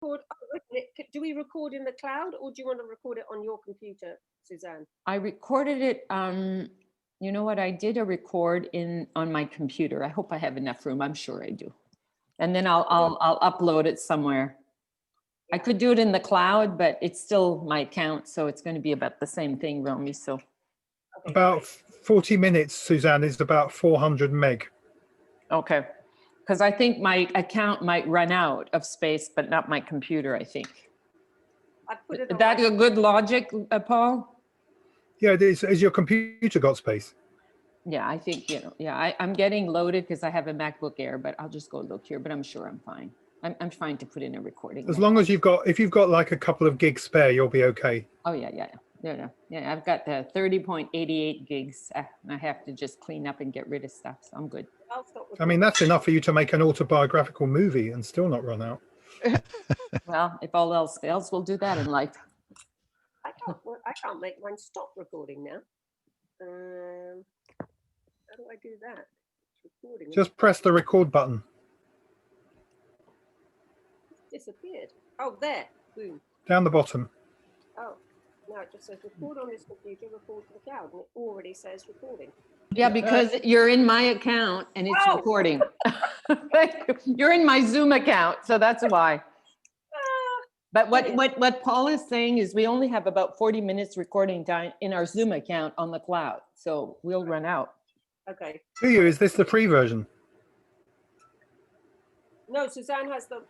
Do we record in the cloud, or do you want to record it on your computer, Suzanne? I recorded it. You know what? I did a record on my computer. I hope I have enough room. I'm sure I do. And then I'll upload it somewhere. Yeah. I could do it in the cloud, but it's still my account, so it's going to be about the same thing, Romy. So okay, about 40 minutes, Suzanne, is about 400 meg. Okay. Because I think my account might run out of space, but not my computer, I think. Is that a good logic, Paul? Yeah, it is. Has your computer got space? Yeah, I think, I'm getting loaded because I have a MacBook Air, but I'll just go look here, but I'm sure I'm fine. I'm fine to put in a recording. As long as if you've got like a couple of gigs spare, you'll be okay. Oh, yeah. I've got the 30.88 gigs. I have to just clean up and get rid of stuff, so I'm good. I mean, that's enough for you to make an autobiographical movie and still not run out. Well, if all else fails, we'll do that in life. I can't make mine stop recording now. How do I do that? Recording. Just press the record button. It's disappeared. Oh, there. Boom. Down the bottom. Oh, now it just says record on this computer, record to the cloud, and it already says recording. Yeah, because you're in my account and it's recording. You're in my Zoom account, so that's why. But what Paul is saying is we only have about 40 minutes recording time in our Zoom account on the cloud, so we'll run out. Okay. Do you? Is this the free version? No, Suzanne has the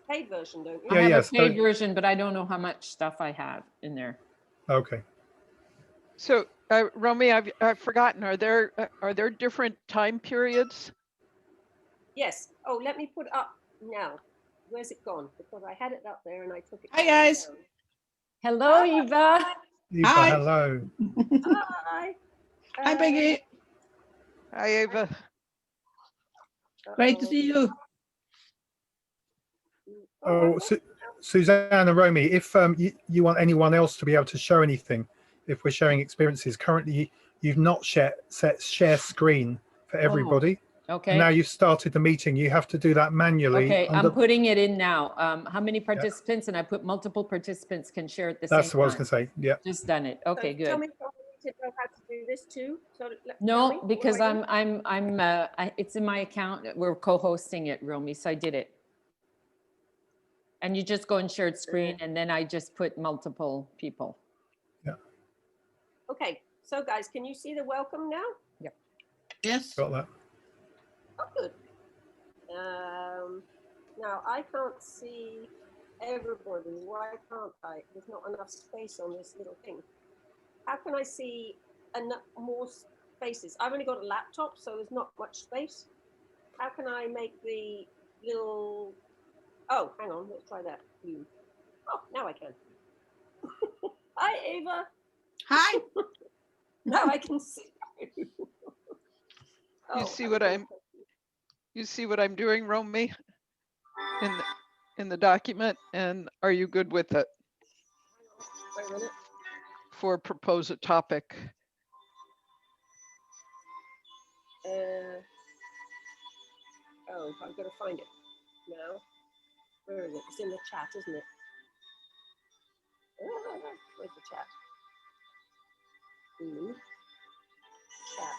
paid version, don't you? I have a paid version, but I don't know how much stuff I have in there. Okay. So, Romy, I've forgotten. Are there different time periods? Yes. Oh, let me put it up now. Where's it gone? Because I had it up there and I took it. Hi, guys. Down. Hello, Eva. Eva, hi. Hello. Hi. Hi, Peggy. Hi, Eva. Great to see you. Oh, Suzanne and Romy, if you want anyone else to be able to show anything, if we're sharing experiences, currently you've not set share screen for everybody. Okay. And now you've started the meeting. You have to do that manually. Okay, I'm putting it in now. How many participants? And I put multiple participants can share at the same time. That's what I was going to say. Yeah. Just done it. Okay, good. Tell me if I need to know how to do this too. So no, because it's in my account. We're co-hosting it, Romy, so I did it. And you just go and shared screen, and then I just put multiple people. Yeah. Okay, so guys, can you see the welcome now? Yep. Yes. Got that. Oh, good. Now I can't see everybody. Why can't I? There's not enough space on this little thing. How can I see enough more spaces? I've only got a laptop, so there's not much space. How can I make the little? Oh, hang on. Let's try that. Oh, now I can. Hi, Ava. Hi. Now I can see you. You see what I'm doing, Romy, in the document, and are you good with it? Wait a minute. For propose a topic. Oh, I've got to find it now. Where is it? It's in the chat, isn't it? Where's the chat? Chat.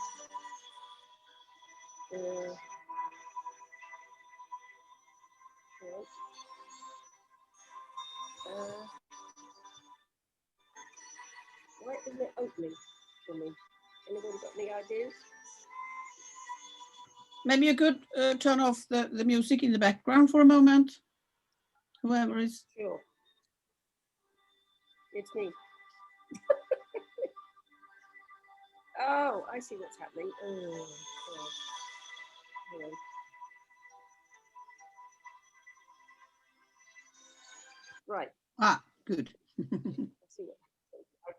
Yes. Why isn't it opening for me? Anybody got any ideas? Maybe you could turn off the music in the background for a moment. Whoever is. Sure. It's me. Oh, I see what's happening. Oh, hang on. Right. Ah, good. I see what I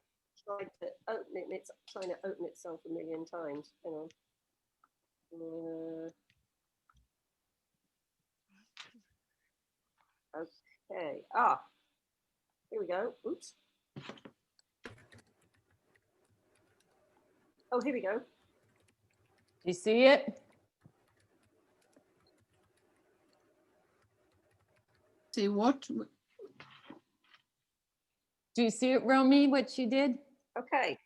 tried to open it and it's trying to open itself a million times. Hang on. Okay. Ah, here we go. Oops. Oh, here we go. Do you see it? See what? Do you see it, Romy, what she did? Okay.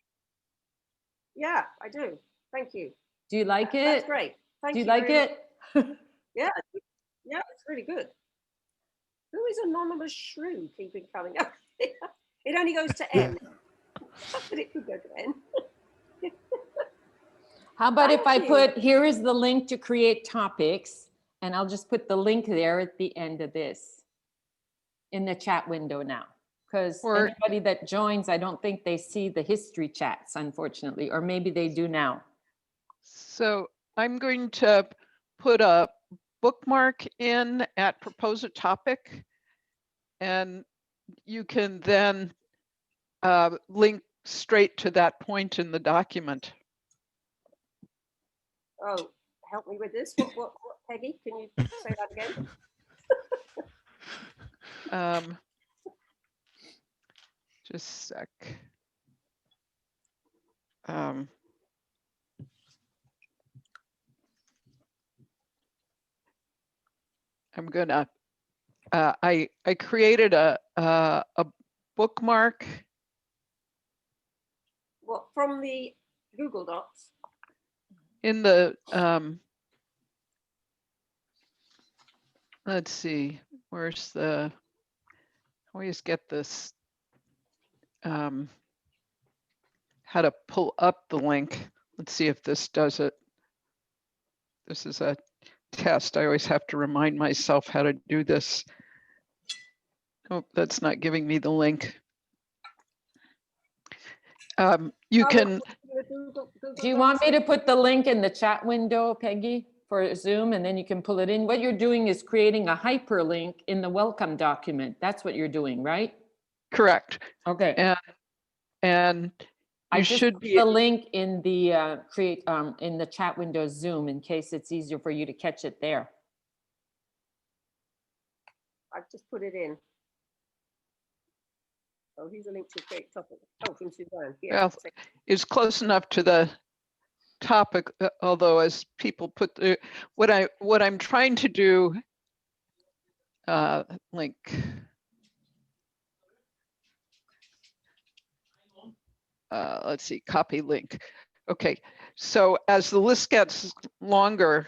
Yeah, I do. Thank you. Do you like it? That's great. Thank Do you you like very much. it? Yeah, yeah, it's really good. Who is Anonymous Shrew keeping coming up? It only goes to N, but it could go to N. How about if I Thank you. put, here is the link to create topics, and I'll just put the link there at the end of this in the chat window now. Because Or- anybody that joins, I don't think they see the history chats, unfortunately, or maybe they do now. So I'm going to put a bookmark in at propose a topic. And you can then link straight to that point in the document. Oh, help me with this. What, Peggy? Can you say that again? Just a sec. I'm gonna, I created a bookmark. What, from the Google Docs? In the, let's see, where's the, I always get this, how to pull up the link. Let's see if this does it. This is a test. I always have to remind myself how to do this. Oh, that's not giving me the link. You can, Do you want me to put the link in the chat window, Peggy, for Zoom, and then you can pull it in? What you're doing is creating a hyperlink in the welcome document. That's what you're doing, right? correct. Okay. And I you just should put be, the link in the in the chat window Zoom in case it's easier for you to catch it there. I've just put it in. Oh, here's a link to create topic. Oh, from Suzanne. Yeah. well, is close enough to the topic, although as people put the, what I'm trying to do, link. Let's see, copy link. Okay, so as the list gets longer,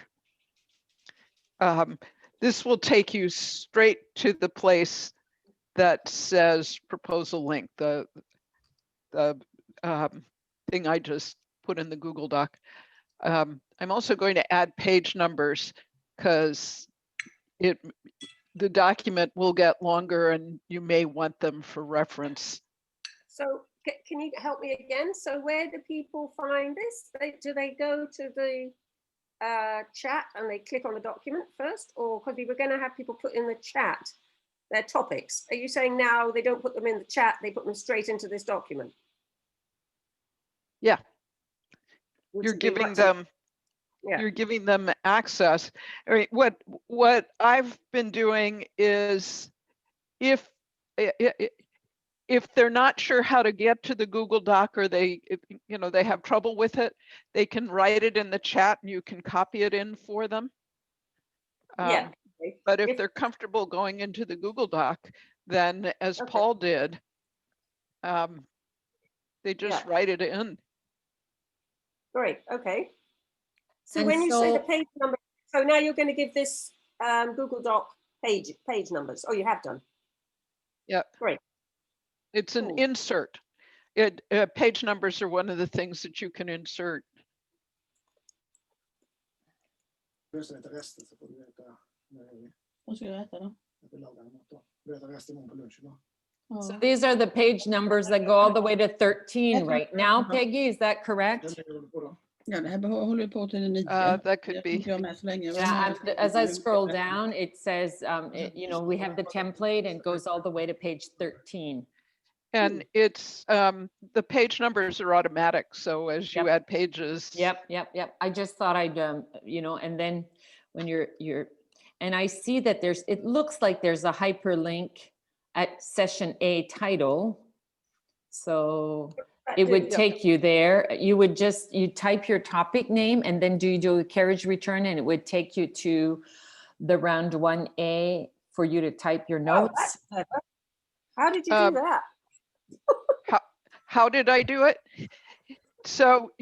this will take you straight to the place that says proposal link, the thing I just put in the Google Doc. I'm also going to add page numbers because the document will get longer and you may want them for reference. So can you help me again? So where do people find this? Do they go to the chat and they click on the document first? Or because we were going to have people put in the chat their topics. Are you saying now they don't put them in the chat, they put them straight into this document? Yeah. Which You're would be giving much- them, Yeah. you're giving them access. I mean, what I've been doing is if they're not sure how to get to the Google Doc, or they have trouble with it, they can write it in the chat and you can copy it in for them. Yeah. But if they're comfortable going into the Google Doc, then as Okay. Paul did, they just Yeah. write it in. Great. Okay. So And when you say the so- page number, so now you're going to give this Google Doc page numbers. Oh, you have done. Yeah. Great. It's an Cool. insert. Page numbers are one of the things that you can insert. Vad ska jag äta då? Ja. So these are the page numbers that go all the way to 13 right now, Peggy, is that correct? Ja, det här håller på till 9. That could be. Jag med så länge. Yeah, as I scroll down, it says, we have the template and it goes all the way to page 13. And it's the page numbers are automatic. So as you Yep. add pages. Yep. I just thought I'd, and then when you're, and I see that it looks like there's a hyperlink at session A title. So it would take you there. You would you type your topic name and then you do a carriage return and it would take you to the round 1A for you to type your Oh, notes. that's clever. How did you do that? How did I do it? So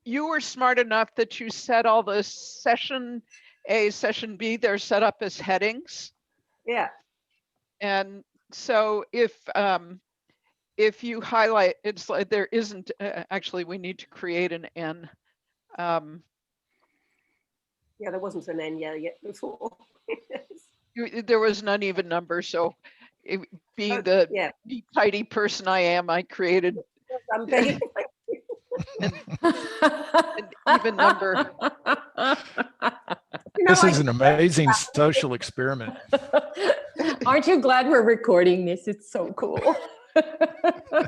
you were smart enough that you set all the session A, session B, they're set up as headings. Yeah. And so if you highlight, it's like there isn't, actually, we need to create an N. Yeah, there wasn't an N yet before. There was an uneven number, so being Oh, the yeah. neat, tidy person I am, I created I'm begging. an even number. You know, This I is an amazing social experiment. Aren't you glad we're recording this? It's so cool.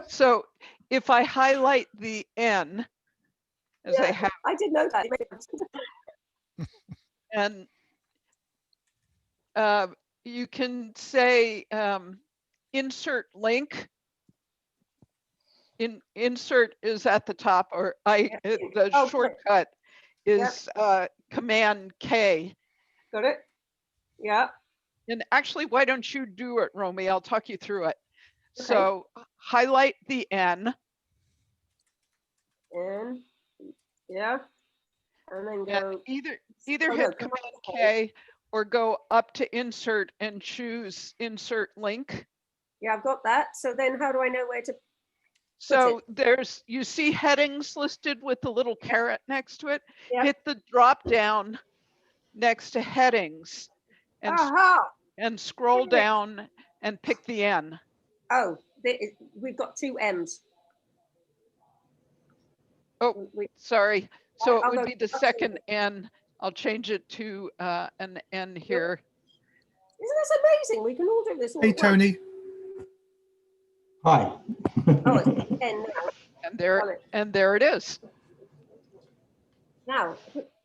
So if I highlight the N, as I Yeah. have, I did know that. and you can say insert link. Insert is at the top, or the Oh, good. shortcut is Command K. Got it? Yeah. And actually, why don't you do it, Romy? I'll talk you through it. Okay. So highlight the N. And yeah. And then And go. either Oh, no, hit Command K or go up to insert and choose insert link. Yeah, I've got that. So then how do I know where to? So you see headings listed with the little caret next to it. Yeah. Hit the drop down next to headings and, Aha! and scroll Brilliant. down and pick the N. Oh, we've got two M's. Oh, sorry. So it I'll would go be the second N. I'll change it to an N here. Isn't this amazing? We can all do this all Hey, at once. Tony. Hi. Oh, it's N now. And there it is. Now,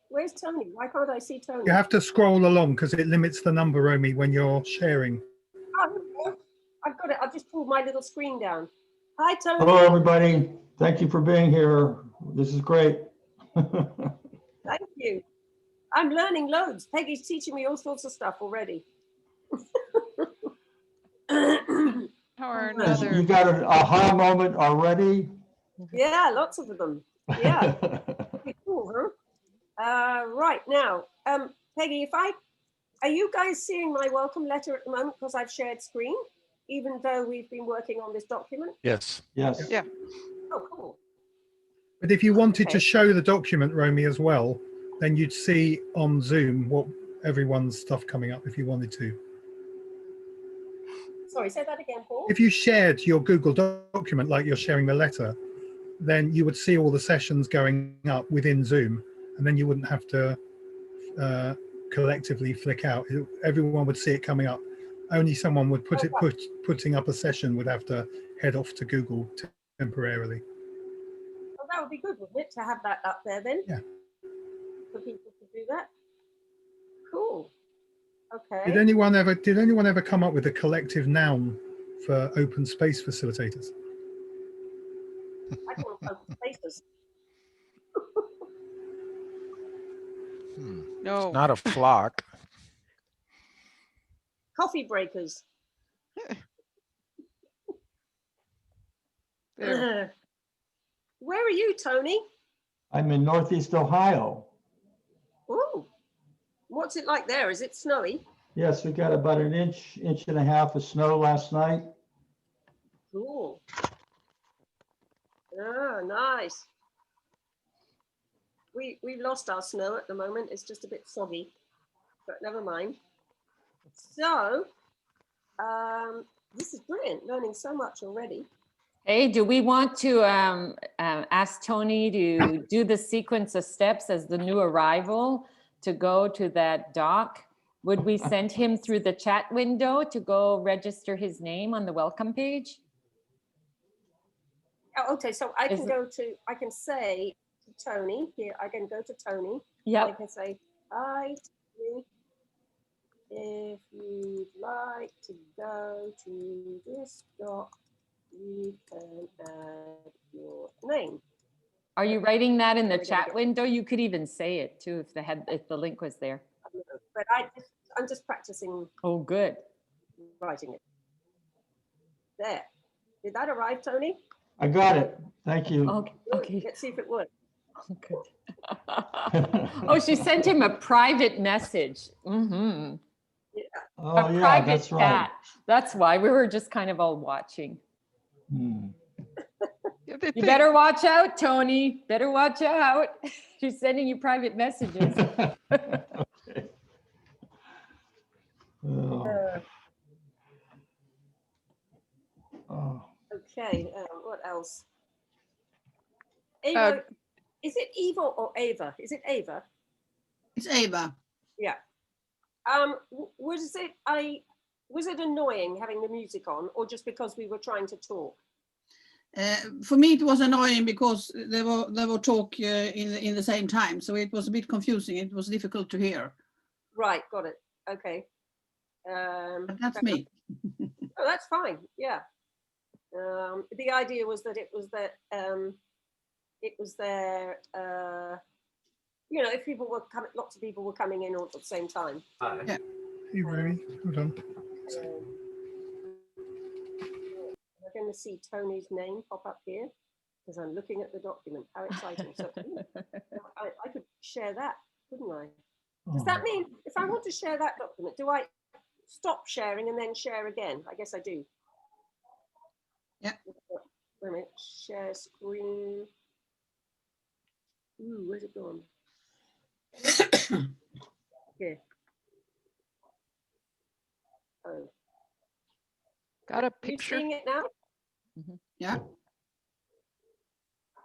where's Tony? Why can't I see Tony? You have to scroll along because it limits the number, Romy, when you're sharing. Oh, I've got it. I've just pulled my little screen down. Hi, Tony. Hello, everybody. Thank you for being here. This is great. Thank you. I'm learning loads. Peggy's teaching me all sorts of stuff already. Or Yes, another. you got an aha moment already? Yeah, lots of them. Yeah. Pretty cool, huh? Right now, Peggy, are you guys seeing my welcome letter at the moment because I've shared screen, even though we've been working on this document? Yes. Yes. Yeah. Oh, cool. But if you wanted Okay. to show the document, Romy, as well, then you'd see on Zoom what everyone's stuff coming up if you wanted to. Sorry, say that again, Paul. If you shared your Google document like you're sharing the letter, then you would see all the sessions going up within Zoom, and then you wouldn't have to collectively flick out. Everyone would see it coming up. Only someone would putting up a session would have to head off to Google temporarily. Well, that would be good, wouldn't it, to have that up there then? Yeah. For people to do that. Cool. Okay. Did anyone ever come up with a collective noun for open space facilitators? I call them open spaces. No. Not a flock. Coffee breakers. There. Where are you, Tony? I'm in Northeast Ohio. Ooh. What's it like there? Is it snowy? Yes, we got about an inch and a half of snow last night. Cool. Ah, nice. We've lost our snow at the moment. It's just a bit soggy, but never mind. So, this is brilliant. Learning so much already. Hey, do we want to ask Tony to do the sequence of steps as the new arrival to go to that doc? Would we send him through the chat window to go register his name on the welcome page? Oh, okay, so I can say to Tony, here, I can go to Tony. I Yep. can say, hi, Tony. If you'd like to go to this doc, you can add your name. Are you writing that in the We're gonna chat get- window? You could even say it too if the link was there. But I'm just practicing Oh, good. writing it. There. Did that arrive, Tony? I got it. Thank you. Okay, okay. Let's see if it works. Good. Oh, she sent him a private message. Mm-hmm. Oh, A yeah, private that's right. chat. That's why we were just kind of all watching. Hmm. You better watch out, Tony. Better watch out. She's sending you private messages. Okay. Oh, oh. Okay, what else? Ava, is it Eva or Ava? Is it Ava? It's Ava. Yeah. Was it annoying having the music on, or just because we were trying to talk? For me, it was annoying because they were talk in the same time, so it was a bit confusing. It was difficult to hear. Right, got it. Okay. But that's me. Oh, that's fine. Yeah. The idea was that it was there. If people were coming, lots of people were coming in all at the same time. Yeah. Hey, Romy, hold on. I'm going to see Tony's name pop up here because I'm looking at the document. How exciting. So I could share that, couldn't I? Does that mean if I want to share that document, do I stop sharing and then share again? I guess I do. Yeah. Wait a minute. Share screen. Ooh, where's it gone? Here. Oh. Got a Are you picture? seeing it now? Yeah.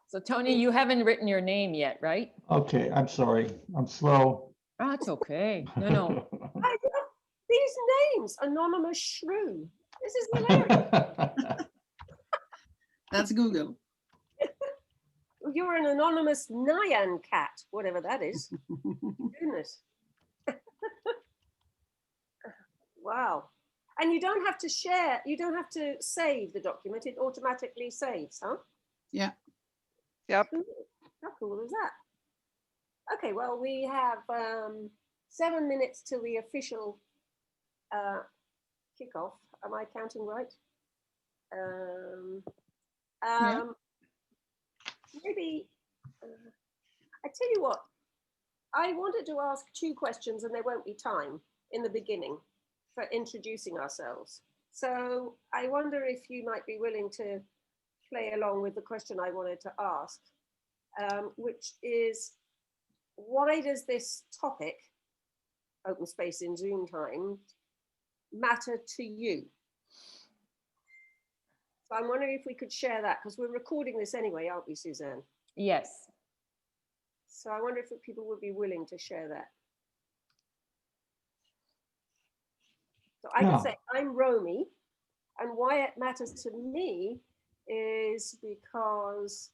So Tony, you haven't written your name yet, right? Okay, I'm sorry. I'm slow. Oh, it's okay. No. I love these names. Anonymous Shrew. This is hilarious. That's Google. You're an anonymous Nyan cat, whatever that is. Goodness. Wow. And you don't have to share, you don't have to save the document, it automatically saves, huh? Yeah. Yep. How cool is that? Okay, well, we have 7 minutes till the official kickoff. Am I counting right? Yeah. Maybe, I tell you what, I wanted to ask 2 questions and there won't be time in the beginning for introducing ourselves. So I wonder if you might be willing to play along with the question I wanted to ask, which is, why does this topic, open space in Zoom time, matter to you? So I'm wondering if we could share that, because we're recording this anyway, aren't we, Suzanne? Yes. So I wonder if people would be willing to share that. So I can say, I'm Romy, and why it matters to me is because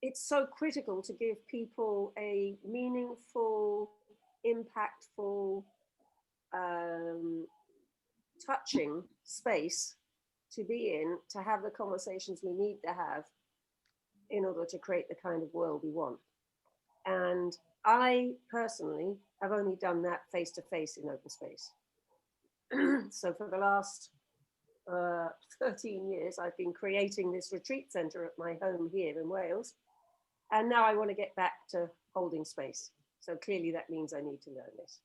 it's so critical to give people a meaningful, impactful, touching space to be in, to have the conversations we need to have in order to create the kind of world we want. And I personally have only done that face to face in open space. So for the last 13 years, I've been creating this retreat centre at my home here in Wales. And now I want to get back to holding space. So clearly that means I need to learn this.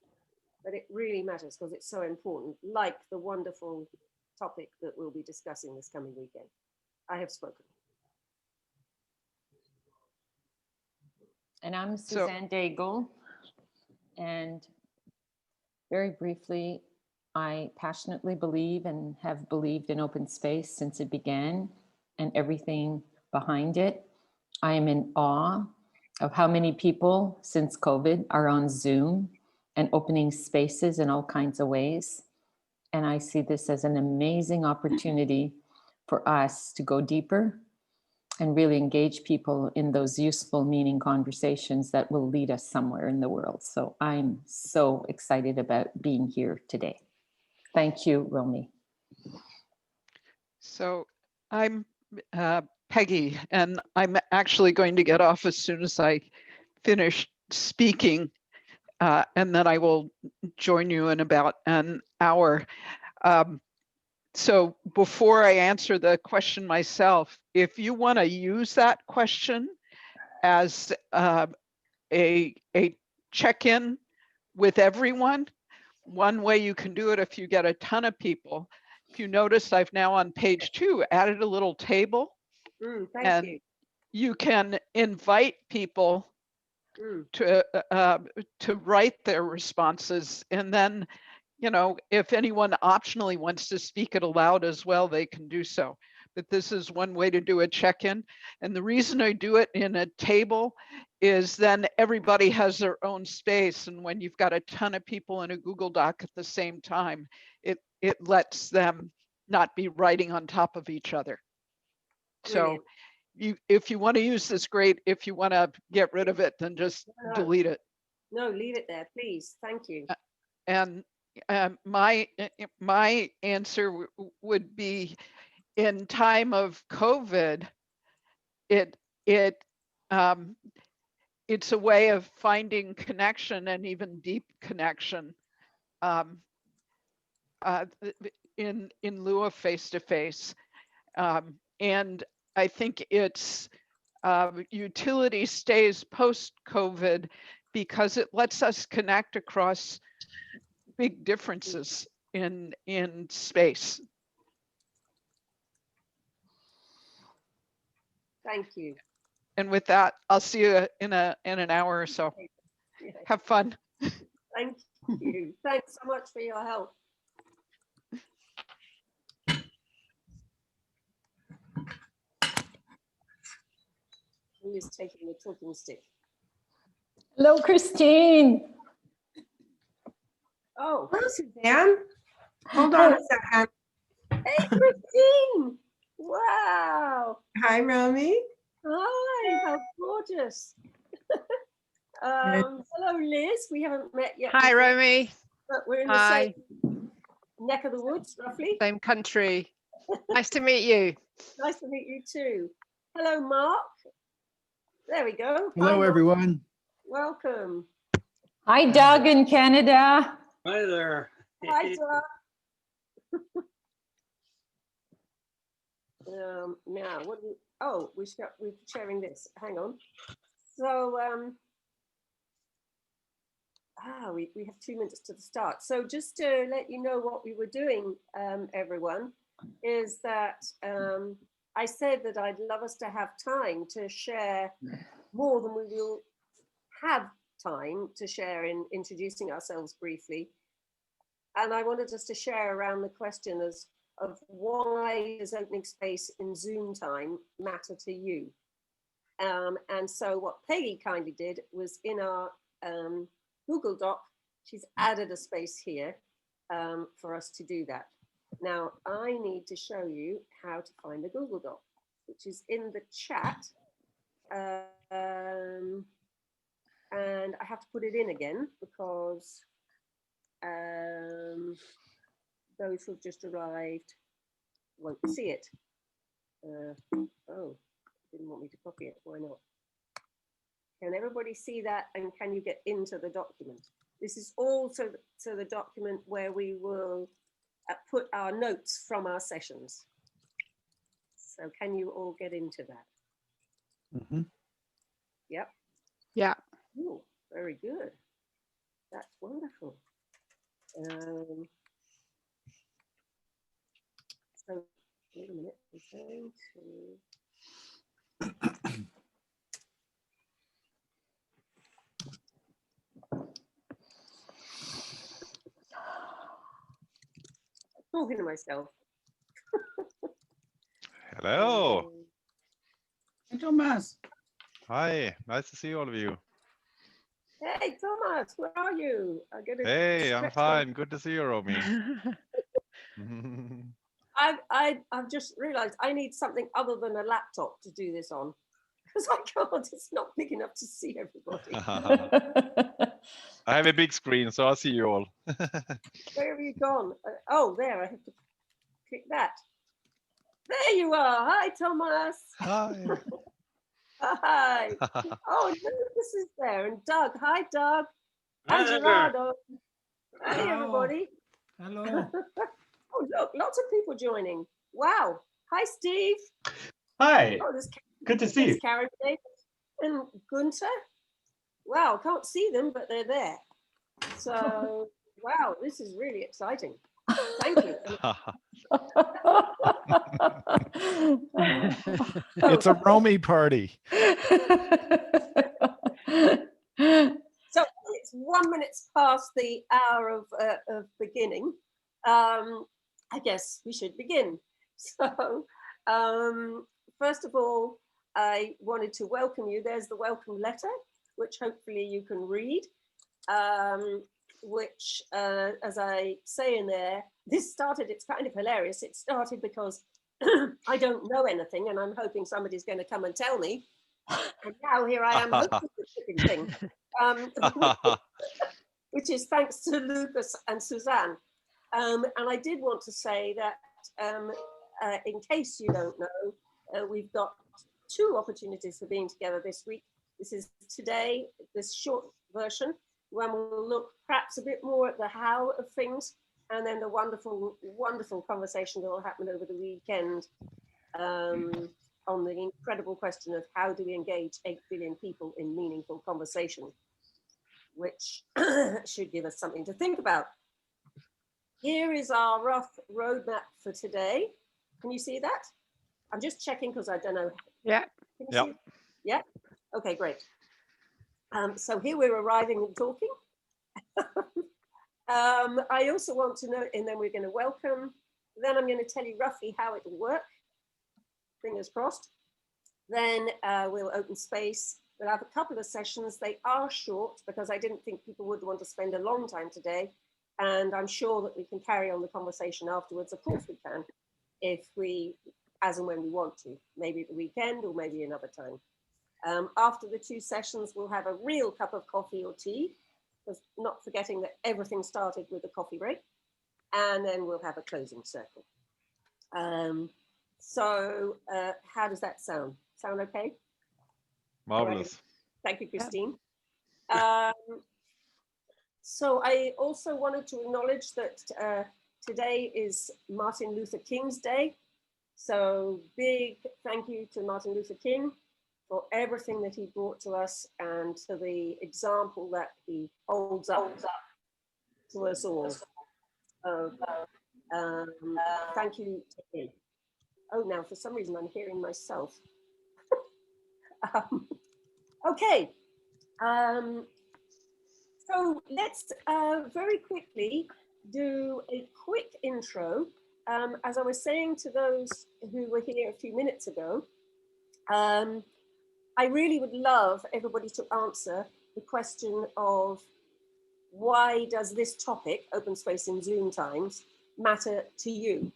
But it really matters because it's so important, like the wonderful topic that we'll be discussing this coming weekend. I have spoken. And I'm Suzanne Daigle. And very briefly, I passionately believe and have believed in open space since it began and everything behind it. I am in awe of how many people since COVID are on Zoom and opening spaces in all kinds of ways. And I see this as an amazing opportunity for us to go deeper and really engage people in those useful, meaning conversations that will lead us somewhere in the world. So I'm so excited about being here today. Thank you, Romy. So I'm Peggy, and I'm actually going to get off as soon as I finish speaking, and then I will join you in about an hour. So before I answer the question myself, if you want to use that question as a check-in with everyone, one way you can do it if you get a ton of people, if you notice, I've now on page 2 added a little table, Thank and you. you can invite people to write their responses, and then, you know, if anyone optionally wants to speak it aloud as well, they can do so. But this is one way to do a check-in. And the reason I do it in a table is then everybody has their own space. And when you've got a ton of people in a Google Doc at the same time, it lets them not be writing on top of each other. Brilliant. So if you want to use this, great. If you want to get rid of it, then just delete it. No, leave it there, please. Thank you. And my answer would be, in time of COVID, it's a way of finding connection, and even deep connection, in lieu of face-to-face. And I think its utility stays post-COVID because it lets us connect across big differences in space. Thank you. And with that, I'll see you in an hour or so. Yeah. Have fun. Thank you. Thanks so much for your help. Who is taking the talking stick? Hello, Christine. Oh, Hello, Suzanne. Hold on a second. hey, Christine. Wow. Hi, Romy. Hi, how gorgeous. Hello, Liz. We haven't met yet. Hi, before, Romy. but we're in Hi. the same neck of the woods, roughly. Same country. Nice to meet you. Nice to meet you too. Hello, Mark. There we go. Hello, Hi, Mark. everyone. Welcome. Hi, Doug in Canada. Hi there. Hi, Doug. Now, what do we, oh, we're sharing this. Hang on. So, we have 2 minutes to the start. So just to let you know what we were doing, everyone, is that I said that I'd love us to have time to share more than we will have time to share in introducing ourselves briefly. And I wanted us to share around the question of why does opening space in Zoom time matter to you? And so what Peggy kindly did was, in our Google Doc, she's added a space here for us to do that. Now, I need to show you how to find the Google Doc, which is in the chat. And I have to put it in again because those who've just arrived won't see it. Oh, didn't want me to copy it. Why not? Can everybody see that? And can you get into the document? This is also the document where we will put our notes from our sessions. So can you all get into that? Mm-hmm. Yep. Yeah. Oh, very good. That's wonderful. So wait a minute. We're going to. Talking to myself. Hello. Hey, Thomas. Hi. Nice to see all of you. Hey, Thomas, where are you? Hey, I'm fine. Good to see you, Romy. I've just realized I need something other than a laptop to do this on, because I can't. It's not big enough to see everybody. I have a big screen, so I'll see you all. Where have you gone? Oh, there. I have to click that. There you are. Hi, Thomas. Hi. Hi. Oh, Lucas is there, and Doug. Hi, Doug. Hi And there. Gerardo. Hey, Hello. everybody. Hello. Look, lots of people joining. Wow. Hi, Steve. Hi, Oh, good to see you. Karen and Gunter. Wow, can't see them, but they're there. So, wow, this is really exciting. Thank you. It's a Romy party. So it's 1 minute past the hour of beginning. I guess we should begin. So first of all, I wanted to welcome you. There's the welcome letter, which hopefully you can read, which, as I say in there, this started, it's kind of hilarious. It started because I don't know anything and I'm hoping somebody's going to come and tell me. And now here I am hoping the shipping thing, which is thanks to Lucas and Suzanne. And I did want to say that in case you don't know, we've got 2 opportunities for being together this week. This is today, this short version, when we'll look perhaps a bit more at the how of things, and then the wonderful, wonderful conversation that will happen over the weekend on the incredible question of how do we engage 8 billion people in meaningful conversation, which should give us something to think about. Here is our rough roadmap for today. Can you see that? I'm just checking because I don't know. Yeah. Can you see? Yeah. Okay, great. So here we're arriving and talking. I also want to know, and then we're going to welcome. Then I'm going to tell you roughly how it will work. Fingers crossed. Then we'll open space. We'll have a couple of sessions. They are short because I didn't think people would want to spend a long time today. And I'm sure that we can carry on the conversation afterwards. Of course we can, if we, as and when we want to, maybe at the weekend or maybe another time. After the 2 sessions, we'll have a real cup of coffee or tea, because not forgetting that everything started with a coffee break. And then we'll have a closing circle. So how does that sound? Sound okay? Marvelous. Thank you, Christine. So I also wanted to acknowledge that today is Martin Luther King's Day. So big thank you to Martin Luther King for everything that he brought to us and to the example that he holds up to us all. Thank you to him. Oh, now for some reason I'm hearing myself. Okay. So let's very quickly do a quick intro. As I was saying to those who were here a few minutes ago, I really would love everybody to answer the question of why does this topic, open space in Zoom times, matter to you?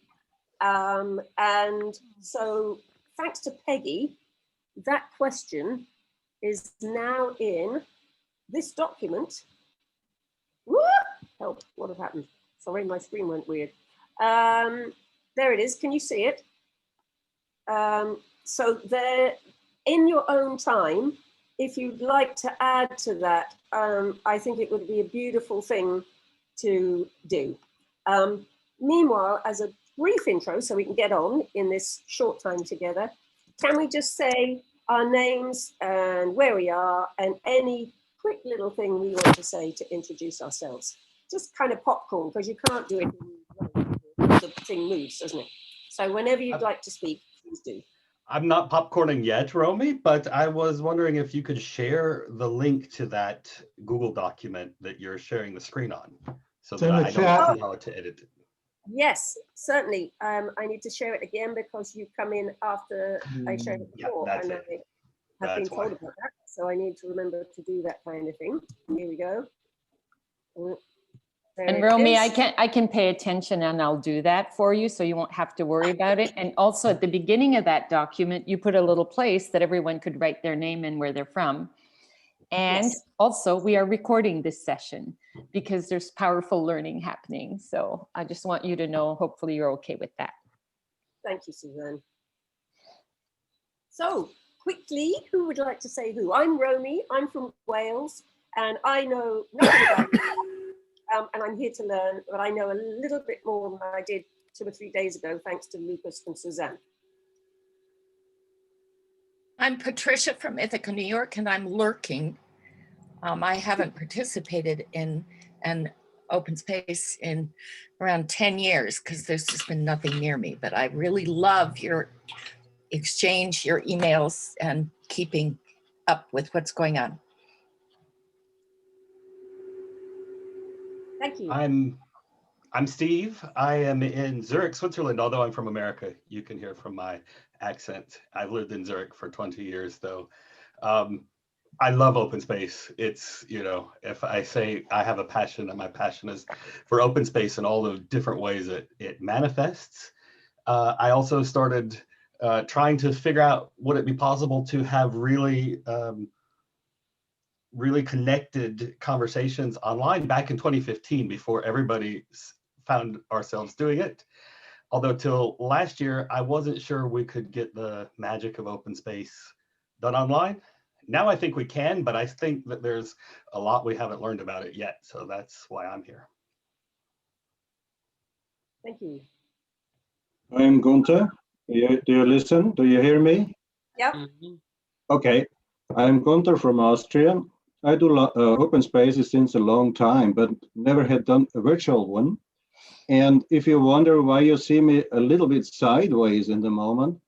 And so thanks to Peggy, that question is now in this document. Woo! Help, what has happened? Sorry, my screen went weird. There it is, can you see it? So there, in your own time, if you'd like to add to that, I think it would be a beautiful thing to do. Meanwhile, as a brief intro, so we can get on in this short time together, can we just say our names and where we are and any quick little thing we want to say to introduce ourselves? Just kind of popcorn, because you can't do it when the thing moves, doesn't it? So whenever you'd like to speak, please do. I'm not popcorning yet, Romy, but I was wondering if you could share the link to that Google document that you're sharing the screen on, so that I don't see how to edit it. Yes, certainly. I need to share it again because you come in after I shared it before, and I have been told about that. So I need to remember to do that kind of thing. Here we go. And Romy, I can pay attention and I'll do that for you, so you won't have to worry about it. And also at the beginning of that document, you put a little place that everyone could write their name and where they're from. And also we are recording this session because there's powerful learning happening. So I just want you to know, hopefully you're okay with that. Thank you, Suzanne. So quickly, who would like to say who? I'm Romy, I'm from Wales, and I know nothing about it. And I'm here to learn, but I know a little bit more than I did 2 or 3 days ago, thanks to Lucas and Suzanne. I'm Patricia from Ithaca, New York, and I'm lurking. I haven't participated in an open space in around 10 years because there's just been nothing near me, but I really love your exchange, your emails, and keeping up with what's going on. Thank you. I'm Steve. I am in Zurich, Switzerland, although I'm from America. You can hear from my accent. I've lived in Zurich for 20 years, though. I love open space. It's, you know, if I say I have a passion, and my passion is for open space and all the different ways it manifests. I also started trying to figure out, would it be possible to have really connected conversations online back in 2015 before everybody found ourselves doing it. Although till last year, I wasn't sure we could get the magic of open space done online. Now I think we can, but I think that there's a lot we haven't learned about it yet. So that's why I'm here. Thank you. I'm Gunther. Do you listen? Do you hear me? Yep. Okay. I'm Gunther from Austria. I do open spaces since a long time, but never had done a virtual one. And if you wonder why you see me a little bit sideways in the moment,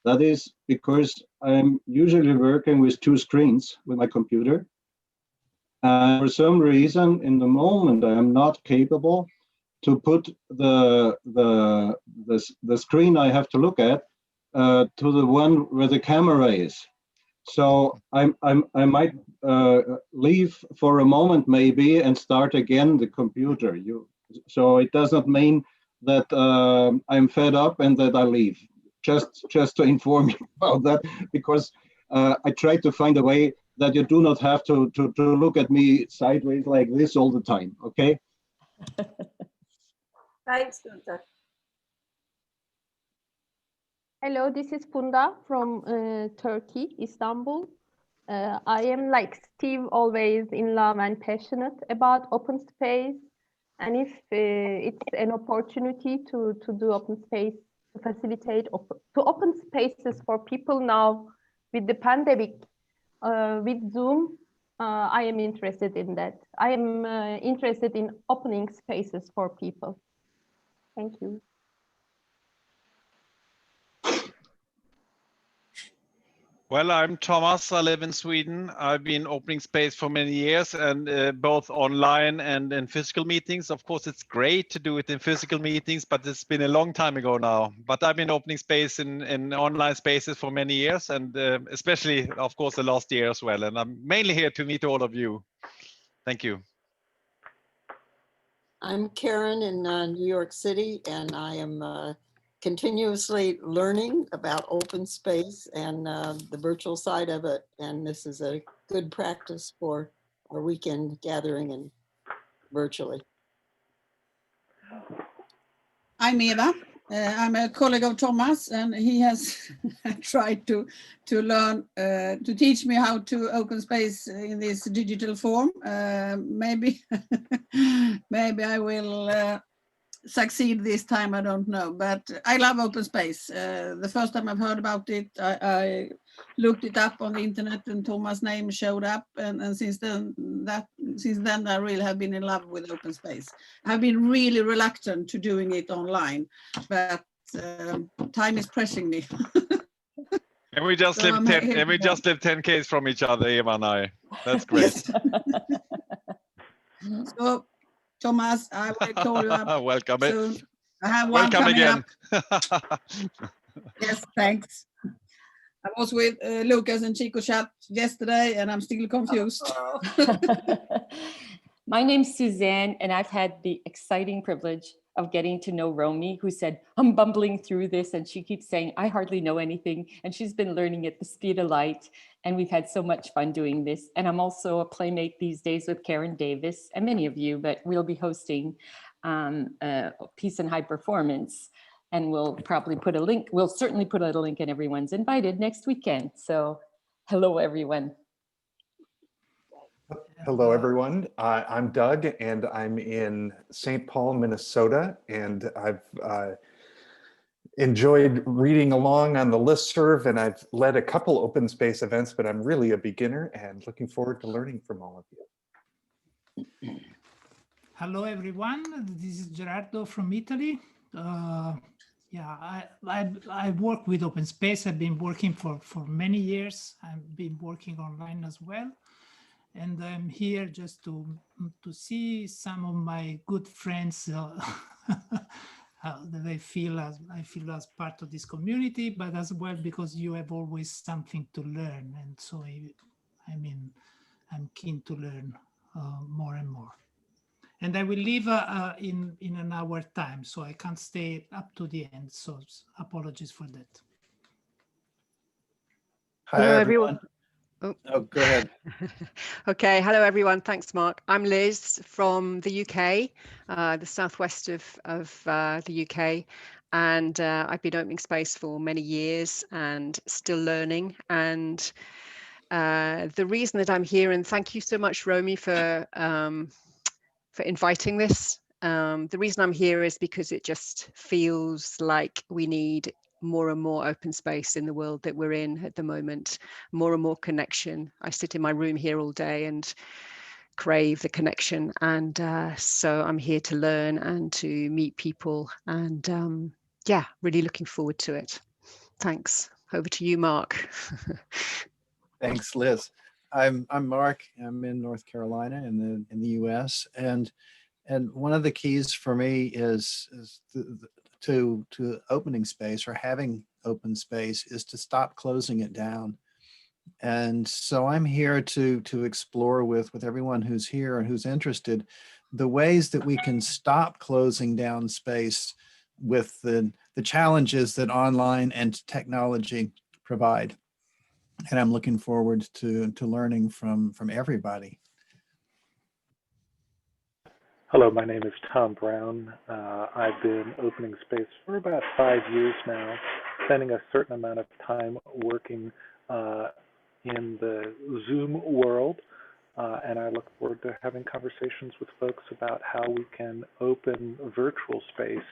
that is because I'm usually working with 2 screens with my computer. And for some reason, in the moment, I am not capable to put the screen I have to look at to the one where the camera is. So I might leave for a moment maybe and start again the computer. So it does not mean that I'm fed up and that I leave. Just to inform you about that, because I try to find a way that you do not have to look at me sideways like this all the time. Okay. Thanks, Gunther. Hello, this is Funda from Turkey, Istanbul. I am like Steve, always in love and passionate about open space. And if it's an opportunity to do open space, to facilitate open spaces for people now with the pandemic, with Zoom, I am interested in that. I am interested in opening spaces for people. Thank you. Well, I'm Thomas. I live in Sweden. I've been opening space for many years, and both online and in physical meetings. Of course, it's great to do it in physical meetings, but it's been a long time ago now. But I've been opening space in online spaces for many years, and especially, of course, the last year as well. And I'm mainly here to meet all of you. Thank you. I'm Karen in New York City, and I am continuously learning about open space and the virtual side of it. And this is a good practice for a weekend gathering and virtually. I'm Eva. I'm a colleague of Thomas, and he has tried to learn to teach me how to open space in this digital form. Maybe I will succeed this time, I don't know, but I love open space. The first time I've heard about it, I looked it up on the internet and Thomas' name showed up, and since then I really have been in love with open space. I've been really reluctant to doing it online, but time is pressing me. And we just live 10 Ks from each other, Eva and I. That's great. So Thomas, I will call you up. Welcome. Soon. I have one Welcome coming again. up. Yes, thanks. I was with Lucas and Chico chat yesterday, and I'm still confused. My name's Suzanne, and I've had the exciting privilege of getting to know Romy, who said, I'm bumbling through this. And she keeps saying, I hardly know anything. And she's been learning at the speed of light. And we've had so much fun doing this. And I'm also a playmate these days with Karen Davis and many of you, but we'll be hosting Peace and High Performance. And we'll probably put a link. We'll certainly put a link, and everyone's invited next weekend. So hello, everyone. Hello, everyone. I'm Doug, and I'm in St. Paul, Minnesota, and I've enjoyed reading along on the listserv, and I've led a couple open space events, but I'm really a beginner and looking forward to learning from all of you. Hello, everyone. This is Gerardo from Italy. Yeah, I work with open space. I've been working for many years. I've been working online as well. And I'm here just to see some of my good friends that I feel as part of this community, but as well because you have always something to learn. And so, I mean, I'm keen to learn more and more. And I will leave in an hour time, so I can't stay up to the end. So apologies for that. Hello, everyone. Oh, go ahead. Okay, hello, everyone. Thanks, Mark. I'm Liz from the UK, the southwest of the UK. And I've been opening space for many years and still learning. And the reason that I'm here, and thank you so much, Romy, for inviting this. The reason I'm here is because it just feels like we need more and more open space in the world that we're in at the moment, more and more connection. I sit in my room here all day and crave the connection. And so I'm here to learn and to meet people, and yeah, really looking forward to it. Thanks. Over to you, Mark. Thanks, Liz. I'm Mark. I'm in North Carolina in the US, and one of the keys for me is to opening space, or having open space, is to stop closing it down. And so I'm here to explore with everyone who's here and who's interested, the ways that we can stop closing down space with the challenges that online and technology provide. And I'm looking forward to learning from everybody. Hello, my name is Tom Brown. I've been opening space for about 5 years now, spending a certain amount of time working in the Zoom world. And I look forward to having conversations with folks about how we can open virtual space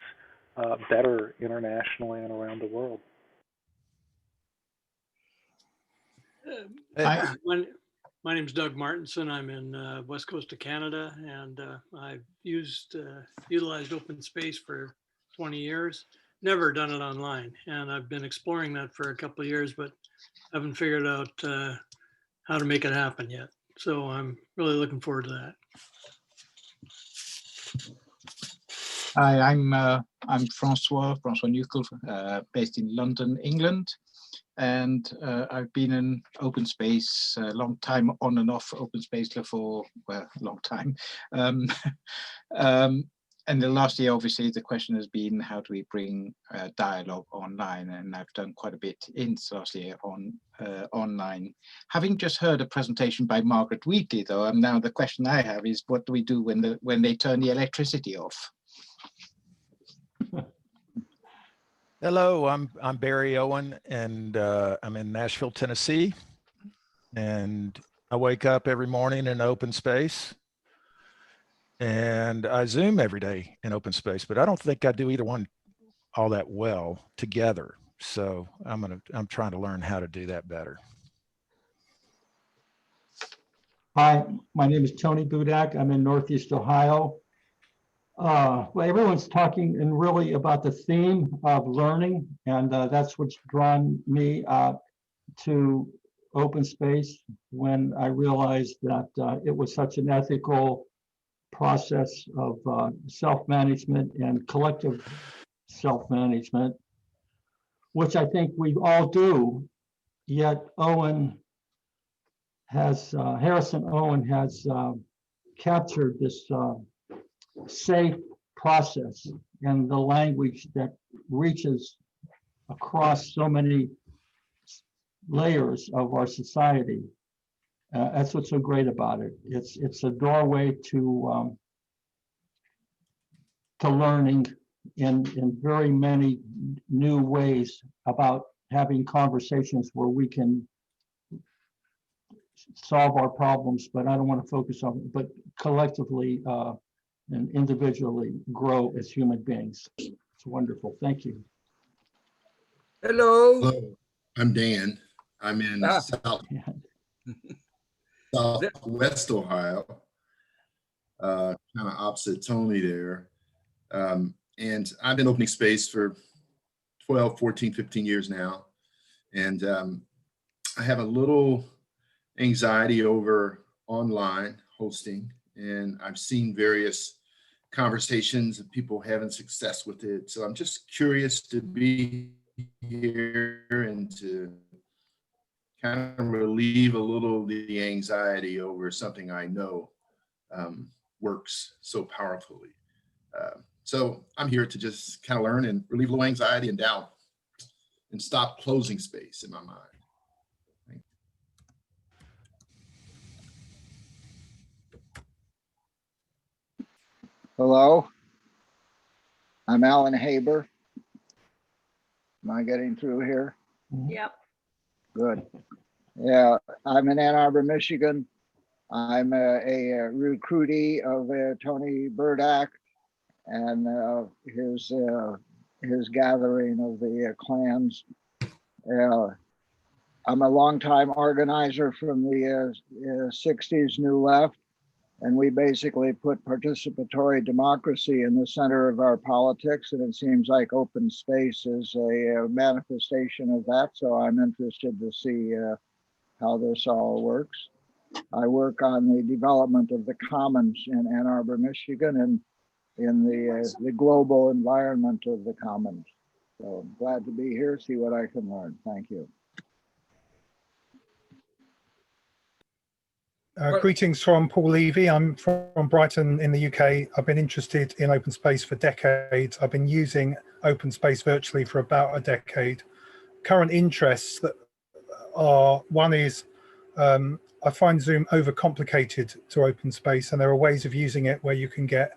better internationally and around the world. My name is Doug Martinson. I'm in West Coast of Canada, and I've utilized open space for 20 years. Never done it online, and I've been exploring that for a couple of years, but haven't figured out how to make it happen yet. So I'm really looking forward to that. Hi, I'm Francois Nukel, based in London, England. And I've been in open space a long time, on and off open space for, well, a long time. And the last year, obviously, the question has been, how do we bring dialogue online? And I've done quite a bit in last year on online. Having just heard a presentation by Margaret Wheatley, though, now the question I have is, what do we do when they turn the electricity off? Hello, I'm Barry Owen, and I'm in Nashville, Tennessee. And I wake up every morning in open space, and I Zoom every day in open space, but I don't think I do either one all that well together. So I'm trying to learn how to do that better. Hi, my name is Tony Budak. I'm in Northeast Ohio. Well, everyone's talking and really about the theme of learning, and that's what's drawn me to open space when I realized that it was such an ethical process of self-management and collective self-management, which I think we all do, yet Harrison Owen has captured this safe process and the language that reaches across so many layers of our society. That's what's so great about it. It's a doorway to learning in very many new ways about having conversations where we can solve our problems, but I don't want to focus on it, but collectively and individually grow as human beings. It's wonderful. Thank you. Hello. Hello, I'm Dan. I'm in Southwest Ohio, kind of opposite Tony there. And I've been opening space for 12, 14, 15 years now. And I have a little anxiety over online hosting, and I've seen various conversations of people having success with it. So I'm just curious to be here and to kind of relieve a little of the anxiety over something I know works so powerfully. So I'm here to just kind of learn and relieve a little anxiety and doubt and stop closing space in my mind. Hello. I'm Alan Haber. Am I getting through here? Yep. Good. Yeah, I'm in Ann Arbor, Michigan. I'm a recruitee of Tony Burdak and his gathering of the clans. I'm a longtime organizer from the 60s New Left, and we basically put participatory democracy in the center of our politics, and it seems like open space is a manifestation of that. So I'm interested to see how this all works. I work on the development of the commons in Ann Arbor, Michigan, and in the global environment of the commons. So I'm glad to be here, see what I can learn. Thank you. Greetings from Paul Levy. I'm from Brighton in the UK. I've been interested in open space for decades. I've been using open space virtually for about a decade. Current interests that are, one is I find Zoom overcomplicated to open space, and there are ways of using it where you can get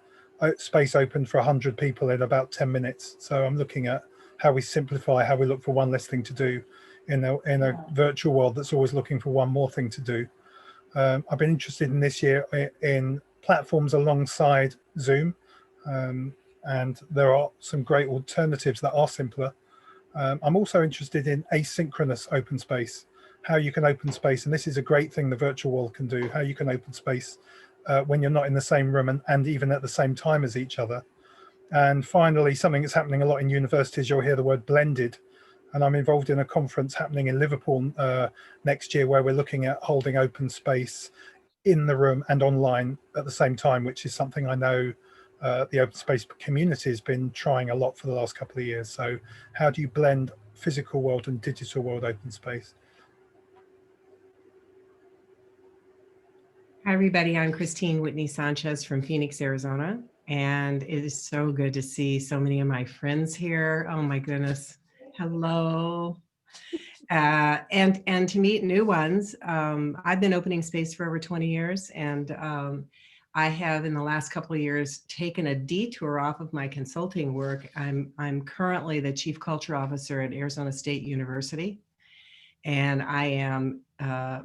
space open for 100 people in about 10 minutes. So I'm looking at how we simplify, how we look for one less thing to do in a virtual world that's always looking for one more thing to do. I've been interested in this year in platforms alongside Zoom, and there are some great alternatives that are simpler. I'm also interested in asynchronous open space, how you can open space, and this is a great thing the virtual world can do, how you can open space when you're not in the same room and even at the same time as each other. And finally, something that's happening a lot in universities, you'll hear the word blended. And I'm involved in a conference happening in Liverpool next year where we're looking at holding open space in the room and online at the same time, which is something I know the open space community has been trying a lot for the last couple of years. So how do you blend physical world and digital world open space? Hi, everybody. I'm Christine Whitney Sanchez from Phoenix, Arizona. And it is so good to see so many of my friends here. Oh, my goodness. Hello. And to meet new ones. I've been opening space for over 20 years, and I have in the last couple of years taken a detour off of my consulting work. I'm currently the Chief Culture Officer at Arizona State University, and I am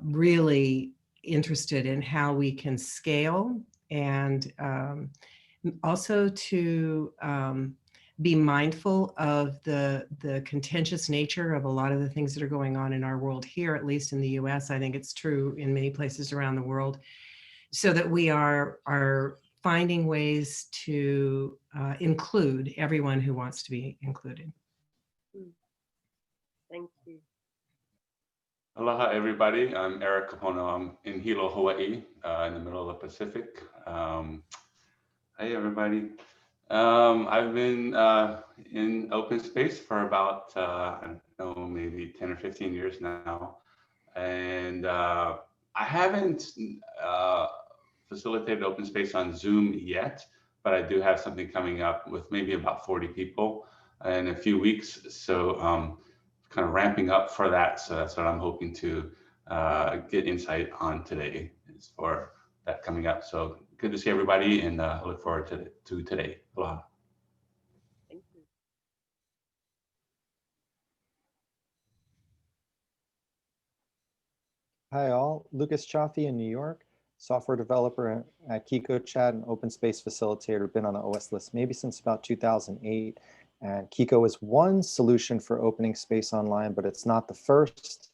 really interested in how we can scale and also to be mindful of the contentious nature of a lot of the things that are going on in our world here, at least in the US. I think it's true in many places around the world, so that we are finding ways to include everyone who wants to be included. Thank you. Aloha, everybody. I'm Eric Kapono. I'm in Hilo, Hawaii, in the middle of the Pacific. Hey, everybody. I've been in open space for about, I don't know, maybe 10 or 15 years now. And I haven't facilitated open space on Zoom yet, but I do have something coming up with maybe about 40 people in a few weeks. So kind of ramping up for that. So that's what I'm hoping to get insight on today, is for that coming up. So good to see everybody, and I look forward to today. Aloha. Thank you. Hi all, Lucas Chaffee in New York, software developer at KikoChat and open space facilitator, been on the OS list maybe since about 2008. And Kiko is one solution for opening space online, but it's not the first.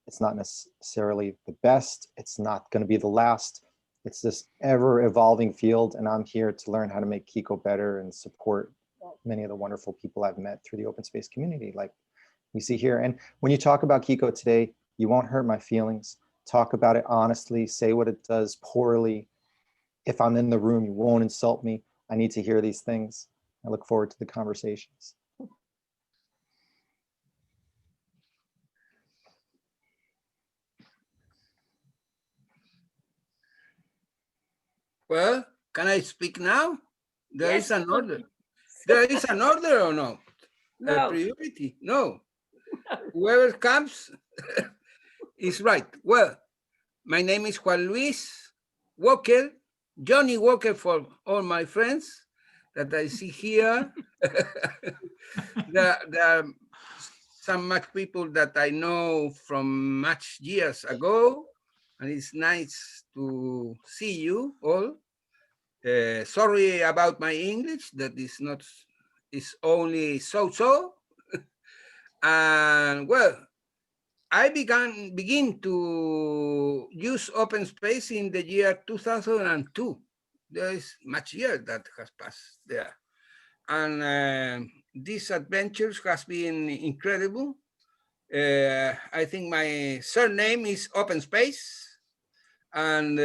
It's not necessarily the best. It's not going to be the last. It's this ever evolving field. And I'm here to learn how to make Kiko better and support many of the wonderful people I've met through the open space community, like we see here. And when you talk about Kiko today, you won't hurt my feelings. Talk about it honestly, say what it does poorly. If I'm in the room, you won't insult me. I need to hear these things. I look forward to the conversations. Well, can I speak now? There Yes, is an order. There is an order or no? A No. priority? No. Whoever comes is right. Well, my name is Juan Luis Walker, Johnny Walker for all my friends that I see here. There are some much people that I know from much years ago, and it's nice to see you all. Sorry about my English, that is only so-so. And well, I begin to use open space in the year 2002. There is much year that has passed there. And this adventure has been incredible. I think my surname is Open Space. And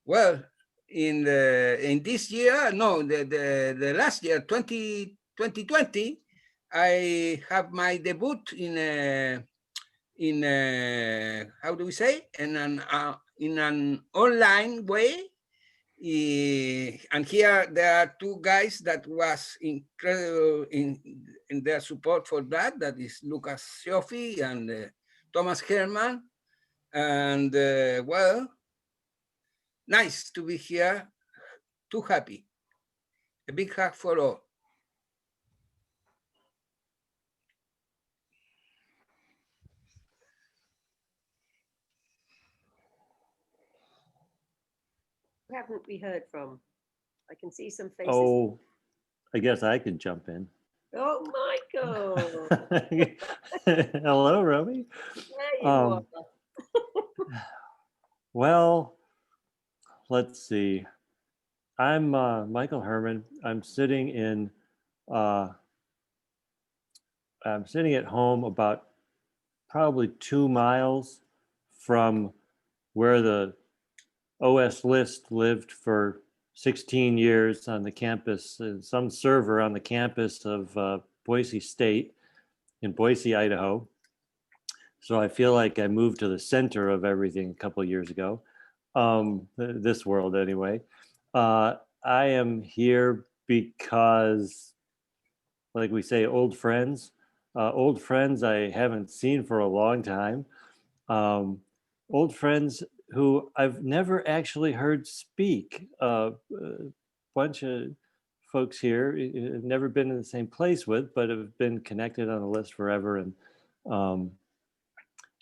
well, in this year, no, the last year, 2020, I have my debut in how do we say, in an online way. And here there are two guys that was incredible in their support for that. That is Lucas Shofi and Thomas Herman. And well, nice to be here. Too happy. A big hug for all. Who haven't we heard from? I can see some faces. Oh, I guess I could jump in. Oh, Michael. Hello, Romy. There you are. Well, let's see. I'm Michael Herman. I'm sitting at home about probably 2 miles from where the OS list lived for 16 years on the campus, some server on the campus of Boise State in Boise, Idaho. So I feel like I moved to the center of everything a couple of years ago, this world anyway. I am here because, like we say, old friends I haven't seen for a long time. Old friends who I've never actually heard speak. A bunch of folks here I've never been in the same place with, but have been connected on the list forever. And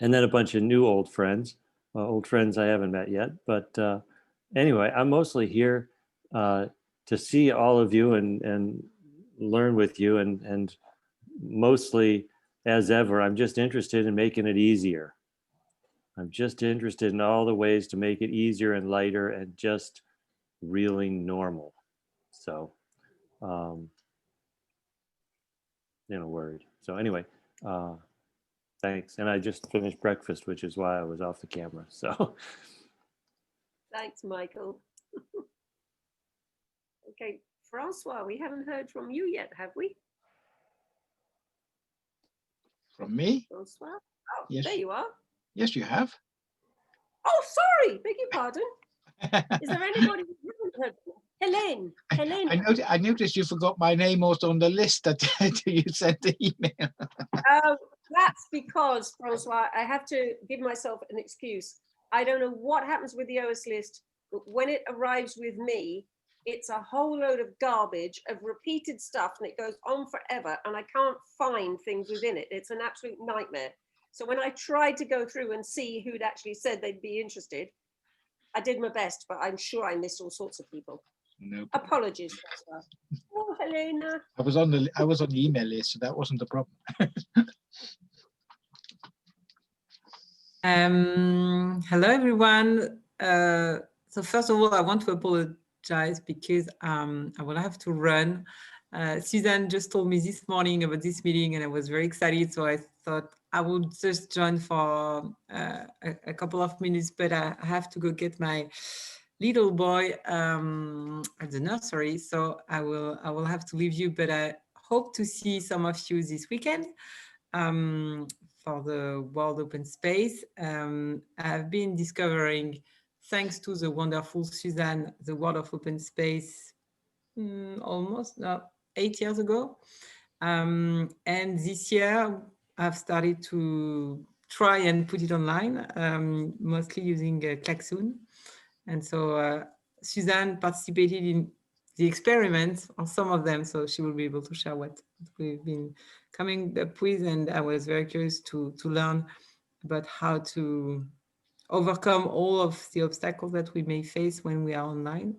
then a bunch of new old friends I haven't met yet. But anyway, I'm mostly here to see all of you and learn with you. And mostly, as ever, I'm just interested in making it easier. I'm just interested in all the ways to make it easier and lighter and just really normal. So, in a word. So anyway, thanks. And I just finished breakfast, which is why I was off the camera. So. Thanks, Michael. Okay, Francois, we haven't heard from you yet, have we? From me? Francois? Oh, Yes. there you are. Yes, you have. Oh, sorry, beg your pardon. Is there anybody who hasn't heard from? Helene. I noticed you forgot my name also on the list that you sent the email. That's because, Francois, I have to give myself an excuse. I don't know what happens with the OS list, but when it arrives with me, it's a whole load of garbage of repeated stuff and it goes on forever and I can't find things within it. It's an absolute nightmare. So when I tried to go through and see who'd actually said they'd be interested, I did my best, but I'm sure I missed all sorts of people. No problem. Apologies. Oh, Helena. I was on the email list, so that wasn't the problem. Hello, everyone. So first of all, I want to apologize because I will have to run. Suzanne just told me this morning about this meeting and I was very excited. So I thought I would just join for a couple of minutes, but I have to go get my little boy at the nursery. So I will have to leave you, but I hope to see some of you this weekend. For the World Open Space. I've been discovering, thanks to the wonderful Suzanne, the World of Open Space almost 8 years ago. And this year, I've started to try and put it online, mostly using Klaxoon. And so Suzanne participated in the experiments on some of them, so she will be able to share what we've been coming up with. And I was very curious to learn about how to overcome all of the obstacles that we may face when we are online,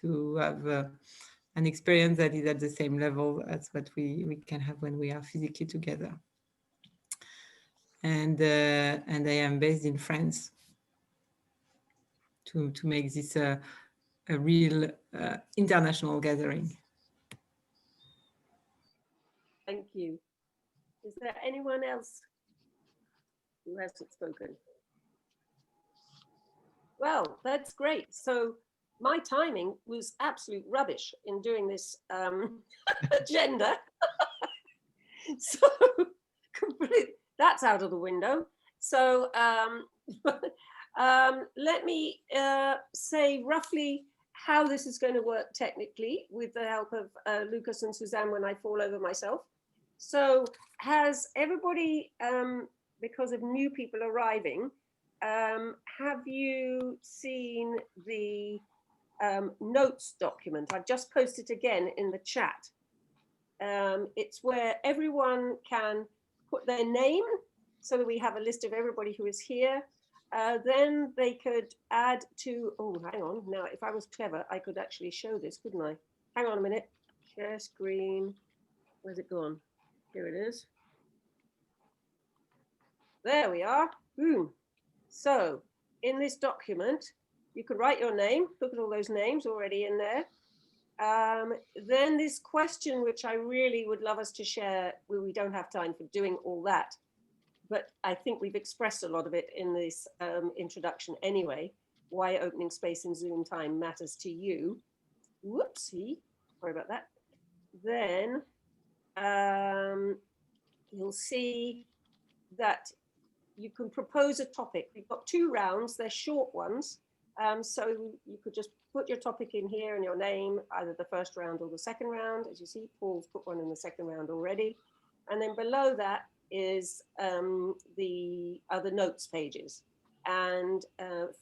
to have an experience that is at the same level as what we can have when we are physically together. And I am based in France to make this a real international gathering. Thank you. Is there anyone else who hasn't spoken? Well, that's great. So my timing was absolute rubbish in doing this agenda. So that's out of the window. So let me say roughly how this is going to work technically with the help of Lucas and Suzanne when I fall over myself. So has everybody, because of new people arriving, have you seen the notes document? I've just posted again in the chat. It's where everyone can put their name so that we have a list of everybody who is here. Then they could add to, oh, hang on. Now, if I was clever, I could actually show this, couldn't I? Hang on a minute. Share screen. Where's it gone? Here it is. There we are. Boom. So in this document, you could write your name. Look at all those names already in there. Then this question, which I really would love us to share, we don't have time for doing all that, but I think we've expressed a lot of it in this introduction anyway, why opening space in Zoom time matters to you. Whoopsie, sorry about that. Then you'll see that you can propose a topic. We've got 2 rounds, they're short ones. So you could just put your topic in here and your name, either the first round or the second round. As you see, Paul's put one in the second round already. And then below that is the other notes pages. And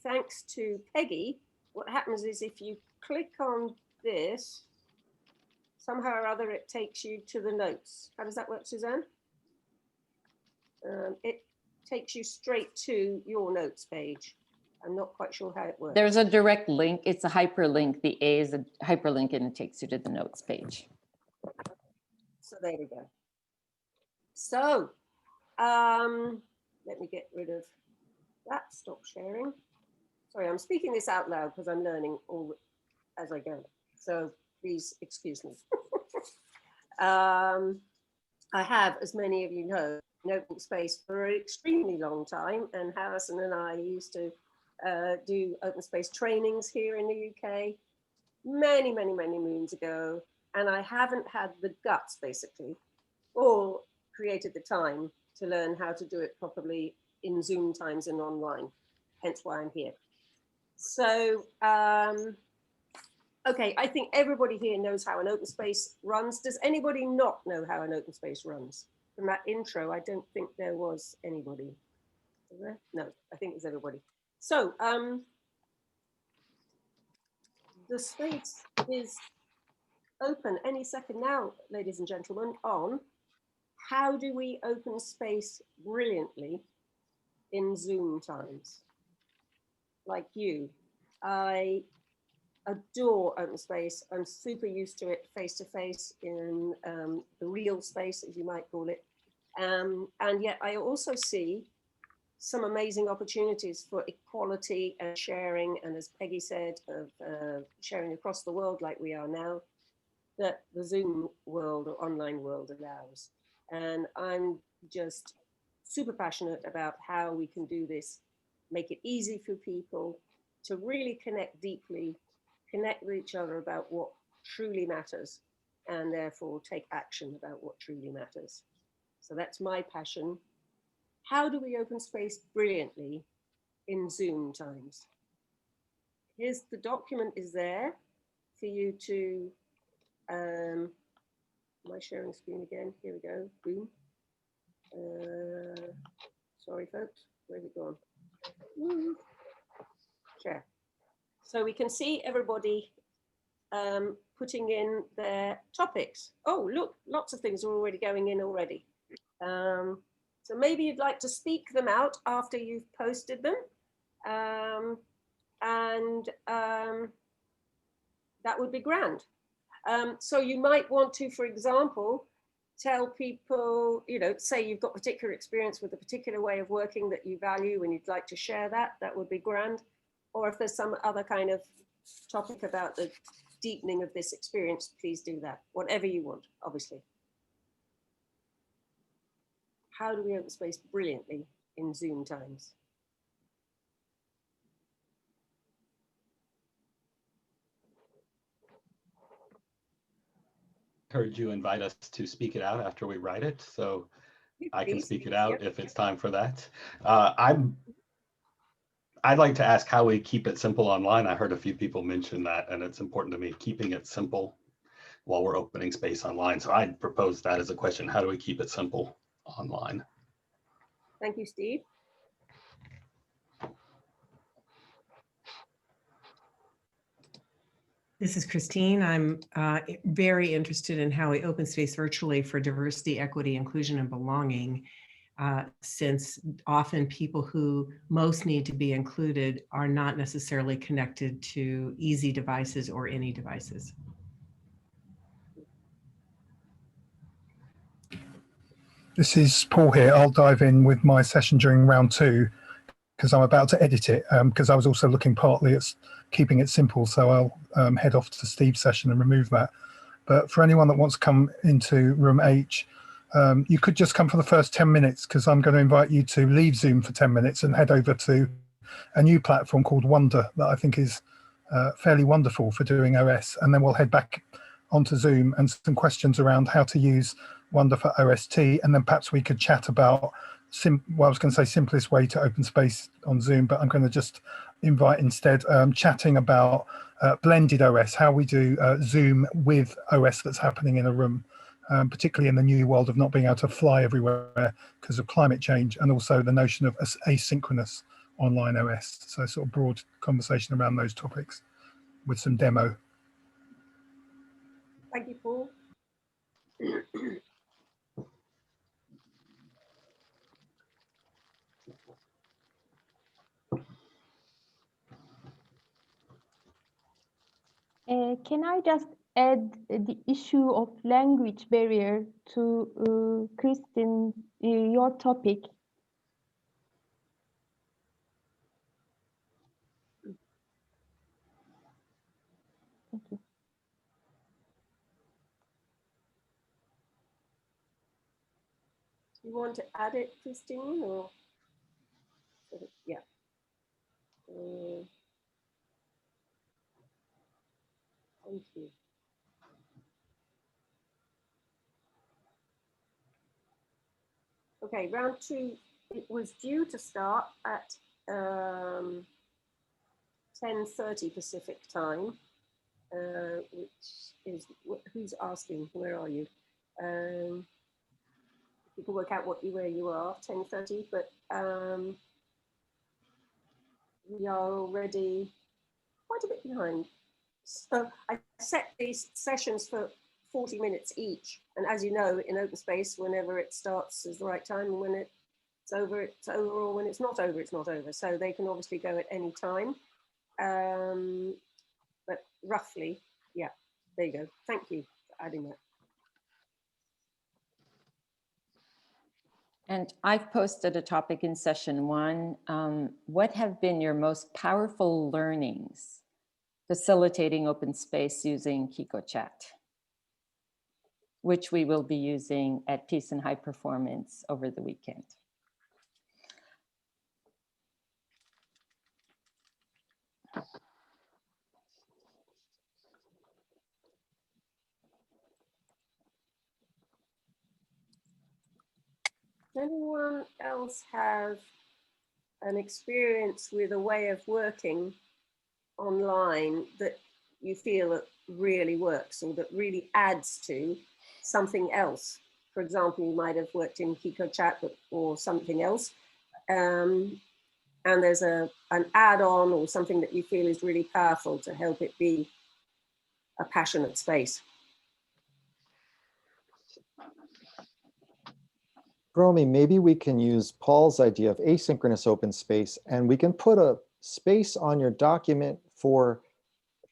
thanks to Peggy, what happens is if you click on this, somehow or other it takes you to the notes. How does that work, Suzanne? It takes you straight to your notes page. I'm not quite sure how it works. There's a direct link. It's a hyperlink. The A is a hyperlink and it takes you to the notes page. So there we go. So let me get rid of that. Stop sharing. Sorry, I'm speaking this out loud because I'm learning all as I go. So please excuse me. I have, as many of you know, in open space for an extremely long time, and Harrison and I used to do open space trainings here in the UK many moons ago, and I haven't had the guts basically or created the time to learn how to do it properly in Zoom times and online, hence why I'm here. So okay, I think everybody here knows how an open space runs. Does anybody not know how an open space runs? From that intro, I don't think there was anybody. Is there? No, I think it's everybody. So the space is open any second now, ladies and gentlemen, on how do we open space brilliantly in Zoom times? Like you, I adore open space. I'm super used to it face to face in the real space, as you might call it. And yet I also see some amazing opportunities for equality and sharing. And as Peggy said, of sharing across the world like we are now, that the Zoom world or online world allows. And I'm just super passionate about how we can do this, make it easy for people to really connect deeply, connect with each other about what truly matters, and therefore take action about what truly matters. So that's my passion. How do we open space brilliantly in Zoom times? Here's the document is there for you to, am I sharing screen again? Here we go, boom. Sorry folks, where's it gone? Share. So we can see everybody putting in their topics. Oh, look, lots of things are already going in already. So maybe you'd like to speak them out after you've posted them. That would be grand. So you might want to, for example, tell people, you know, say you've got particular experience with a particular way of working that you value and you'd like to share that, that would be grand. Or if there's some other kind of topic about the deepening of this experience, please do that. Whatever you want, obviously. How do we open space brilliantly in Zoom times? Heard you invite us to speak it out after we write it, so I can speak it out if it's time for that. I'd like to ask how we keep it simple online. I heard a few people mention that, and it's important to me, keeping it simple while we're opening space online. So I'd propose that as a question. How do we keep it simple online? Thank you, Steve. This is Christine. I'm very interested in how we open space virtually for diversity, equity, inclusion, and belonging, since often people who most need to be included are not necessarily connected to easy devices or any devices. This is Paul here. I'll dive in with my session during round 2 because I'm about to edit it, because I was also looking partly at keeping it simple. So I'll head off to Steve's session and remove that. But for anyone that wants to come into room H, you could just come for the first 10 minutes because I'm going to invite you to leave Zoom for 10 minutes and head over to a new platform called Wonder that I think is fairly wonderful for doing OS. And then we'll head back onto Zoom and some questions around how to use Wonder for OST. And then perhaps we could chat about, well, I was going to say simplest way to open space on Zoom, but I'm going to just invite instead chatting about blended OS, how we do Zoom with OS that's happening in a room, particularly in the new world of not being able to fly everywhere because of climate change, and also the notion of asynchronous online OS. So sort of broad conversation around those topics with some demo. Thank you, Paul. Can I just add the issue of language barrier to Kristen, your topic? Thank you. You want to add it, Christine, or? Yeah. Thank you. Okay, round 2, it was due to start at 10:30 Pacific time, which is, who's asking, where are you? You can work out where you are, 10:30, but we are already quite a bit behind. So I set these sessions for 40 minutes each. And as you know, in open space, whenever it starts is the right time, and when it's over, or when it's not over, it's not over. So they can obviously go at any time. But roughly, yeah, there you go. Thank you for adding that. And I've posted a topic in session 1. What have been your most powerful learnings facilitating open space using KikoChat, which we will be using at Peace and High Performance over the weekend? Anyone else have an experience with a way of working online that you feel that really works or that really adds to something else? For example, you might have worked in KikoChat or something else, and there's an add-on or something that you feel is really powerful to help it be a passionate space. Romy, maybe we can use Paul's idea of asynchronous open space, and we can put a space on your document for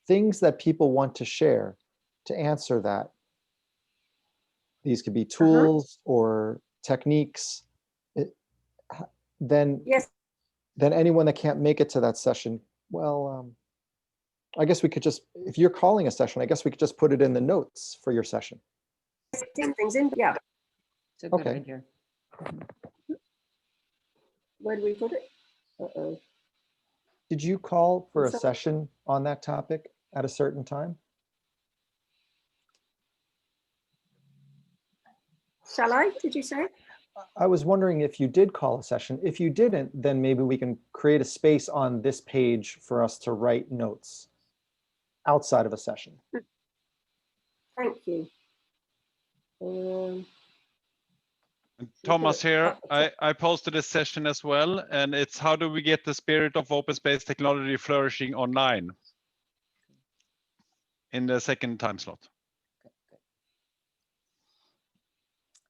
things that people want to share to answer that. These could be tools or techniques. Then anyone that can't make it to that session, well, I guess we could just, if you're calling a session, I guess we could just put it in the notes for your session. Things in, yeah. It's a good Okay. idea. Where do we put it? Uh-oh. Did you call for a session on that topic at a certain time? Shall I? Did you say? I was wondering if you did call a session. If you didn't, then maybe we can create a space on this page for us to write notes outside of a session. Thank you. Thomas here. I posted a session as well, and it's how do we get the spirit of open space technology flourishing online in the second time slot.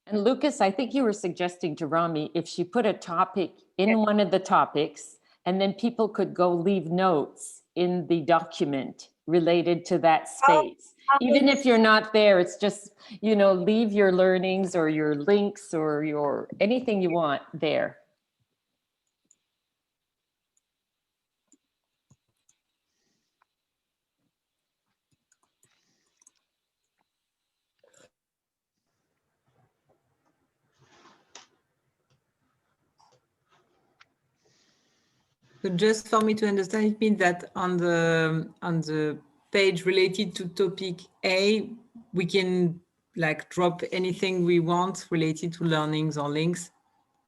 And Lucas, I think you were suggesting to Romy if she put a topic in one of the topics, and then people could go leave notes in the document related to that space. Even if you're not there, it's just, you know, leave your learnings or your links or your anything you want there. So just for me to understand, it means that on the page related to topic A, we can like drop anything we want related to learnings or links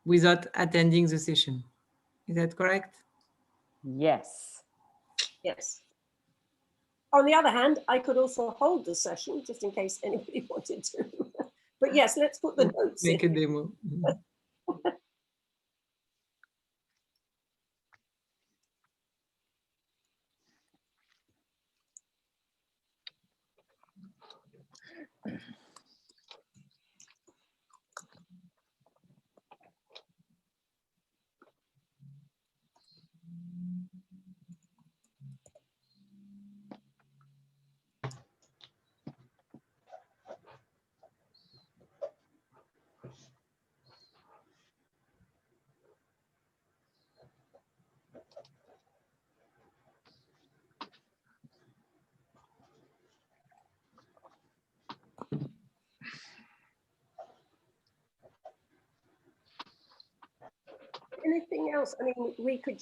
without attending the session. Is that correct? Yes. Yes. On the other hand, I could also hold the session just in case anybody wanted to. But yes, let's put the notes Make in. a demo. Anything else? I mean, we could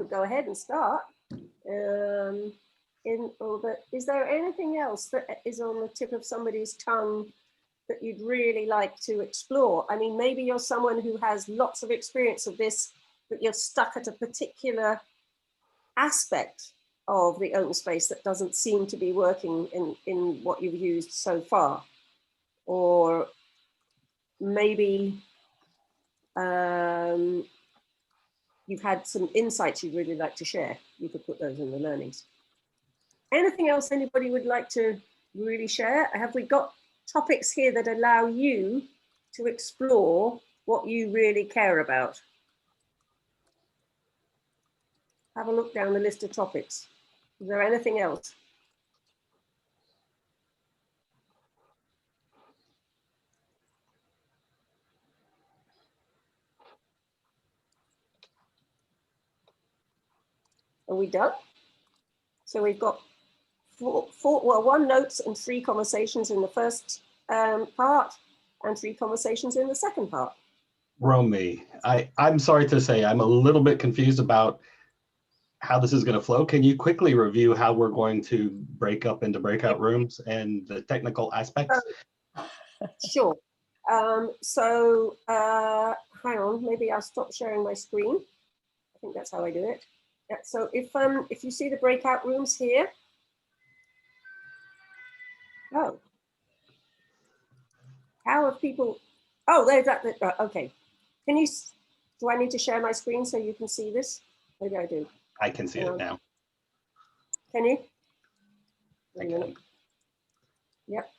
go ahead and start. But is there anything else that is on the tip of somebody's tongue that you'd really like to explore? I mean, maybe you're someone who has lots of experience of this, but you're stuck at a particular aspect of the open space that doesn't seem to be working in what you've used so far. Or maybe you've had some insights you'd really like to share. You could put those in the learnings. Anything else anybody would like to really share? Have we got topics here that allow you to explore what you really care about? Have a look down the list of topics. Is there anything else? Are we done? So we've got one notes and 3 conversations in the first part and 3 conversations in the second part. Romy, I'm sorry to say I'm a little bit confused about how this is going to flow. Can you quickly review how we're going to break up into breakout rooms and the technical aspects? Sure. Hang on, maybe I'll stop sharing my screen. I think that's how I do it. Yeah, so if you see the breakout rooms here. Oh. How have people, oh, there's that, okay. Can you, do I need to share my screen so you can see this? Maybe I do. I can see it now. Can you? Yep.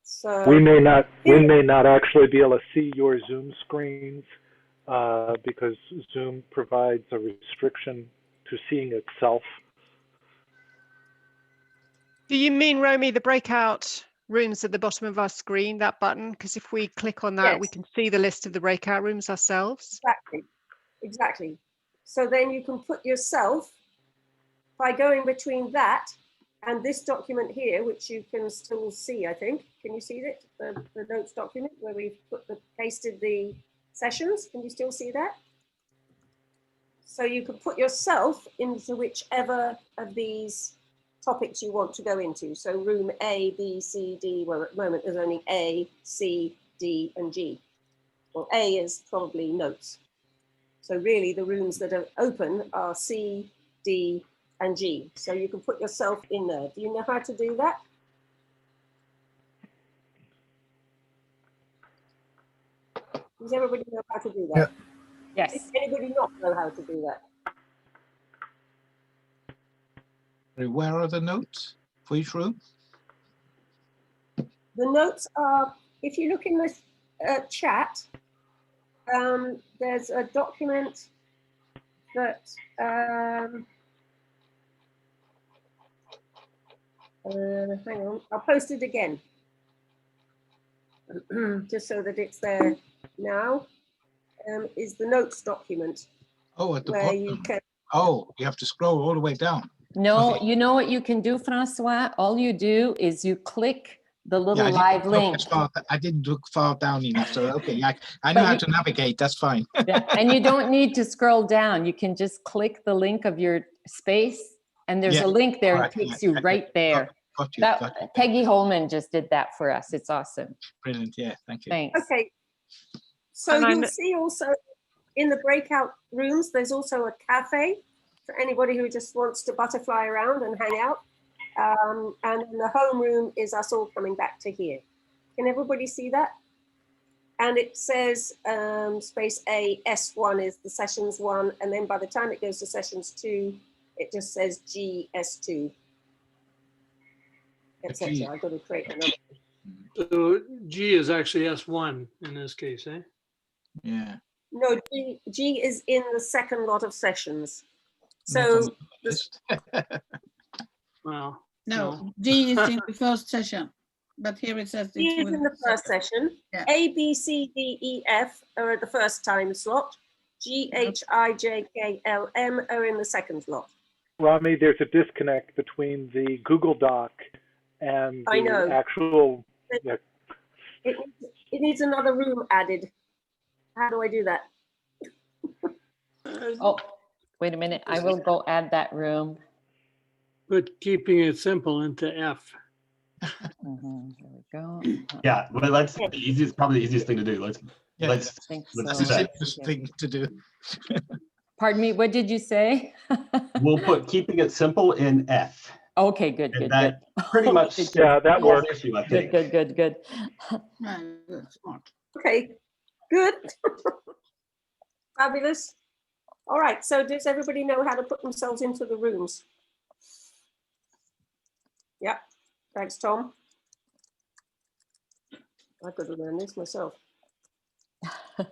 So we may not actually be able to see your Zoom screens because Zoom provides a restriction to seeing itself. Do you mean, Romy, the breakout rooms at the bottom of our screen, that button? Because if we click on that, we can see the list of the breakout rooms ourselves. Exactly. So then you can put yourself by going between that and this document here, which you can still see, I think. Can you see it? The notes document where we've pasted the sessions. Can you still see that? So you can put yourself into whichever of these topics you want to go into. So room A, B, C, D, well, at the moment there's only A, C, D, and G. Well, A is probably notes. So really the rooms that are open are C, D, and G. So you can put yourself in there. Do you know how to do that? Does everybody know how to do that? Yes. Does anybody not know how to do that? Where are the notes for each room? The notes are, if you look in this chat, there's a document that, hang on, I'll post it again, just so that it's there now, is the notes document. Oh, at the where bottom. you can, Oh, you have to scroll all the way down. No, Okay. you know what you can do, Francois? All you do is you click the little live link. I didn't look far down enough, so okay, I know how to navigate, that's fine. Yeah, and you don't need to scroll down. You can just click the link of your space, and there's a link there. It takes you right there. Got you. Peggy Holman just did that for us. It's awesome. Brilliant, yeah, thank you. Thanks. okay. So you'll see also in the breakout rooms, there's also a cafe for anybody who just wants to butterfly around and hang out. And in the home room is us all coming back to here. Can everybody see that? And it says space A, S1 is the sessions 1. And then by the time it goes to sessions 2, it just says GS2. Etc. I've got to create another. So G is actually S1 in this case, eh? Yeah. No, G is in the second lot of sessions. So well, no, G is in the first session, but here it says G is in the first session. Yeah. A, B, C, D, E, F are at the first time slot. G, H, I, J, K, L, M are in the second slot. Romy, there's a disconnect between the Google Doc and the actual. It needs another room added. How do I do that? Oh, wait a minute. I will go add that room. But keeping it simple into F. Here we go. Yeah, well, that's the easiest, probably the easiest thing to do. Let's do the simplest thing to do. Pardon me, what did you say? We'll put keeping it simple in F. Okay, good, good, that good. Pretty much, yeah, that works. Issue, I think. Good. Okay, good. Fabulous. All right, so does everybody know how to put themselves into the rooms? Yeah, thanks, Tom. I could have learned this myself. I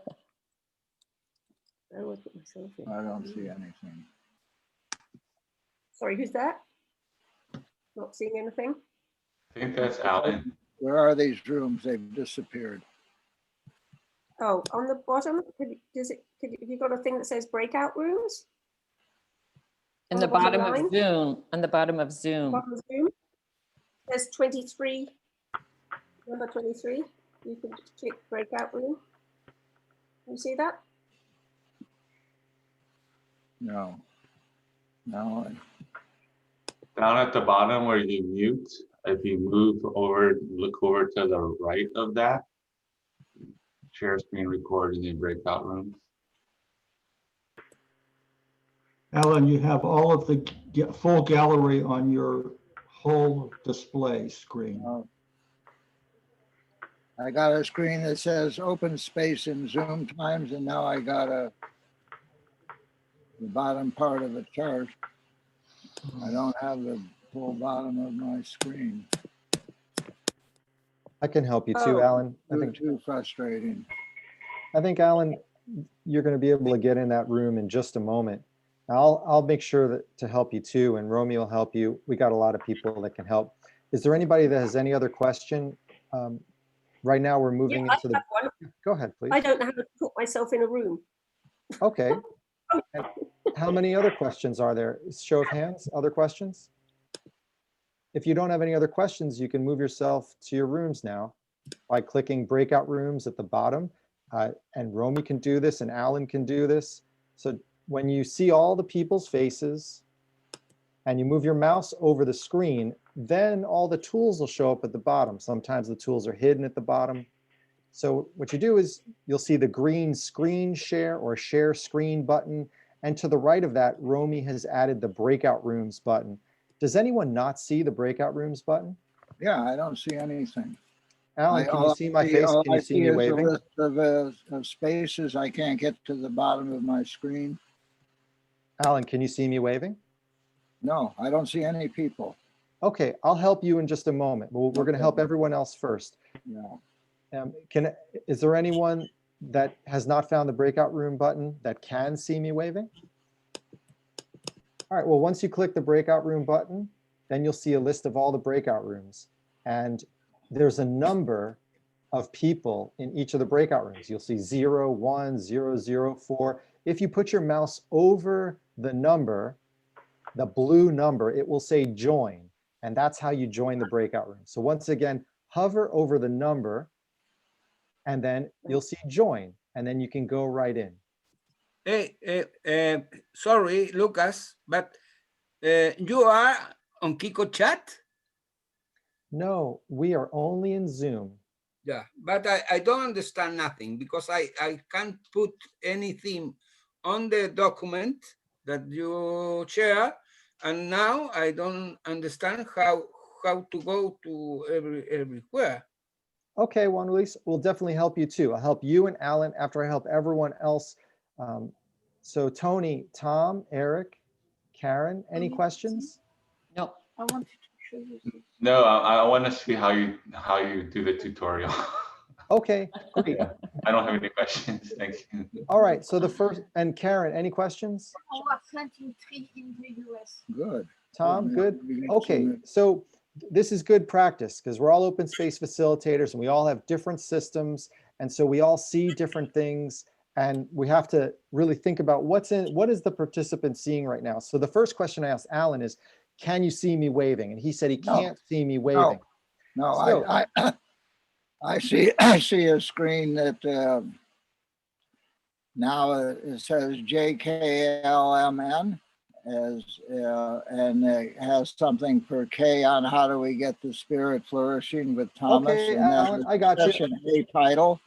always put myself in. I don't see anything. Sorry, who's that? Not seeing anything? I think that's Alan. Where are these rooms? They've disappeared. Oh, on the bottom, have you got a thing that says breakout rooms? In On the bottom of line? Zoom, on the bottom of Zoom. Bottom of Zoom. There's 23, number 23. You can click breakout room. You see that? No. No. Down at the bottom where you mute, if you move over, look over to the right of that, share screen record in the breakout rooms. Alan, you have all of the full gallery on your whole display screen. I got a screen that says open space in Zoom times, and now I got the bottom part of a chart. I don't have the full bottom of my screen. I can help you too, Alan. I think too frustrating. I think, Alan, you're going to be able to get in that room in just a moment. I'll make sure that to help you too, and Romy will help you. We got a lot of people that can help. Is there anybody that has any other question? Right now we're moving into the. One. Go ahead, please. I don't know how to put myself in a room. Okay. And how many other questions are there? Show of hands. Other questions? If you don't have any other questions, you can move yourself to your rooms now by clicking breakout rooms at the bottom. And Romy can do this, and Alan can do this. So when you see all the people's faces and you move your mouse over the screen, then all the tools will show up at the bottom. Sometimes the tools are hidden at the bottom. So what you do is you'll see the green screen share or share screen button. And to the right of that, Romy has added the breakout rooms button. Does anyone not see the breakout rooms button? Yeah, I don't see anything. Alan, can you see my face? Can you see me waving? A list of spaces. I can't get to the bottom of my screen. Alan, can you see me waving? No, I don't see any people. Okay, I'll help you in just a moment. We're going to help everyone else first. Yeah. Is there anyone that has not found the breakout room button that can see me waving? All right, well, once you click the breakout room button, then you'll see a list of all the breakout rooms. And there's a number of people in each of the breakout rooms. You'll see 0, 1, 0, 0, 4. If you put your mouse over the number, the blue number, it will say join. And that's how you join the breakout room. So once again, hover over the number, and then you'll see join, and then you can go right in. Hey, sorry, Lucas, but you are on Kiko Chat? No, we are only in Zoom. Yeah, but I don't understand nothing because I can't put anything on the document that you share, and now I don't understand how to go to everywhere. Okay, Juan Luis, we'll definitely help you too. I'll help you and Alan after I help everyone else. So Tony, Tom, Eric, Karen, any questions? No. I wanted to show you this. No, I want to see how you do the tutorial. Okay, great. I don't have any questions. Thank you. All right, so the first, and Karen, any questions? We are planting trees in the US. Good. Tom, good? Okay, so this is good practice because we're all open space facilitators and we all have different systems. And so we all see different things and we have to really think about what is the participant seeing right now? So the first question I asked Alan is, can you see me waving? And he said he can't see me waving. No, So, I see a screen that now it says JKLMN and it has something for K on how do we get the spirit flourishing with Thomas. Okay, and Alan, I got you. Session A title.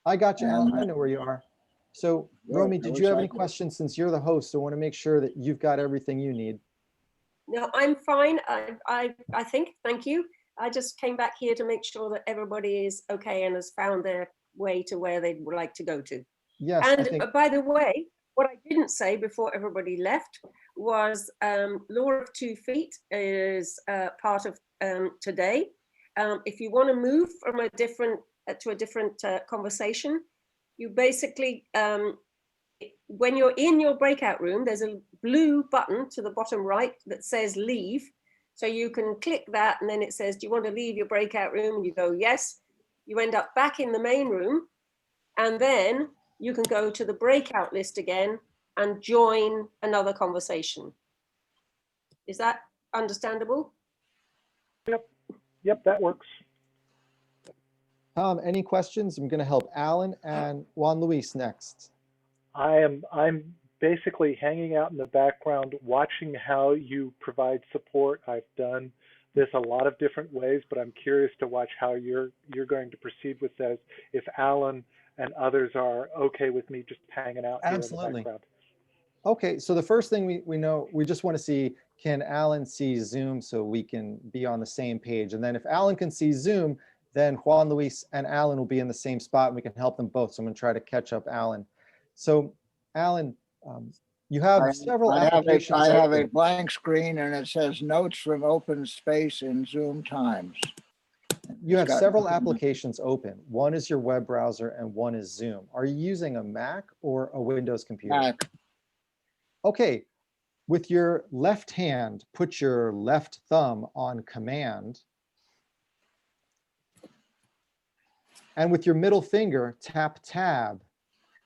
I got you, Alan. And, I know where you are. So Romy, did you have any questions since you're the host? So I want to make sure that you've got everything you need. No, I'm fine. I think, thank you. I just came back here to make sure that everybody is okay and has found their way to where they would like to go to. Yes. And by the way, what I didn't say before everybody left was Law of 2 Feet is part of today. If you want to move from a different to a different conversation, you basically, when you're in your breakout room, there's a blue button to the bottom right that says leave. So you can click that and then it says, do you want to leave your breakout room? And you go, yes. You end up back in the main room, and then you can go to the breakout list again and join another conversation. Is that understandable? Yep, that works. Tom, any questions? I'm going to help Alan and Juan Luis next. I'm basically hanging out in the background, watching how you provide support. I've done this a lot of different ways, but I'm curious to watch how you're going to proceed with this. If Alan and others are okay with me just hanging out here in the background. Okay, so the first thing we know, we just want to see, can Alan see Zoom so we can be on the same page? And then if Alan can see Zoom, then Juan Luis and Alan will be in the same spot and we can help them both. So I'm going to try to catch up Alan. So Alan, you have several applications. I have a blank screen and it says notes from open space in Zoom Times. You have several applications open. One is your web browser and one is Zoom. Are you using a Mac or a Windows computer? Mac. Okay, with your left hand, put your left thumb on command. And with your middle finger, tap tab.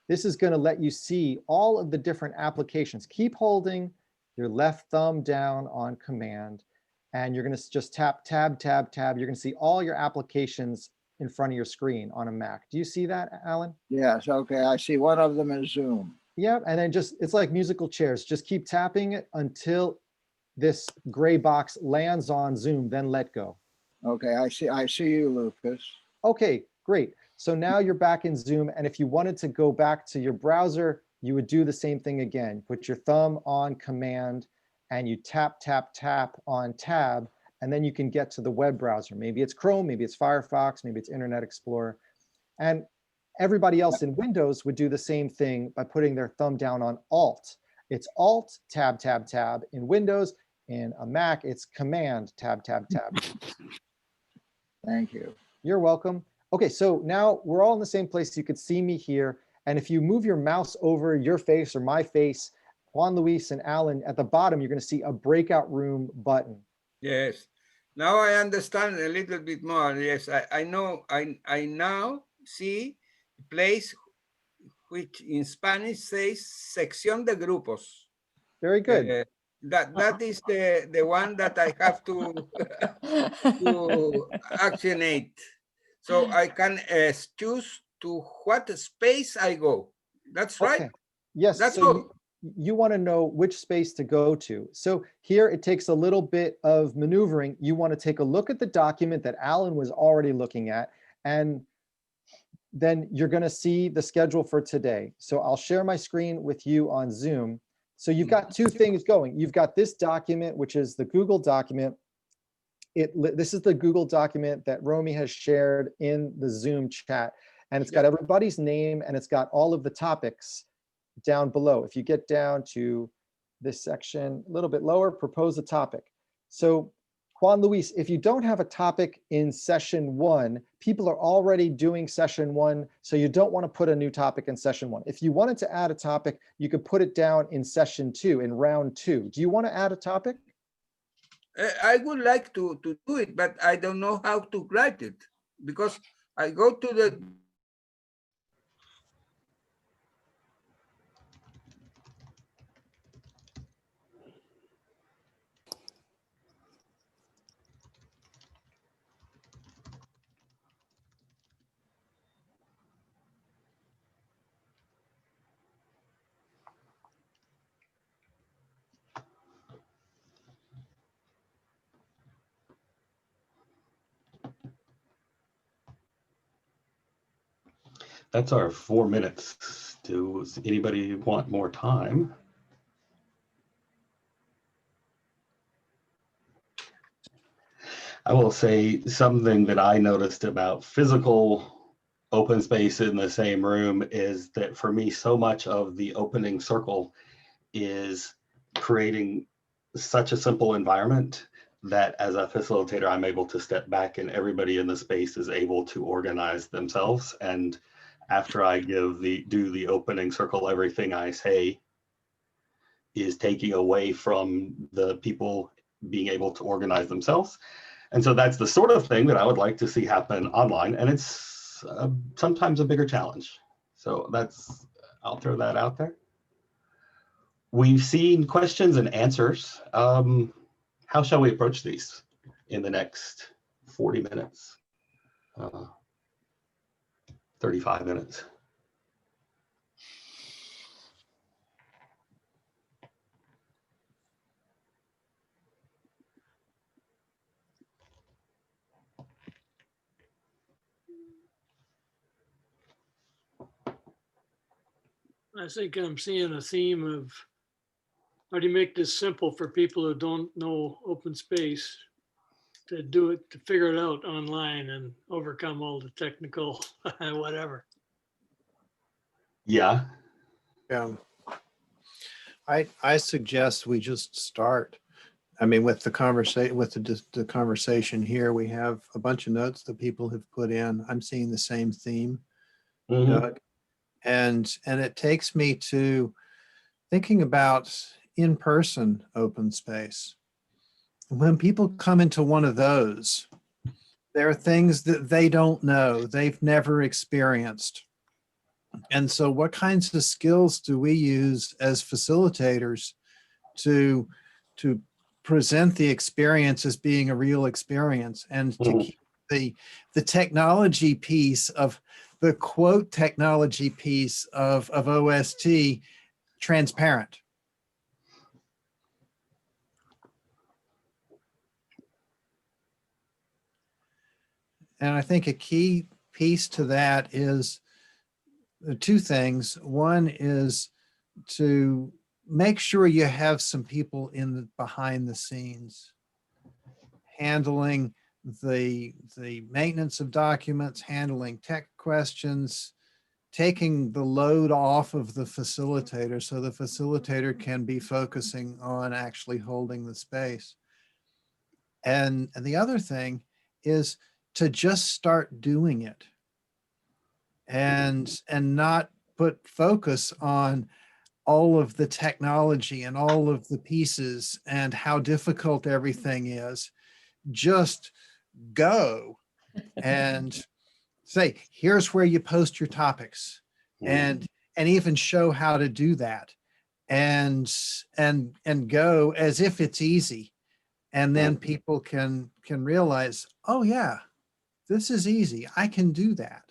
This is going to let you see all of the different applications. Keep holding your left thumb down on command, and you're going to just tap tab, tab, tab. You're going to see all your applications in front of your screen on a Mac. Do you see that, Alan? Yes, okay, I see one of them is Zoom. Yeah, and then just, it's like musical chairs. Just keep tapping it until this gray box lands on Zoom, then let go. Okay, I see you, Lucas. Okay, great. So now you're back in Zoom, and if you wanted to go back to your browser, you would do the same thing again. Put your thumb on command, and you tap, tap, tap on tab, and then you can get to the web browser. Maybe it's Chrome, maybe it's Firefox, maybe it's Internet Explorer. And everybody else in Windows would do the same thing by putting their thumb down on Alt. It's Alt, tab, tab, tab in Windows. In a Mac, it's Command, tab, tab, tab. Thank you. You're welcome. Okay, so now we're all in the same place. You could see me here. And if you move your mouse over your face or my face, Juan Luis and Alan, at the bottom, you're going to see a breakout room button. Yes. Now I understand a little bit more. Yes, I know. I now see a place which in Spanish says sección de grupos. Very good. That is the one that I have to actionate. So I can choose to what space I go. That's right. Okay. Yes. That's so all. You want to know which space to go to. So here it takes a little bit of maneuvering. You want to take a look at the document that Alan was already looking at, and then you're going to see the schedule for today. So I'll share my screen with you on Zoom. So you've got two things going. You've got this document, which is the Google document. This is the Google document that Romy has shared in the Zoom chat, and it's got everybody's name and it's got all of the topics down below. If you get down to this section a little bit lower, propose a topic. So Juan Luis, if you don't have a topic in session 1, people are already doing session 1, so you don't want to put a new topic in session 1. If you wanted to add a topic, you could put it down in session 2, in round 2. Do you want to add a topic? I would like to do it, but I don't know how to write it because I go to the That's our 4 minutes. Does anybody want more time? I will say something that I noticed about physical open space in the same room is that for me, so much of the opening circle is creating such a simple environment that as a facilitator, I'm able to step back and everybody in the space is able to organize themselves. And after I do the opening circle, everything I say is taking away from the people being able to organize themselves. And so that's the sort of thing that I would like to see happen online. And it's sometimes a bigger challenge. So I'll throw that out there. We've seen questions and answers. How shall we approach these in the next 40 minutes, 35 minutes? I think I'm seeing a theme of how do you make this simple for people who don't know open space to do it, to figure it out online and overcome all the technical whatever. Yeah. Yeah. I suggest we just start. I mean, with the conversation, with the conversation here, we have a bunch of notes that people have put in. I'm seeing the same theme, Doug, and it takes me to thinking about in-person open space. When people come into one of those, there are things that they don't know, they've never experienced. And so what kinds of skills do we use as facilitators to present the experience as being a real experience, and to keep the technology piece of the quote technology piece of OST transparent? And I think a key piece to that is two things. One is to make sure you have some people behind the scenes handling the maintenance of documents, handling tech questions, taking the load off of the facilitator so the facilitator can be focusing on actually holding the space. And the other thing is to just start doing it and not put focus on all of the technology and all of the pieces and how difficult everything is. Just go and say, here's where you post your topics, and even show how to do that, and go as if it's easy. And then people can realize, oh yeah, this is easy. I can do that.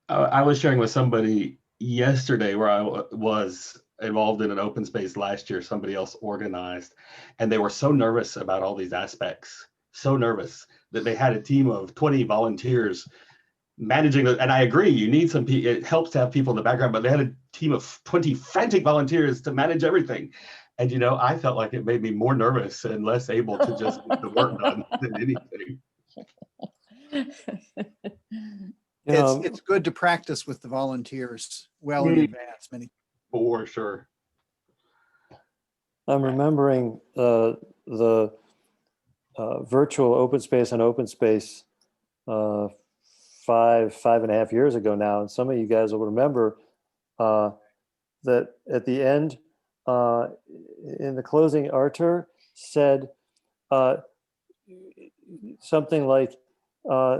I was sharing with somebody yesterday where I was involved in an open space last year, somebody else organized, and they were so nervous about all these aspects, so nervous that they had a team of 20 volunteers managing it. And I agree, you need some people, it helps to have people in the background, but they had a team of 20 frantic volunteers to manage everything. And, I felt like it made me more nervous and less able to just get the work done than anything. It's good to practice with the volunteers well in advance. For sure. I'm remembering the virtual open space and open space 5.5 years ago now, and some of you guys will remember that at the end, in the closing, Artur said something like,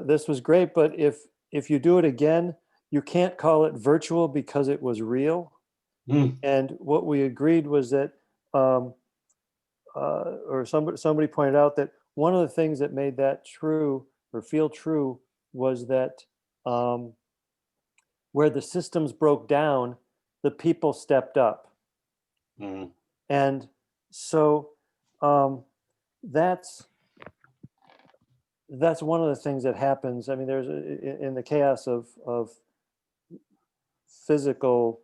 "This was great, but if you do it again, you can't call it virtual because it was real." And what we agreed was that, or somebody pointed out that one of the things that made that true or feel true was that where the systems broke down, the people stepped up. And so that's one of the things that happens. I mean, there's in the chaos of physical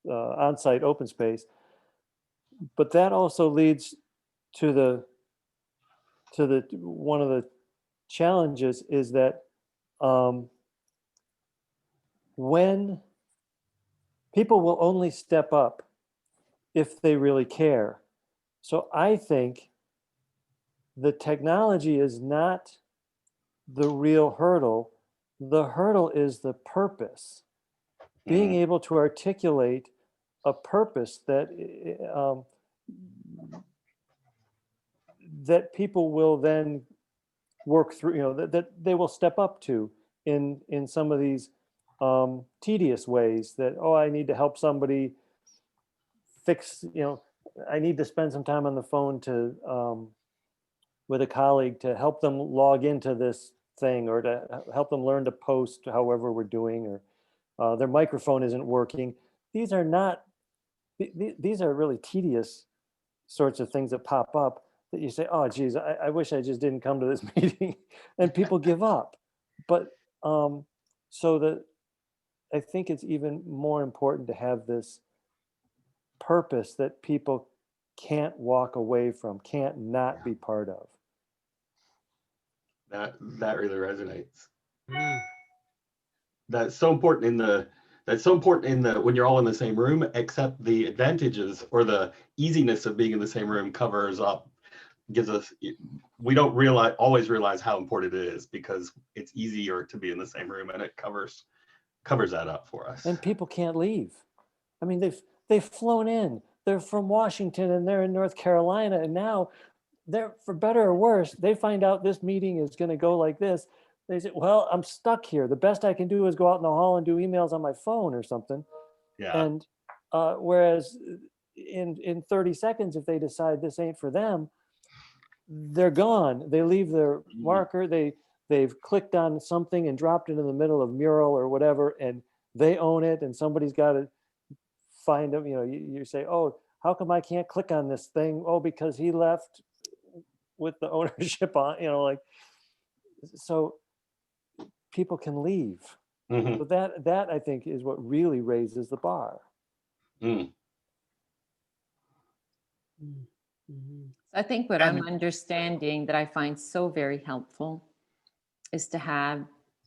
on-site open space, but that also leads to the one of the challenges is that when people will only step up if they really care. So I think the technology is not the real hurdle. The hurdle is the purpose. Being able to articulate a purpose that that people will then work through, that they will step up to in some of these tedious ways that, oh, I need to help somebody fix, I need to spend some time on the phone to with a colleague to help them log into this thing, or to help them learn to post however we're doing, or their microphone isn't working. These are not, these are really tedious sorts of things that pop up that you say, oh geez, I wish I just didn't come to this meeting, and people give up. But so that I think it's even more important to have this purpose that people can't walk away from, can't not be part of. That really resonates. That's so important in the when you're all in the same room, except the advantages or the easiness of being in the same room covers up, gives us, we don't always realize how important it is, because it's easier to be in the same room, and it covers that up for us. And people can't leave. I mean, they've flown in, they're from Washington and they're in North Carolina, and now they're, for better or worse, they find out this meeting is going to go like this. They say, well, I'm stuck here. The best I can do is go out in the hall and do emails on my phone or something. Yeah. And whereas in 30 seconds, if they decide this ain't for them, they're gone. They leave their marker. They've clicked on something and dropped it in the middle of Mural or whatever, and they own it. And somebody's got to find them. You say, oh, how come I can't click on this thing? Oh, because he left with the ownership on. So people can leave. So that I think is what really raises the bar. I think what I'm understanding that I find so very helpful is to have,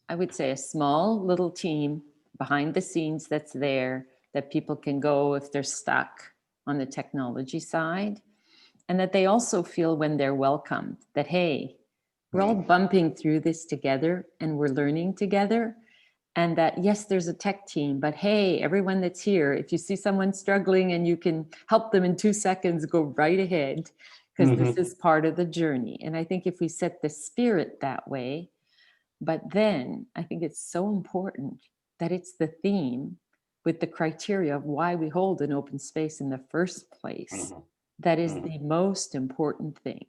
I would say, a small little team behind the scenes that's there, that people can go if they're stuck on the technology side, and that they also feel when they're welcomed that, hey, we're all bumping through this together and we're learning together. And that, yes, there's a tech team, but hey, everyone that's here, if you see someone struggling and you can help them in 2 seconds, go right ahead, because this is part of the journey. And I think if we set the spirit that way, but then I think it's so important that it's the theme with the criteria of why we hold an open space in the first place. That is the most important thing.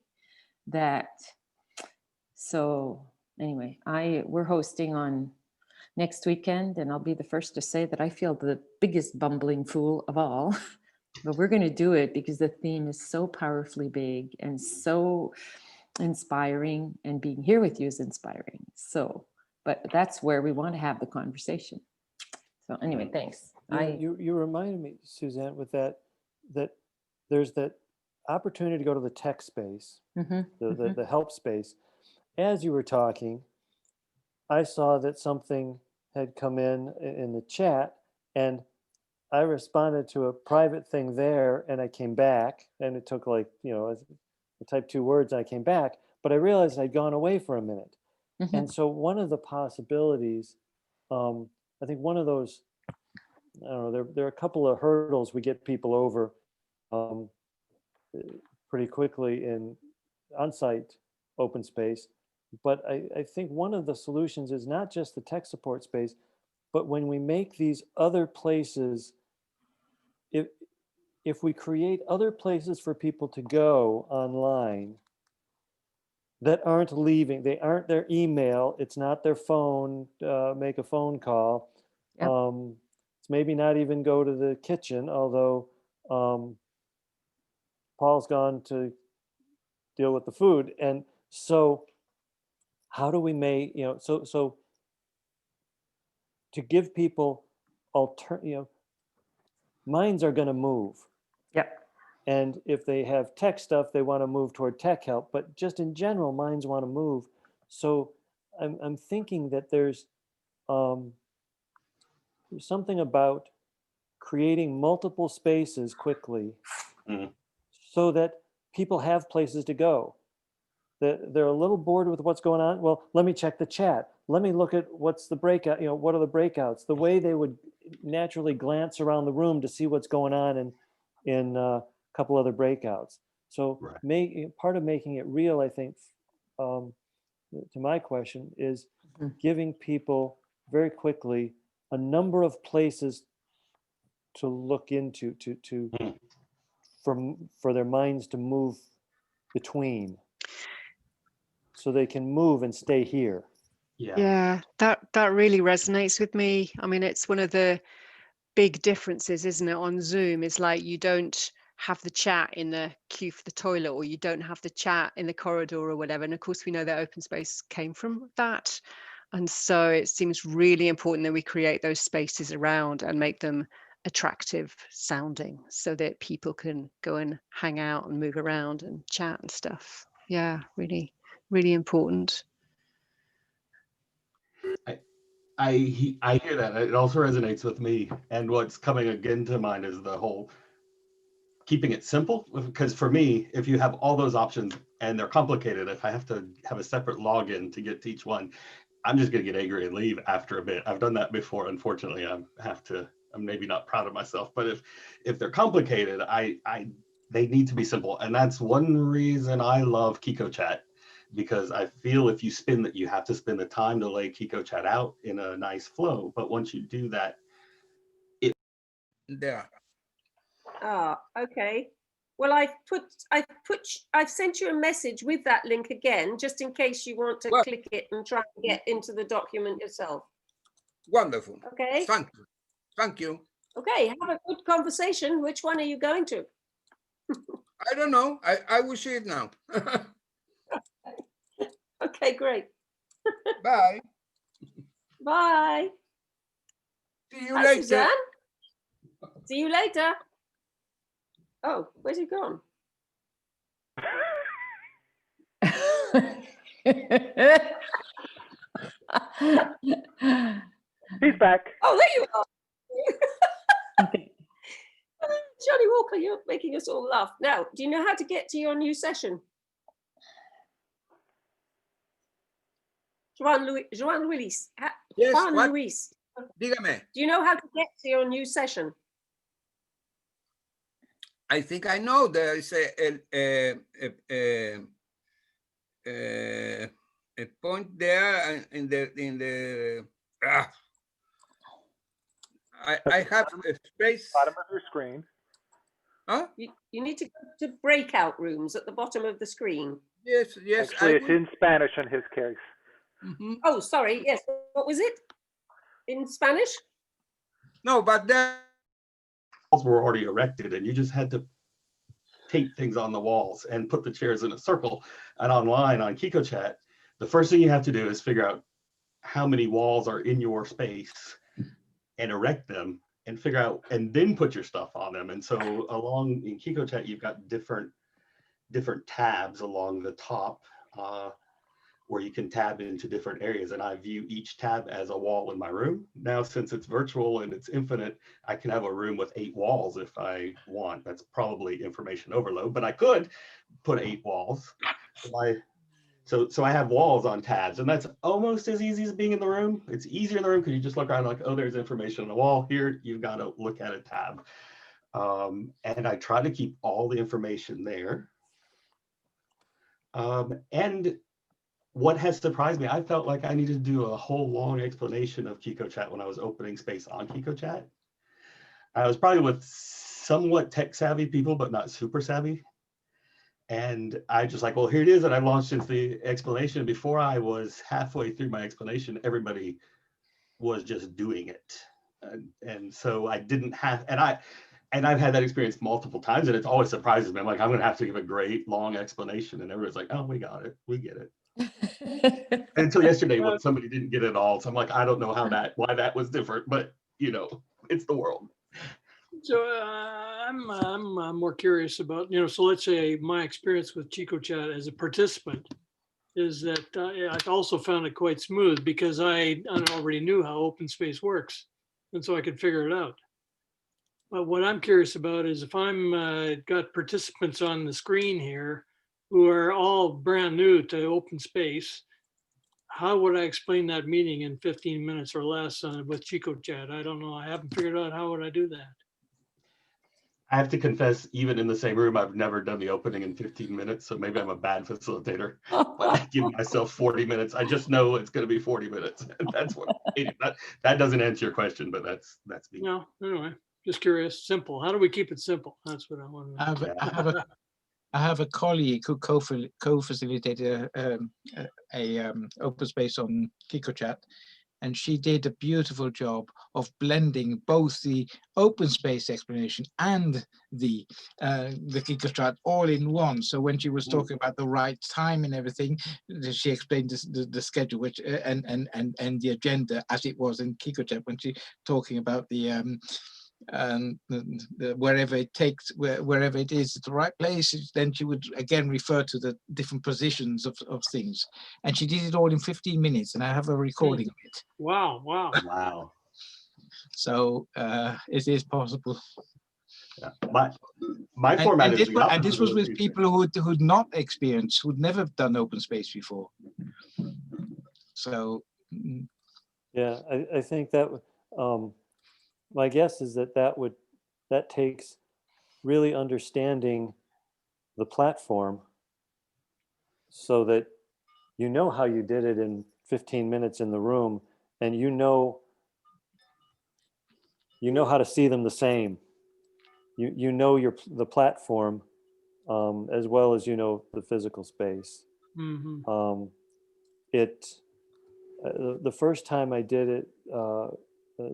So anyway, we're hosting on next weekend, and I'll be the first to say that I feel the biggest bumbling fool of all, but we're going to do it because the theme is so powerfully big and so inspiring, and being here with you is inspiring. So, but that's where we want to have the conversation. So anyway, thanks. You reminded me, Suzanne, with that there's that opportunity to go to the tech space, the help space. As you were talking, I saw that something had come in the chat, and I responded to a private thing there, and I came back, and it took I typed 2 words and I came back, but I realized I'd gone away for a minute. And so one of the possibilities, I think one of those, I don't know, there are a couple of hurdles we get people over pretty quickly in on-site open space. But I think one of the solutions is not just the tech support space, but when we make these other places, if we create other places for people to go online that aren't leaving, they aren't their email, it's not their phone, make a phone call. Yep. It's maybe not even go to the kitchen, although Paul's gone to deal with the food. And so how do we make, so to give people minds are going to move. Yep. And if they have tech stuff, they want to move toward tech help, but just in general, minds want to move. So I'm thinking that there's something about creating multiple spaces quickly so that people have places to go. they're a little bored with what's going on. Well, let me check the chat. Let me look at what's the breakout, what are the breakouts? The way they would naturally glance around the room to see what's going on in a couple other breakouts. So part of making it real, I think, to my question, is giving people very quickly a number of places to look into, for their minds to move between, so they can move and stay here. Yeah, that really resonates with me. I mean, it's one of the big differences, isn't it, on Zoom? It's like you don't have the chat in the queue for the toilet, or you don't have the chat in the corridor or whatever. And of course, we know that open space came from that. And so it seems really important that we create those spaces around and make them attractive sounding, so that people can go and hang out and move around and chat and stuff. Yeah, really, really important. I hear that. It also resonates with me. And what's coming again to mind is the whole keeping it simple. Because for me, if you have all those options and they're complicated, if I have to have a separate login to get to each one, I'm just going to get angry and leave after a bit. I've done that before. Unfortunately, I'm maybe not proud of myself, but if they're complicated, they need to be simple. And that's one reason I love KikoChat, because I feel if you spin that, you have to spend the time to lay KikoChat out in a nice flow. But once you do that, Okay. Well, I've sent you a message with that link again, just in case you want to click it and try and get into the document yourself. Wonderful. Okay. Thank you. Thank you. Okay, have a good conversation. Which one are you going to? I don't know. I will see it now. Okay, great. Bye. Bye. See you Hi, later. Suzanne. See you later. Oh, where's he gone? He's back. Oh, there you are. Johnny Walker, you're making us all laugh. Now, do you know how to get to your new session? Juan Luis. Yes, Juan what? Luis. Dígame. Do you know how to get to your new session? I think I know there is a point there in the I have a space. Bottom of your screen. Huh? You need to go to breakout rooms at the bottom of the screen. Yes. Actually, it's in Spanish in his case. Mm-hmm. Oh, sorry. Yes. What was it? In Spanish? No, but there walls were already erected, and you just had to tape things on the walls and put the chairs in a circle. And online on KikoChat, the first thing you have to do is figure out how many walls are in your space and erect them and figure out, and then put your stuff on them. And so along in KikoChat, you've got different tabs along the top where you can tab into different areas. And I view each tab as a wall in my room. Now, since it's virtual and it's infinite, I can have a room with 8 walls if I want. That's probably information overload, but I could put 8 walls. So I have walls on tabs, and that's almost as easy as being in the room. It's easier in the room because you just look around like, oh, there's information on the wall. Here, you've got to look at a tab. And I try to keep all the information there. And what has surprised me, I felt like I needed to do a whole long explanation of KikoChat when I was opening space on KikoChat. I was probably with somewhat tech savvy people, but not super savvy. And I just like, well, here it is. And I launched into the explanation. Before I was halfway through my explanation, everybody was just doing it. And so I didn't have, and I've had that experience multiple times, and it always surprises me. I'm like, I'm going to have to give a great long explanation. And everybody's like, oh, we got it. We get it. Until yesterday when somebody didn't get it all. So I'm like, I don't know why that was different, but it's the world. So I'm more curious about, so let's say my experience with KikoChat as a participant is that I also found it quite smooth because I already knew how open space works. And so I could figure it out. But what I'm curious about is if I'm got participants on the screen here, who are all brand new to open space, how would I explain that meeting in 15 minutes or less with Chico Chat? I don't know. I haven't figured out how would I do that. I have to confess, even in the same room, I've never done the opening in 15 minutes. So maybe I'm a bad facilitator, but I give myself 40 minutes. I just know it's going to be 40 minutes. And that's what that doesn't answer your question, but that's me. No, anyway, just curious. Simple. How do we keep it simple? That's what I want to know. I have a colleague who co-facilitated a open space on KikoChat, and she did a beautiful job of blending both the open space explanation and the KikoChat all in one. So when she was talking about the right time and everything, she explained the schedule, which and the agenda as it was in KikoChat. When she talking about the wherever it takes, wherever it is at the right place, then she would again refer to the different positions of things, and she did it all in 15 minutes, and I have a recording of it. Wow. Wow. So it is possible. Yeah. My format is and this was with people who'd not experienced, who'd never done open space before. So yeah, I think that my guess is that takes really understanding the platform so that you know how you did it in 15 minutes in the room, and you know how to see them the same. You know the platform as well as you know the physical space. Mm-hmm. The first time I did it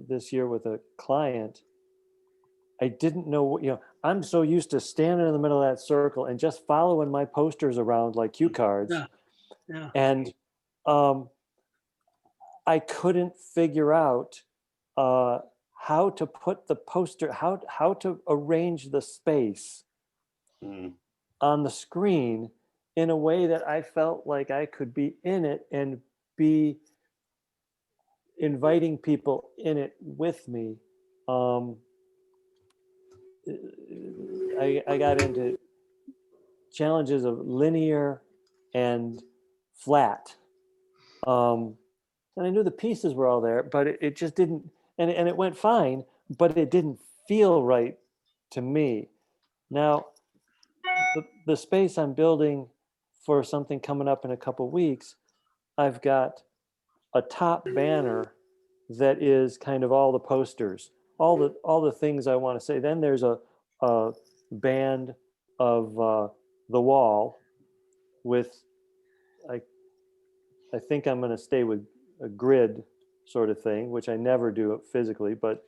this year with a client, I didn't know what, I'm so used to standing in the middle of that circle and just following my posters around like cue cards. Yeah. And I couldn't figure out how to put the poster, how to arrange the space on the screen in a way that I felt like I could be in it and be inviting people in it with me. I got into challenges of linear and flat. And I knew the pieces were all there, but it just didn't, and it went fine, but it didn't feel right to me. Now, the space I'm building for something coming up in a couple weeks, I've got a top banner that is kind of all the posters, all the things I want to say. Then there's a band of the wall with, I think I'm going to stay with a grid sort of thing, which I never do physically, but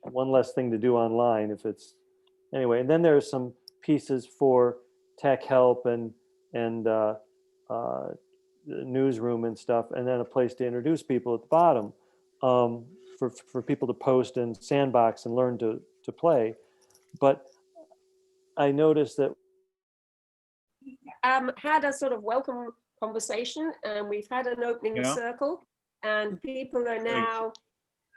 one less thing to do online if it's, anyway. And then there's some pieces for tech help and newsroom and stuff, and then a place to introduce people at the bottom for people to post and sandbox and learn to play. But I noticed that had a sort of welcome conversation, and we've had an opening circle, and people are now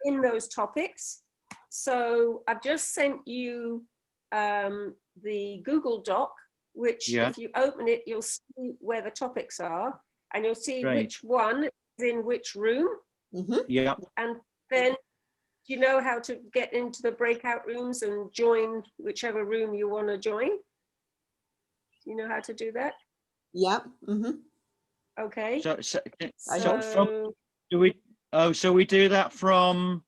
in those topics. So I've just sent you the Google Doc, which if you open it, you'll see where the topics are, and you'll see which one is in which room. Yeah. And then you know how to get into the breakout rooms and join whichever room you want to join. You know how to do that? Yep. Okay. So we do that from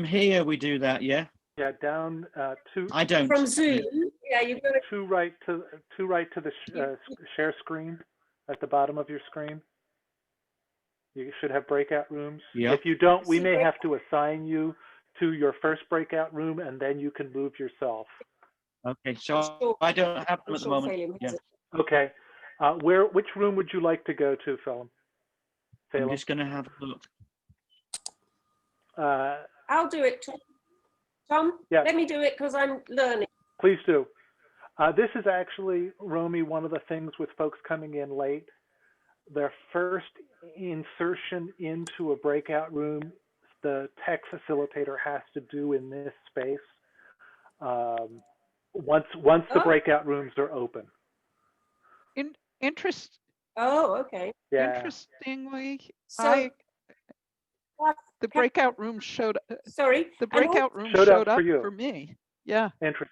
here? We do that, yeah. Yeah, down two. I don't. From Zoom. Yeah, you've got to two right to the share screen at the bottom of your screen. You should have breakout rooms. Yeah. If you don't, we may have to assign you to your first breakout room, and then you can move yourself. Okay, so I don't have them at the moment. Yeah. Okay. Which room would you like to go to, Phelim? I'm just going to have a look. I'll do it, Tom. Yeah. Let me do it because I'm learning. Please do. This is actually, Romy, one of the things with folks coming in late. Their first insertion into a breakout room, the tech facilitator has to do in this space once the breakout rooms are open. interest, Oh, okay. Yeah. interestingly, So, the breakout room showed, sorry, the breakout room Showed up showed up for you. for me. Yeah. Interesting.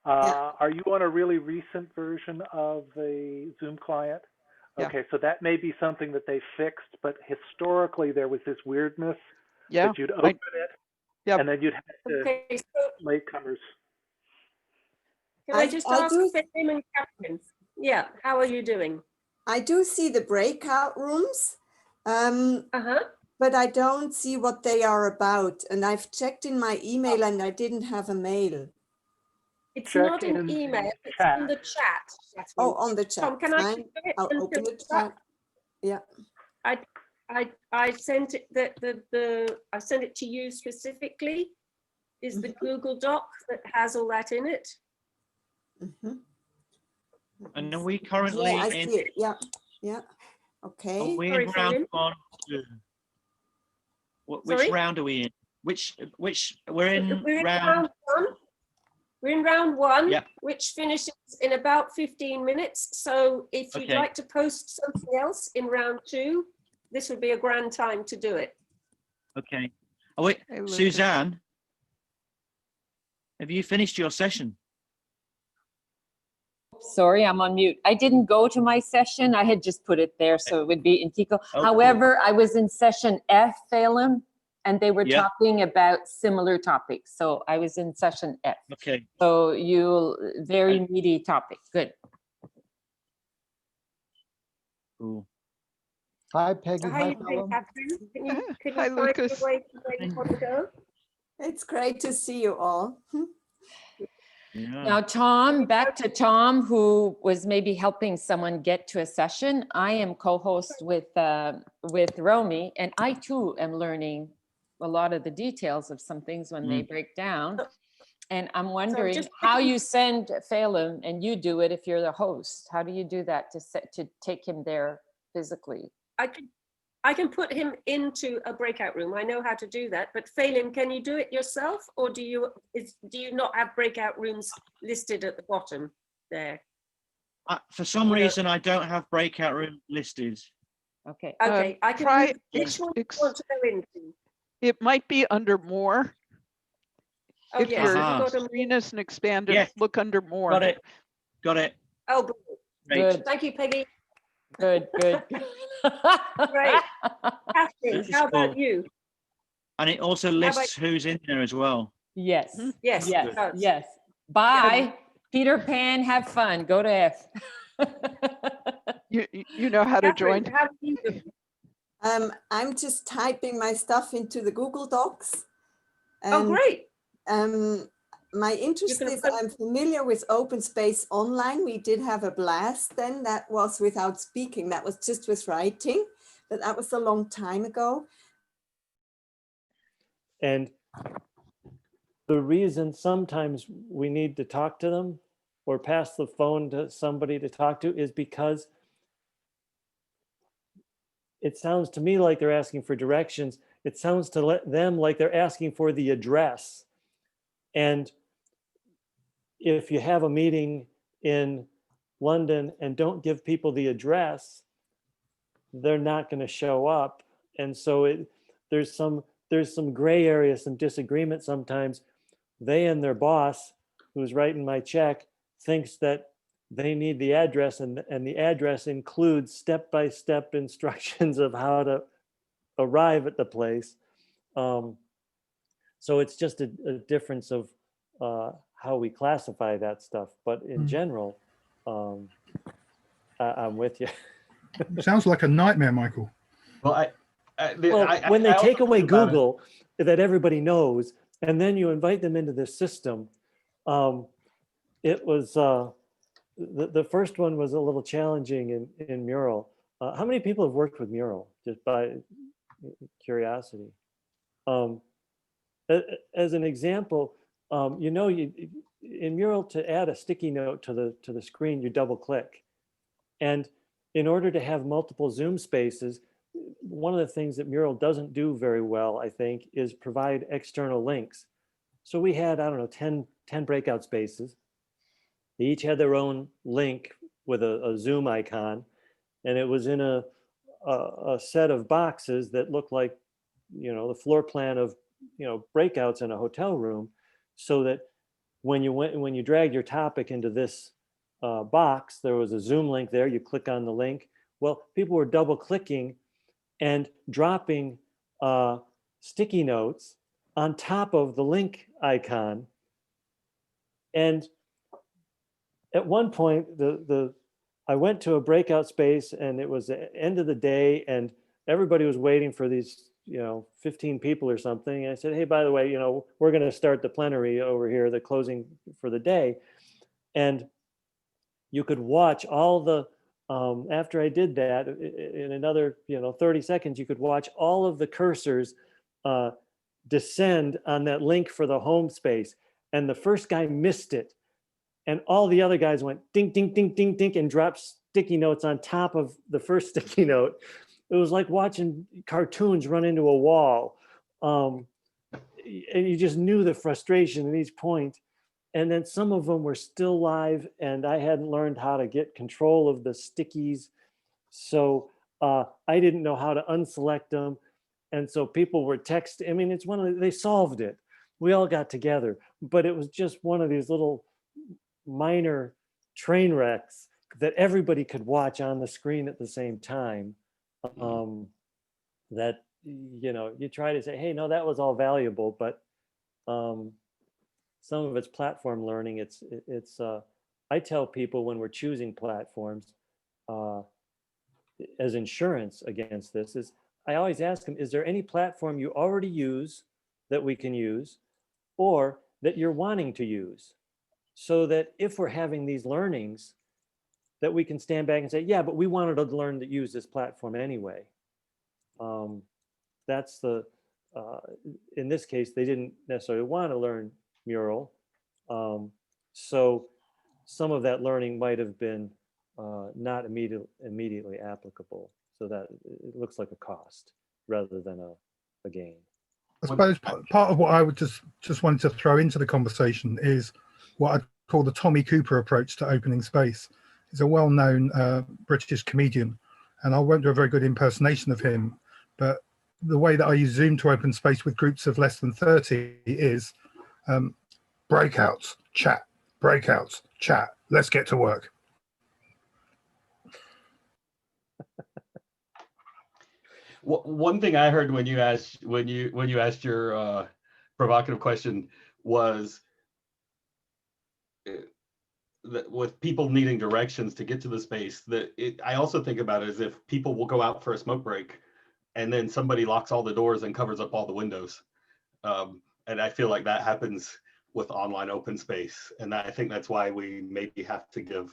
Are you on a really recent version of the Zoom client? Yeah. Okay, so that may be something that they fixed, but historically there was this weirdness Yeah. that you'd open it Yep. and then you'd have to okay, so latecomers. can I just ask Fame and Catherine? Yeah, how are you doing? I do see the breakout rooms, but I don't see what they are about. And I've checked in my email and I didn't have a mail. It's Check not an in the email, it's chat. in the chat. Catherine. Oh, on the chat. Tom, can I Fine. do it I'll until open the that? chat. Yeah. I sent it I sent it to you specifically. Is the Google Doc that has all that in it? And are we currently Yeah, I in? see it. Yeah. Yeah. Okay. Are we Sorry, in round Philip. 1? Which Sorry? round are we in? Which we're in We're in round. round 1. We're in round 1, Yeah. which finishes in about 15 minutes. So if you'd Okay. like to post something else in round 2, this would be a grand time to do it. Okay. Oh wait, Hey, Lucas. Suzanne, have you finished your session? Sorry, I'm on mute. I didn't go to my session. I had just put it there, so it would be in Kiko. Oh, However, I was in session F, Phelim, and they were Yeah. talking about similar topics. So I was in session F. Okay. So very meaty topic. Good. Cool. Hi, Peggy. How Hi, you doing, Phelim. Catherine? Can you Hi, find Lucas. your way to where you want to go? It's great to see you all. Yeah. Now, Tom, back to Tom, who was maybe helping someone get to a session. I am co-host with Romy, and I too am learning a lot of the details of some things when they break down. And I'm wondering just- how you send Phelim, and you do it if you're the host. How do you do that to take him there physically? I can put him into a breakout room. I know how to do that. But Phelim, can you do it yourself, or do you not have breakout rooms listed at the bottom there? For some reason, I don't have breakout room listed. Okay. Okay, I can. try Which one do you want to go into? It might be under more. Oh, If yes. your Have you got a screen isn't expanded, Yes. look under more. Got it. Got it. Oh, brilliant. Good. Thank you, Peggy. Good, good. Great. Catherine, This is how about cool. you? And it also lists who's in there as well. Yes. Yes. Yes. it does. Yes. Bye. Peter Pan, have fun. Go to F. You know how to Catherine, join. how do you do? I'm just typing my stuff into the Google Docs. Oh, great. My interest is I'm familiar with Open Space Online. We did have a blast then. That was without speaking. That was just with writing. But that was a long time ago. And the reason sometimes we need to talk to them or pass the phone to somebody to talk to is because it sounds to me like they're asking for directions. It sounds to them like they're asking for the address. And if you have a meeting in London and don't give people the address, they're not going to show up. And so there's some gray area, some disagreement sometimes. They and their boss, who's writing my check, thinks that they need the address, and the address includes step-by-step instructions of how to arrive at the place. So it's just a difference of how we classify that stuff. But in general, I'm with you. Sounds like a nightmare, Michael. Well, when they take away think about it. Google that everybody knows, and then you invite them into this system, it was the first one was a little challenging in Mural. How many people have worked with Mural, just by curiosity? As an example, in Mural, to add a sticky note to the screen, you double click. And in order to have multiple Zoom spaces, one of the things that Mural doesn't do very well, I think, is provide external links. So we had, I don't know, 10 breakout spaces. They each had their own link with a Zoom icon, and it was in a set of boxes that looked like, the floor plan of, breakouts in a hotel room, so that when you dragged your topic into this box, there was a Zoom link there. You click on the link. Well, people were double clicking and dropping sticky notes on top of the link icon. And at one point, I went to a breakout space, and it was the end of the day, and everybody was waiting for these, 15 people or something. And I said, hey, by the way, we're going to start the plenary over here, the closing for the day. And you could watch all the, after I did that, in another, 30 seconds, you could watch all of the cursors descend on that link for the home space. And the first guy missed it. And all the other guys went ding, ding, ding, ding, ding, and dropped sticky notes on top of the first sticky note. It was like watching cartoons run into a wall. And you just knew the frustration at each point. And then some of them were still live, and I hadn't learned how to get control of the stickies. So I didn't know how to unselect them. And so people were texting. I mean, it's they solved it. We all got together, but it was just one of these little minor train wrecks that everybody could watch on the screen at the same time. That, you try to say, hey, no, that was all valuable, but some of it's platform learning. It's I tell people when we're choosing platforms as insurance against this is, I always ask them, is there any platform you already use that we can use, or that you're wanting to use? So that if we're having these learnings, that we can stand back and say, yeah, but we wanted to learn to use this platform anyway. That's the, in this case, they didn't necessarily want to learn Mural. So some of that learning might have been not immediately applicable. So that it looks like a cost rather than a gain. I suppose part of what I would just wanted to throw into the conversation is what I call the Tommy Cooper approach to opening space. He's a well-known British comedian, and I won't do a very good impersonation of him, but the way that I use Zoom to open space with groups of less than 30 is breakouts, chat, breakouts, chat, let's get to work. One thing I heard when you asked your provocative question was that with people needing directions to get to the space, I also think about it as if people will go out for a smoke break and then somebody locks all the doors and covers up all the windows. And I feel like that happens with online open space. And I think that's why we maybe have to give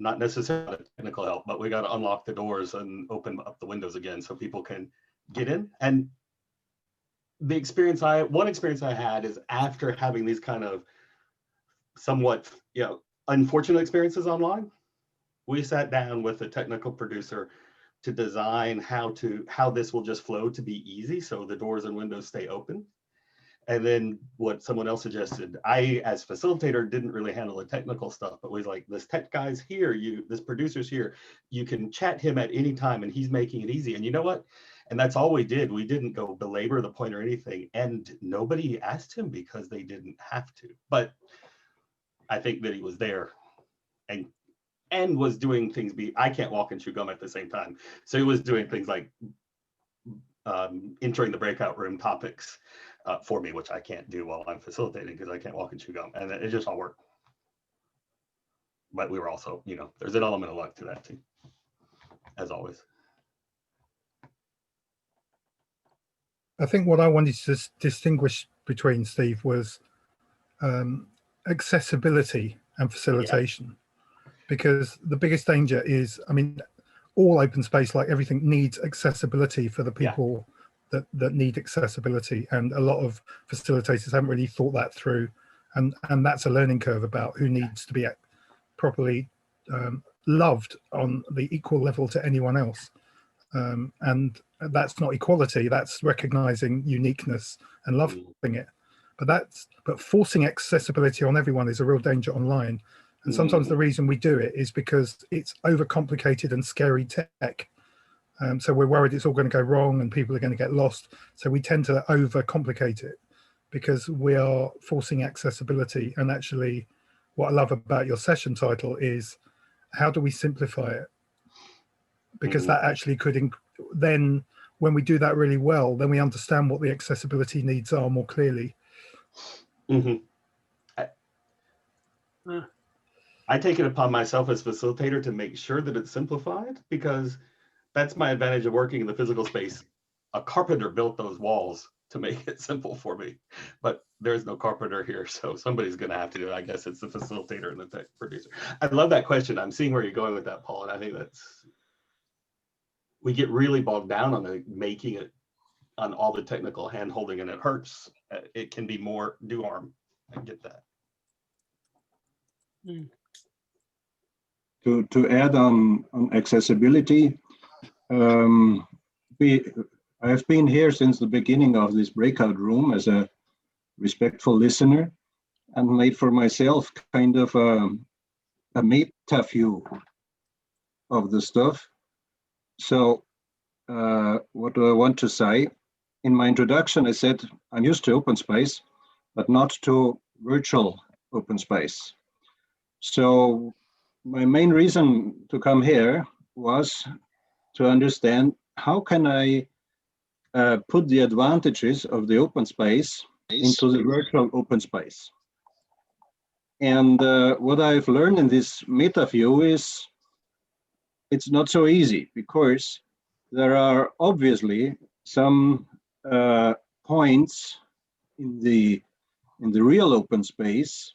not necessarily technical help, but we got to unlock the doors and open up the windows again so people can get in. And one experience I had is after having these kind of somewhat, unfortunate experiences online, we sat down with a technical producer to design how this will just flow to be easy so the doors and windows stay open. And then what someone else suggested, I, as facilitator, didn't really handle the technical stuff, but was like, this tech guy's here, this producer's here, you can chat him at any time and he's making it easy. And you know what? And that's all we did. We didn't go belabor the point or anything. And nobody asked him because they didn't have to. But I think that he was there and was doing things, I can't walk and chew gum at the same time. So he was doing things like entering the breakout room topics for me, which I can't do while I'm facilitating because I can't walk and chew gum, and it just all worked. But we were also, there's an element of luck to that too, as always. I think what I wanted to distinguish between, Steve, was accessibility and facilitation. Yeah. Because the biggest danger is, all open space, like everything, needs accessibility for the people that need accessibility, and a lot of facilitators haven't really thought that through, and that's a learning curve about who needs to be properly loved on the equal level to anyone else, and that's not equality, that's recognizing uniqueness and loving it. But forcing accessibility on everyone is a real danger online, And sometimes the reason we do it is because it's overcomplicated and scary tech. So we're worried it's all going to go wrong and people are going to get lost. So we tend to overcomplicate it because we are forcing accessibility. And actually, what I love about your session title is, how do we simplify it? Because that actually could, then when we do that really well, then we understand what the accessibility needs are more clearly. I take it upon myself as facilitator to make sure that it's simplified, because that's my advantage of working in the physical space. A carpenter built those walls to make it simple for me, but there's no carpenter here, so somebody's going to have to do it. I guess it's the facilitator and the tech producer. I love that question. I'm seeing where you're going with that, Paul, and I think that's, we get really bogged down on the making it, on all the technical hand holding, and it hurts. It can be more do arm. I get that. To add on accessibility, I have been here since the beginning of this breakout room as a respectful listener, and made for myself kind of a meta view of the stuff. So what do I want to say? In my introduction, I said I'm used to open space, but not to virtual open space. So my main reason to come here was to understand how can I put the advantages of the open space into the virtual open space. And what I've learned in this meta view is it's not so easy, because there are obviously some points in the real open space,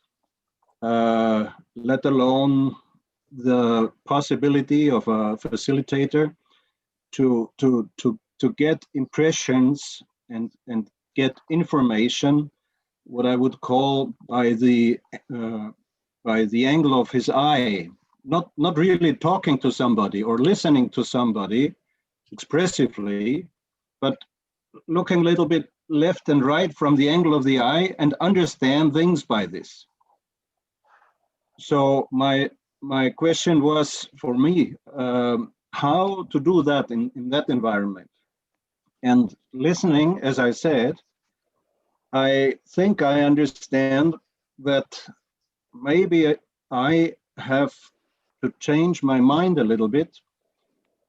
let alone the possibility of a facilitator to get impressions and get information, what I would call by the angle of his eye, not really talking to somebody or listening to somebody expressively, but looking a little bit left and right from the angle of the eye and understand things by this. So my question was, for me, how to do that in that environment. And listening, as I said, I think I understand that maybe I have to change my mind a little bit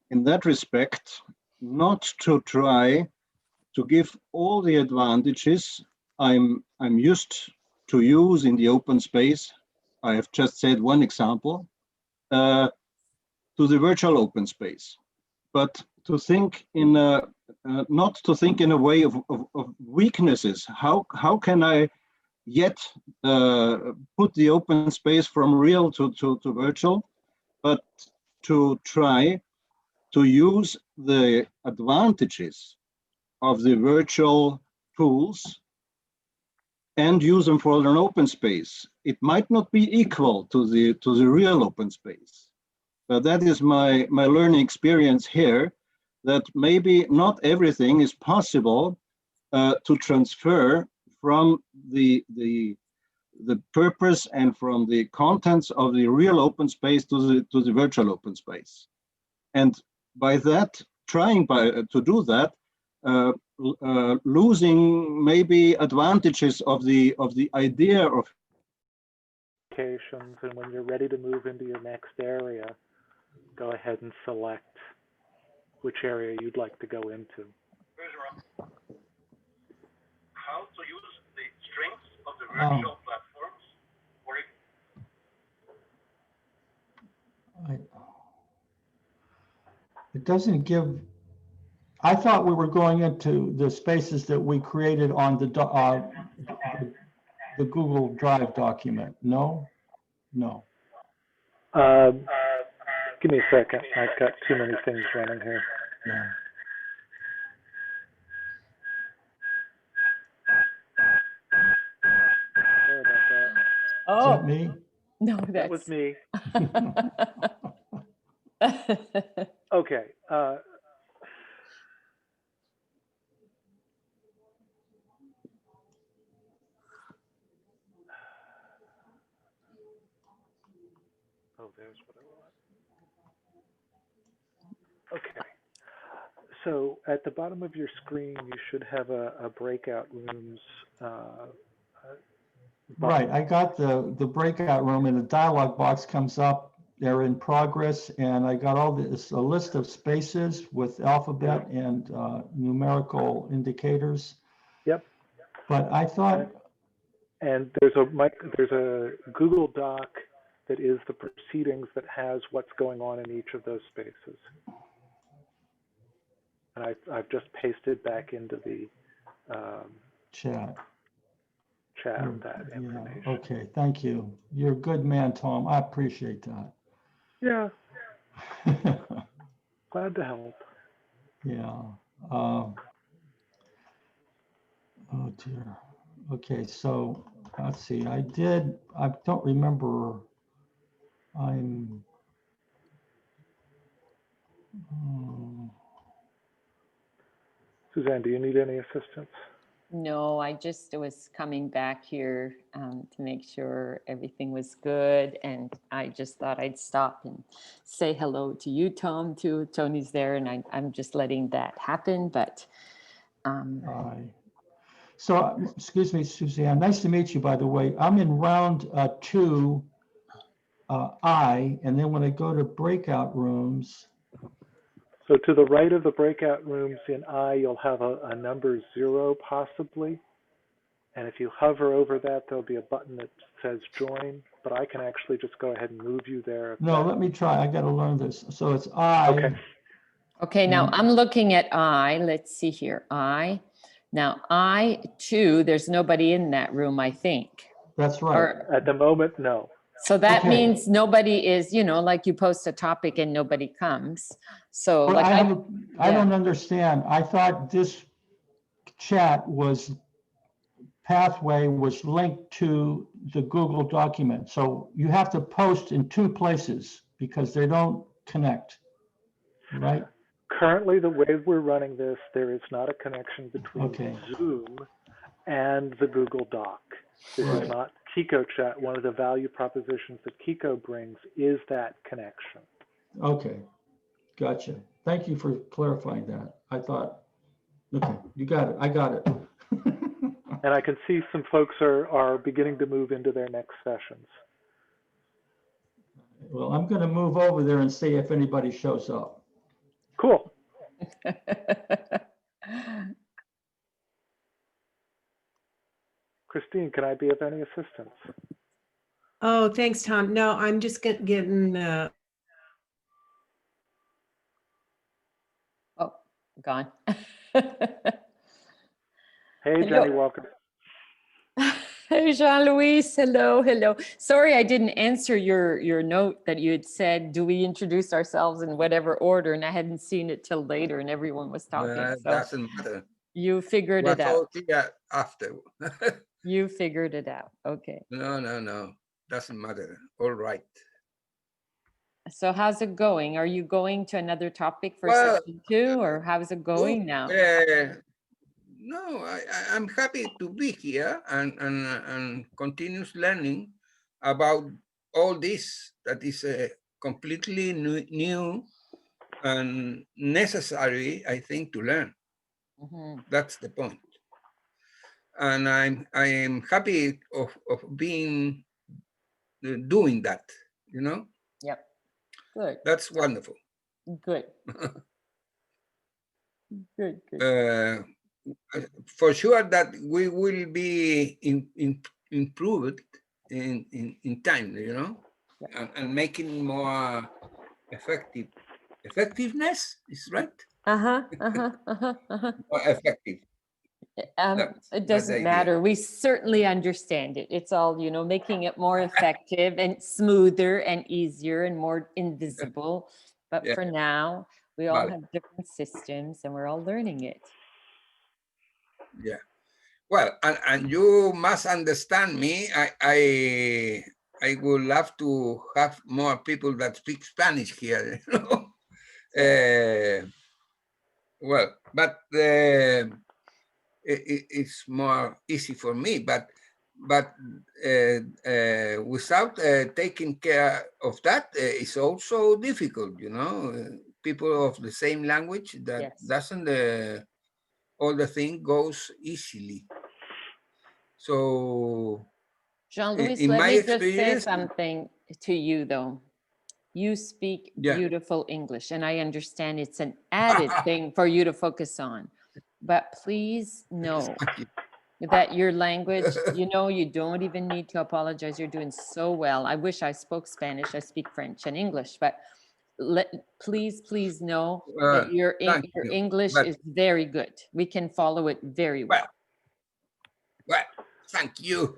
in that respect, not to try to give all the advantages I'm used to use in the open space. I have just said one example, to the virtual open space, but to think in a, not to think in a way of weaknesses. How can I yet put the open space from real to virtual, but to try to use the advantages of the virtual tools and use them for an open space. It might not be equal to the real open space, but that is my learning experience here, that maybe not everything is possible to transfer from the purpose and from the contents of the real open space to the virtual open space. And by that, trying to do that, losing maybe advantages of the idea of And when you're ready to move into your next area, go ahead and select which area you'd like to go into. How to use the strengths of the virtual platforms? It doesn't give. I thought we were going into the spaces that we created on the Google Drive document. No. Give me a second. I've got too many things running here. Yeah. Sorry about that. Oh, Is that me? No, That was that's me. Okay. Oh, there's what I want. Okay. So at the bottom of your screen, you should have a breakout rooms. Right, I got the breakout room and the dialog box comes up. They're in progress, and I got all this, a list of spaces with alphabet and numerical indicators. Yep. But I thought, And there's a Google Doc that is the proceedings that has what's going on in each of those spaces. And I've just pasted back into the chat. That information. Yeah, okay, thank you. You're a good man, Tom. I appreciate that. Yeah. Glad to help. Yeah. Oh dear. Okay, so let's see. I don't remember. Suzanne, do you need any assistance? No, I just was coming back here to make sure everything was good. And I just thought I'd stop and say hello to you, Tom, too. Tony's there, and I'm just letting that happen. But so, excuse me, Suzanne, nice to meet you, by the way. I'm in round 2, I, and then when I go to breakout rooms. So to the right of the breakout rooms in I, you'll have a number 0 possibly. And if you hover over that, there'll be a button that says join, but I can actually just go ahead and move you there. No, let me try. I got to learn this. So it's I. Okay. Okay, now I'm looking at I. Let's see here. I. Now I, too, there's nobody in that room, I think. That's right. At the moment, no. So that means nobody is, like you post a topic and nobody comes. So But like I don't understand. I thought this chat pathway was linked to the Google document. So you have to post in 2 places because they don't connect, right? Currently, the way we're running this, there is not a connection between Zoom and the Google Doc. This is not Kiko chat. One of the value propositions that Kiko brings is that connection. Okay, gotcha. Thank you for clarifying that. I thought, okay, you got it. I got it. And I can see some folks are beginning to move into their next sessions. Well, I'm going to move over there and see if anybody shows up. Cool. Christine, can I be of any assistance? Oh, thanks, Tom. No, I'm just getting. Oh, gone. Hey, Jenny, welcome. Hey, Jean-Louis, hello, hello. Sorry, I didn't answer your note that you had said, do we introduce ourselves in whatever order? And I hadn't seen it till later and everyone was talking. So Doesn't matter. you figured it out. After. You figured it out. Okay. No. Doesn't matter. All right. So how's it going? Are you going to another topic for session 2 or how's it going now? No, I'm happy to be here and continuous learning about all this that is completely new and necessary, I think, to learn. That's the point. And I am happy of being doing that, Yep. Good. That's wonderful. Good. Good. For sure that we will be improved in time, and making more effectiveness is right. More effective. It doesn't matter. We certainly understand it. It's all, making it more effective and smoother and easier and more invisible. But for now, we all have different systems and we're all learning it. Yeah. Well, and you must understand me. I would love to have more people that speak Spanish here. Well, but it's more easy for me. But without taking care of that, it's also difficult, you know. People of the same language, that Yes. doesn't, all the thing goes easily. So, Jean-Louis, in let my me just say experience, something to you though. You speak yeah. beautiful English, and I understand it's an added thing for you to focus on. But please know that your language, you know, you don't even need to apologize. You're doing so well. I wish I spoke Spanish. I speak French and English, but please know that your English But, is very good. We can follow it very well. Well, thank you.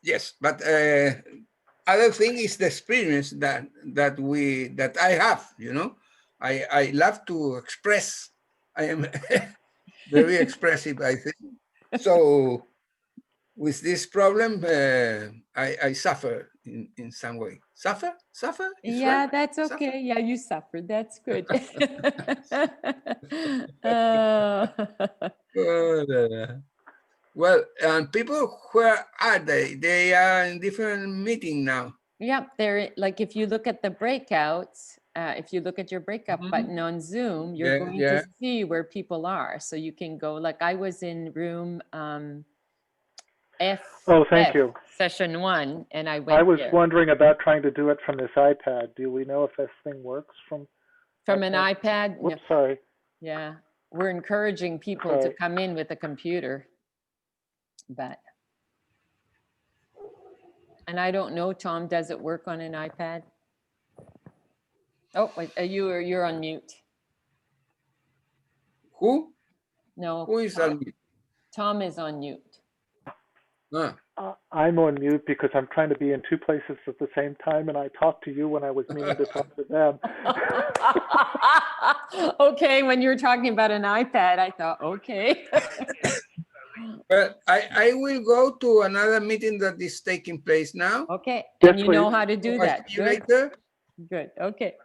Yes, but other thing is the experience that I have. You know, I love to express. I am very expressive, I think. So with this problem, I suffer in some way. Suffer? Is Yeah, right? that's okay. Suffer? Yeah, you suffered. That's good. Well, people, where are they? They are in different meeting now. Yep, they're like, if you look at the breakouts, if you look at your breakout button on Zoom, you're going to see where people are. So you can go, like I was in room F. Oh, thank you. Session 1, and I went I was there. wondering about trying to do it from this iPad. Do we know if this thing works from an iPad? Whoops, No. sorry. Yeah, we're encouraging people to come in with a computer, but. And I don't know, Tom, does it work on an iPad? Oh, wait, you're on mute. Who? No. Who is on mute? Tom is on mute. I'm on mute because I'm trying to be in two places at the same time, and I talked to you when I was meaning to talk to them. Okay, when you were talking about an iPad, I thought, okay. But I will go to another meeting that is taking place now. Okay, and you know how to do that. See you Good. later. Good, okay.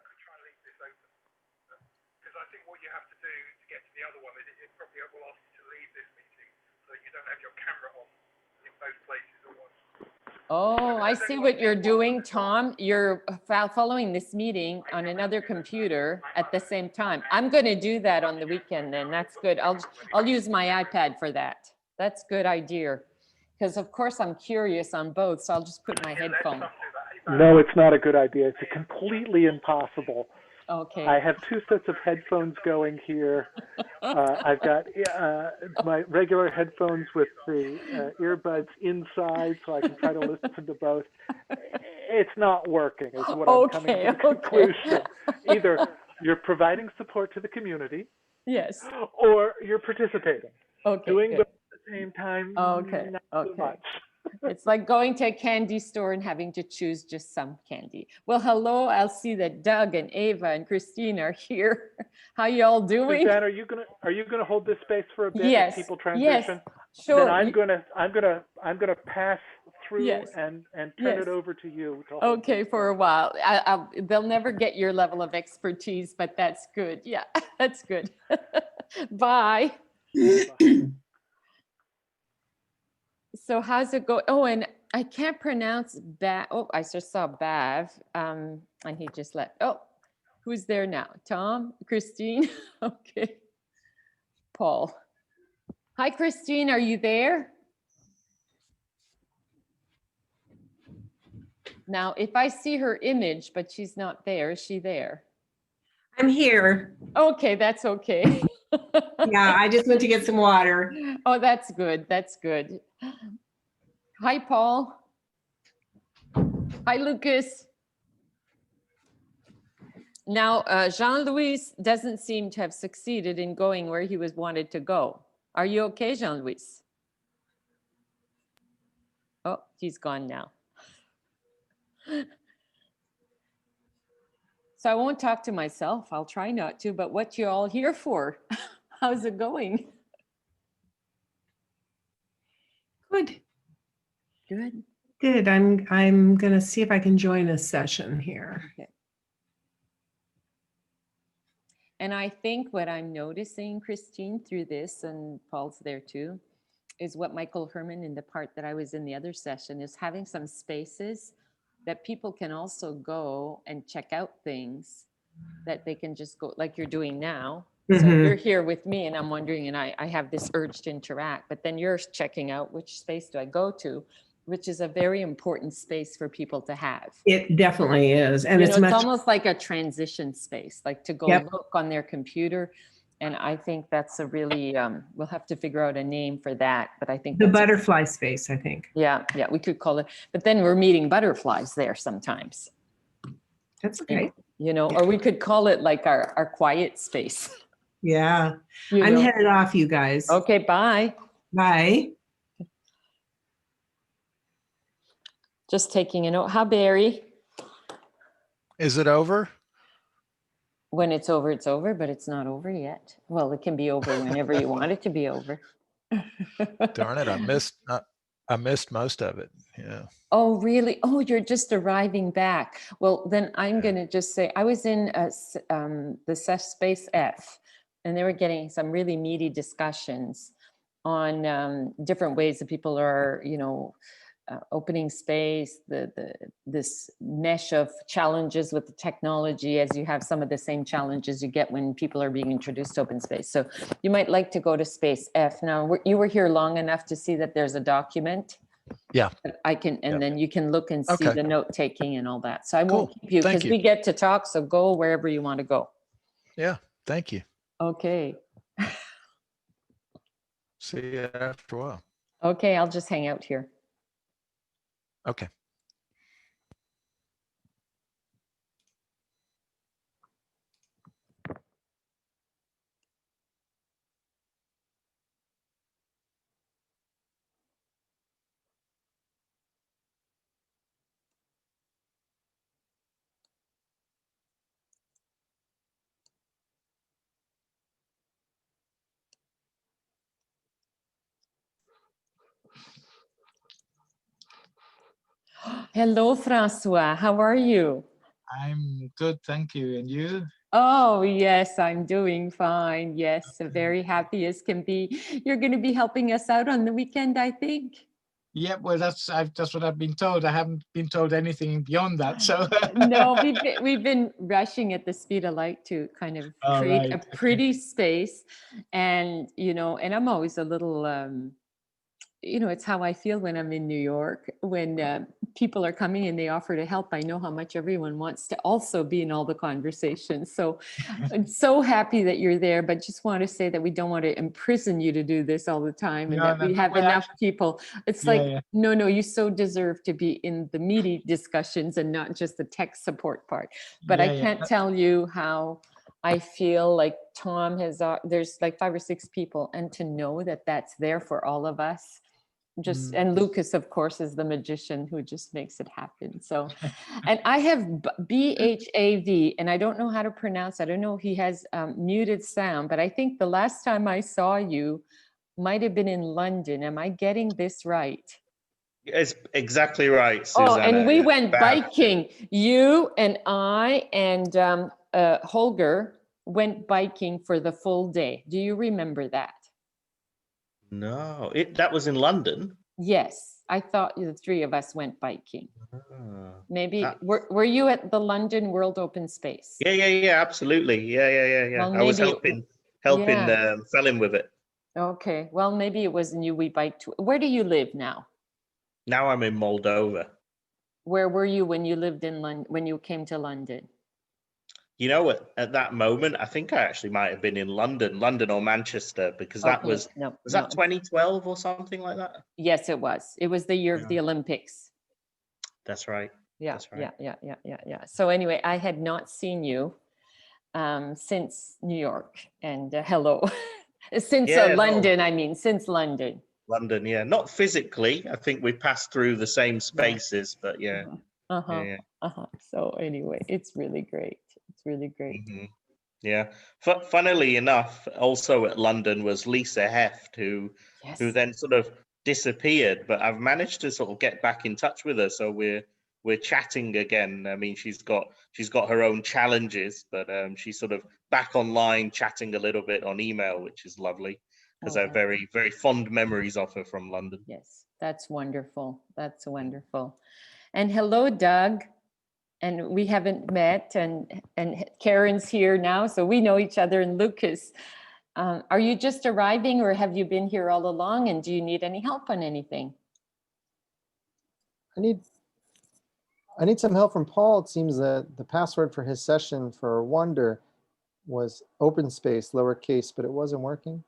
Oh, I see what you're doing, Tom. You're following this meeting on another computer at the same time. I'm going to do that on the weekend then. That's good. I'll use my iPad for that. That's a good idea. Because of course I'm curious on both, so I'll just put my headphone. No, it's not a good idea. It's completely impossible. Okay. I have two sets of headphones going here. I've got my regular headphones with the earbuds inside, so I can try to listen to both. It's not working, is what I'm coming to the conclusion. Either you're providing support to the community, yes, or you're participating. Okay, doing good. both at the same time. Okay, not okay. so much. It's like going to a candy store and having to choose just some candy. Well, hello. I'll see that Doug and Ava and Christine are here. How you all doing? Suzanne, are you gonna hold this space for a bit Yes, as people transition? yes, sure. Then I'm gonna pass through Yes, and turn yes. it over to you. To hold Okay, for a while. They'll never get your level of expertise, but that's good. Yeah, that's good. Bye. So how's it go? Oh, and I can't pronounce Bav. Oh, I just saw Bav, and he just left. Oh, who's there now? Tom, Christine. Okay, Paul. Hi, Christine. Are you there? Now, if I see her image, but she's not there, is she there? I'm here. Okay, that's okay. Yeah, I just went to get some water. Oh, that's good. That's good. Hi, Paul. Hi, Lucas. Now, Jean-Louis doesn't seem to have succeeded in going where he was wanted to go. Are you okay, Jean-Louis? Oh, he's gone now. So I won't talk to myself. I'll try not to, but what you all here for? How's it going? Good. Good. Good. I'm gonna see if I can join a session here. Okay. And I think what I'm noticing, Christine, through this, and Paul's there too, is what Michael Herman in the part that I was in the other session is having some spaces that people can also go and check out things that they can just go, like you're doing now. So Mhm. you're here with me and I'm wondering, and I have this urge to interact, but then you're checking out which space do I go to, which is a very important space for people to have. It definitely is. And You it's know, it's much, almost like a transition space, like to go Yep. look on their computer. And I think that's a really, we'll have to figure out a name for that, but I think the that's a- butterfly space, I think. yeah, we could call it, but then we're meeting butterflies there sometimes. That's okay. You know, or we could call it like our quiet space. Yeah. You I'm know. headed off, you guys. Okay, bye. Bye. Just taking a note. How Barry? Is it over? When it's over, but it's not over yet. Well, it can be over whenever you want it to be over. Darn it, I missed most of it. Yeah. Oh, really? Oh, you're just arriving back. Well, then I'm going to just say, I was in the Space F, and they were getting some really meaty discussions on different ways that people are, you know, opening space, this mesh of challenges with the technology, as you have some of the same challenges you get when people are being introduced to open space. So you might like to go to Space F. Now, you were here long enough to see that there's a document. Yeah. I can, and then you can look and see Okay. the note taking and all that. So I won't Cool. keep you Thank because you. we get to talk. So go wherever you want to go. Yeah. Thank you. Okay. See you after a while. Okay. I'll just hang out here. Okay. Hello, Francois. How are you? I'm good, thank you. And you? Oh, yes, I'm doing fine. Yes, very happy as can be. You're going to be helping us out on the weekend, I think. Yeah, well, that's what I've been told. I haven't been told anything beyond that. So No, we've been rushing at the speed of light to kind of All create a right, okay. pretty space. And, you know, and I'm always a little, you know, it's how I feel when I'm in New York, when people are coming and they offer to help. I know how much everyone wants to also be in all the conversations. So I'm so happy that you're there, but just want to say that we don't want to imprison you to do this all the time and No, that no, we no, have well, enough people. It's Yeah, like, yeah. no, you so deserve to be in the meaty discussions and not just the tech support part. But I Yeah, yeah. can't tell you how I feel like Tom has, there's like 5 or 6 people, and to know that that's there for all of us. Just, and Lucas, of course, is the magician who just makes it happen. So, and I have BHAV, and I don't know how to pronounce. I don't know. He has muted sound, but I think the last time I saw you might have been in London. Am I getting this right? It's exactly right, Oh, Susanna. and we went About- biking. You and I and Holger went biking for the full day. Do you remember that? No, that was in London. Yes, I thought the 3 of us went biking. Ah, Maybe, that- were you at the London World Open Space? Yeah, absolutely. Yeah. Well, I was maybe- helping yeah. Felin with it. Okay, well, maybe it wasn't you we biked to. Where do you live now? Now I'm in Moldova. Where were you when you lived in London, when you came to London? You know, at that moment, I think I actually might have been in London or Manchester, because that Okay, was no, that 2012 or something like that? Yes, it was. It was the year of the Olympics. That's right. Yeah, That's right. yeah. So anyway, I had not seen you since New York, and hello, since Yeah, no. London. I mean, since London. London, yeah, not physically. I think we passed through the same spaces, but yeah. Yeah. So anyway, it's really great. It's really great. Mhm. Yeah. Funnily enough, also at London was Lisa Heft, who then sort of disappeared, but I've managed to sort of get back in touch with her. So we're we're chatting again. I mean, she's got her own challenges, but she's sort of back online chatting a little bit on email, which is lovely because I have very, very fond memories of her from London. Yes, that's wonderful. That's wonderful. And hello, Doug. And we haven't met, and Karen's here now, so we know each other, and Lucas. Are you just arriving, or have you been here all along, and do you need any help on anything? I need some help from Paul. It seems that the password for his session for Wonder was open space, lowercase, but it wasn't working.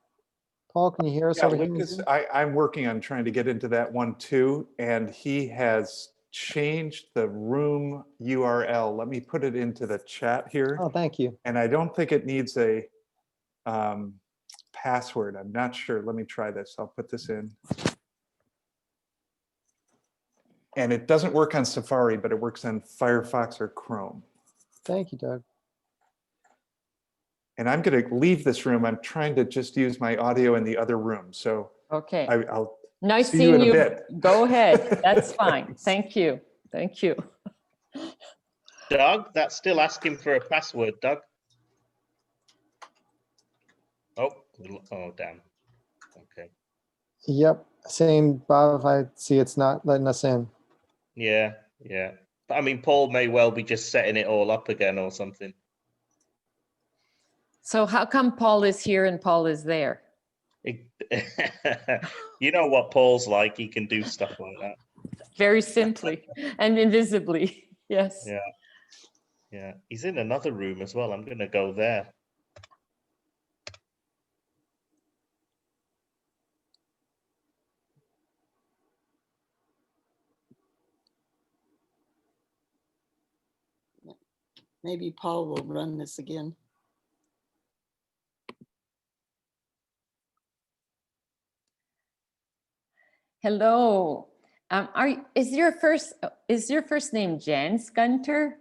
Paul, can you hear us Yeah, over here? Lucas, I'm working on trying to get into that one too, and he has changed the room URL. Let me put it into the chat here. Oh, thank you. And I don't think it needs a password. I'm not sure. Let me try this. I'll put this in. And it doesn't work on Safari, but it works on Firefox or Chrome. Thank you, Doug. And I'm going to leave this room. I'm trying to just use my audio in the other room. So okay, I'll nice see seeing you in you. a bit. Go ahead. That's fine. Thank you. Thank you. Doug, that's still asking for a password, Doug. Oh, damn. Okay. Yep, same, Bob. I see it's not letting us in. Yeah. But I mean, Paul may well be just setting it all up again or something. So how come Paul is here and Paul is there? You know what Paul's like. He can do stuff like that. Very simply and invisibly. Yes. Yeah. He's in another room as well. I'm going to go there. Maybe Paul will run this again. Hello. Is your first name Jens Gunter?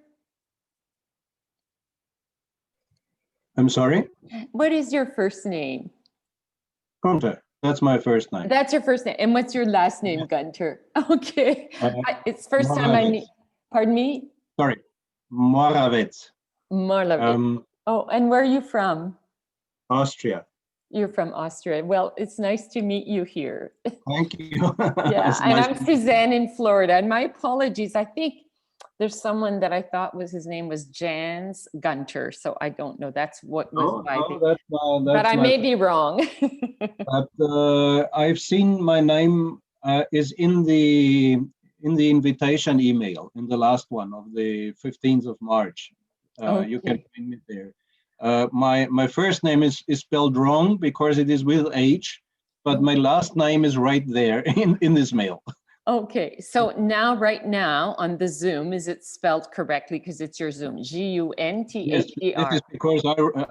I'm sorry? What is your first name? Gunter. That's my first name. That's your first name. And what's your last name, Gunter? Okay. It's first time I meet. Pardon me? Sorry. Moravec. Moravec. Oh, and where are you from? Austria. You're from Austria. Well, it's nice to meet you here. Thank you. Yeah, and I'm Suzanne in Florida. And my apologies. I think there's someone that I thought his name was Jans Gunter. So I don't know. That's what was but I may be wrong. But I've seen my name is in the invitation email, in the last one of the 15th of March. You can find me there. My first name is spelled wrong because it is with H, but my last name is right there in this mail. Okay, so right now on the Zoom, is it spelled correctly because it's your Zoom? G-U-N-T-H-E-R. Yes, this is because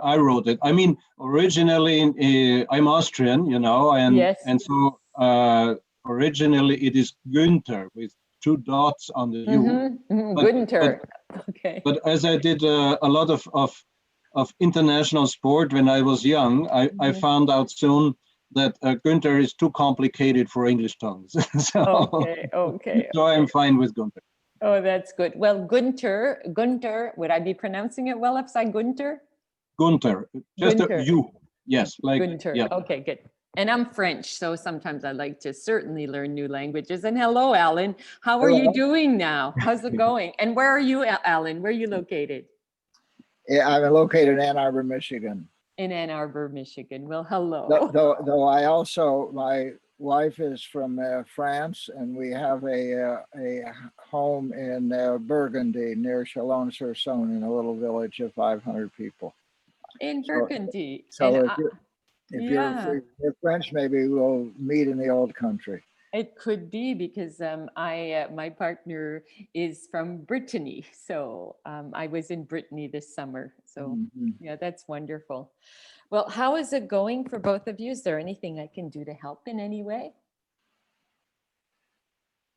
I wrote it. I mean, originally I'm Austrian, you know, and so originally it is Günther with 2 dots on the U. Günther. Okay. But as I did a lot of international sport when I was young, I found out soon that Günther is too complicated for English tongues. Okay. So I'm fine with Günther. Oh, that's good. Well, Günther, would I be pronouncing it well if I say Günther? Günther, just Günther. a U. Yes, like Günther. yeah. Okay, good. And I'm French, so sometimes I like to certainly learn new languages. And hello, Alan. How are you doing now? How's it going? And where are you, Alan? Where are you located? Yeah, I'm located in Ann Arbor, Michigan. In Ann Arbor, Michigan. Well, hello. Though I also, my wife is from France, and we have a home in Burgundy near Chalon-sur-Saône in a little village of 500 people. In Burgundy. So if you're French, maybe we'll meet in the old country. It could be because my partner is from Brittany. So I was in Brittany this summer. So yeah, that's wonderful. Well, how is it going for both of you? Is there anything I can do to help in any way?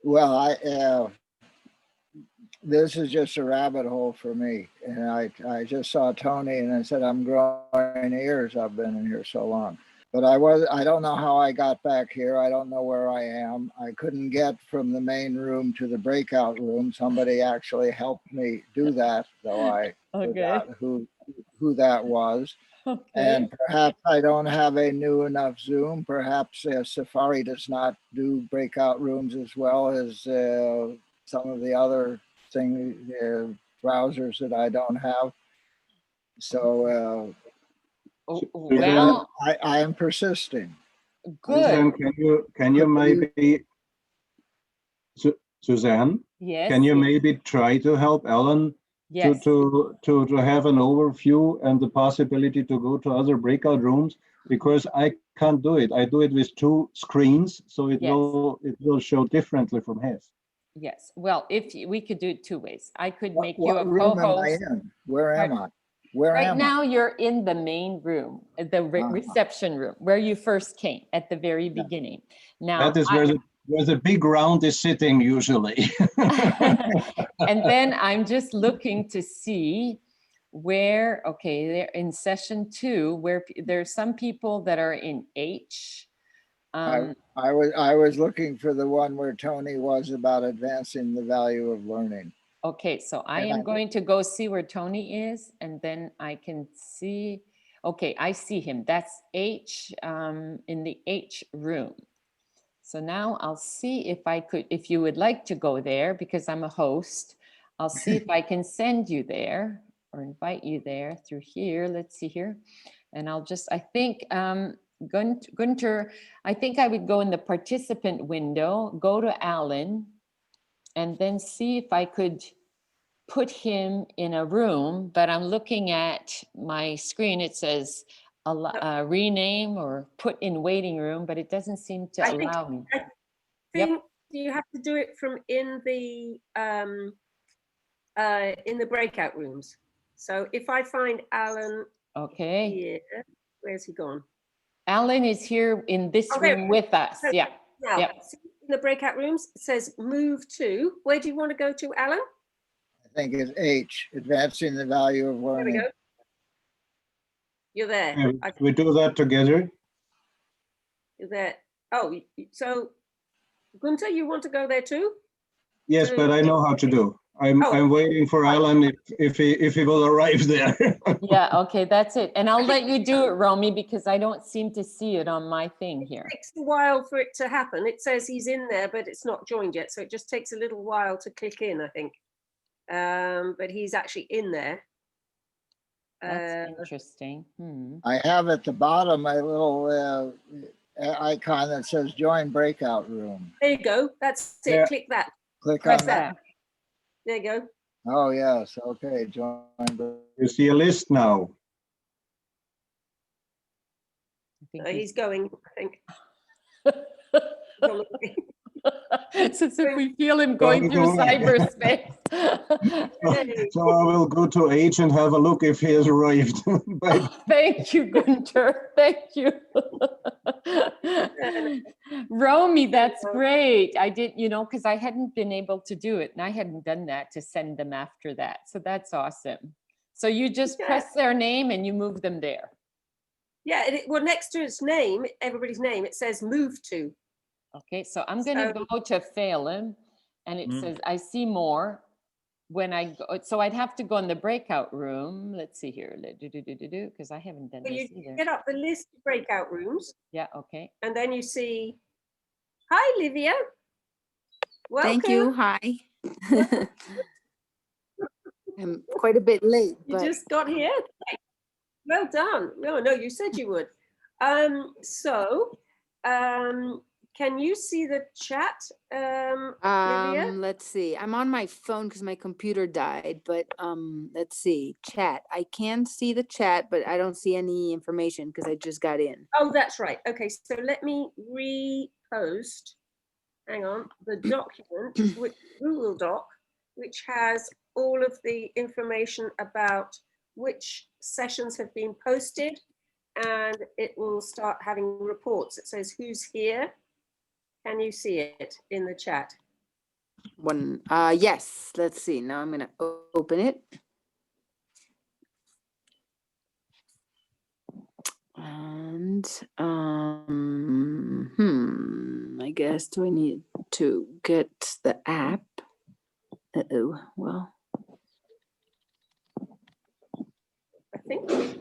Well, this is just a rabbit hole for me. And I just saw Tony and I said, I'm growing ears. I've been in here so long. But I don't know how I got back here. I don't know where I am. I couldn't get from the main room to the breakout room. Somebody actually helped me do that, though I forgot who that was. Okay. And perhaps I don't have a new enough Zoom. Perhaps Safari does not do breakout rooms as well as some of the other browsers that I don't have. So well, I am persisting. Good. Suzanne, can you maybe, Suzanne? Yes. Can you maybe try to help Ellen Yes. to have an overview and the possibility to go to other breakout rooms? Because I can't do it. I do it with two screens, so it will show differently from his. Yes. Well, we could do it two ways. I could make you What a room am I co-host. in? Where am I? Where Right am now, you're in the main room, the reception room, where you first came at the very beginning. Now, That is where the big round is sitting usually. and then I'm just looking to see where, okay, they're in session 2, where there's some people that are in H. I was looking for the one where Tony was about advancing the value of learning. Okay, so I am going to go see where Tony is, and then I can see, okay, I see him. That's H, in the H room. So now I'll see if you would like to go there, because I'm a host. I'll see if I can send you there or invite you there through here. Let's see here. And I'll just, I think, Gunter, I think I would go in the participant window, go to Alan, and then see if I could put him in a room, but I'm looking at my screen. It says rename or put in waiting room, but it doesn't seem to allow me. I think you have to do it from in the breakout rooms. So if I find Alan, here, where's he gone? Alan is here in this room with us. So yeah. Now, see in the breakout rooms, it says move to. Where do you want to go to, Alan? I think it's H, advancing the value of learning. There we go. You're there. Yeah, we do that together. You're there. Oh, so Gunter, you want to go there too? Yes, but I know how to do. I'm waiting for Alan if he will arrive there. Yeah, okay, that's it. And I'll let you do it, Romy, because I don't seem to see it on my thing here. It takes a while for it to happen. It says he's in there, but it's not joined yet. So it just takes a little while to click in, I think. But he's actually in there. That's interesting. I have at the bottom a little icon that says join breakout room. There you go. That's it. Yeah. Click that. Press on that. There you go. Oh, yes. Okay. Join. You see a list now. He's going, I think. It's as if we feel him going through cyberspace. So I will go to H and have a look if he has arrived. Thank you, Gunter. Thank you. Romy, that's great. I did, because I hadn't been able to do it, and I hadn't done that to send them after that. So that's awesome. So you just press their name and you move them there. Yeah, well, next to its name, everybody's name, it says move to. Okay, so I'm going to go to Phelan, and it says, I see more. When I go, so I'd have to go in the breakout room. Let's see here, because I haven't done this either. Get up the list of breakout rooms. Yeah, okay. And then you see, hi, Livia. Welcome. Thank you, hi. I'm quite a bit late. You just got here. Well done. No, you said you would. Can you see the chat, Livia? Let's see. I'm on my phone because my computer died, but let's see. Chat. I can see the chat, but I don't see any information because I just got in. Oh, that's right. Okay, so let me repost. Hang on, the document, which Google Doc, which has all of the information about which sessions have been posted, and it will start having reports. It says who's here. Can you see it in the chat? Yes, let's see. Now I'm going to open it. And And I guess do I need to get the app? Uh-oh, well. I think it's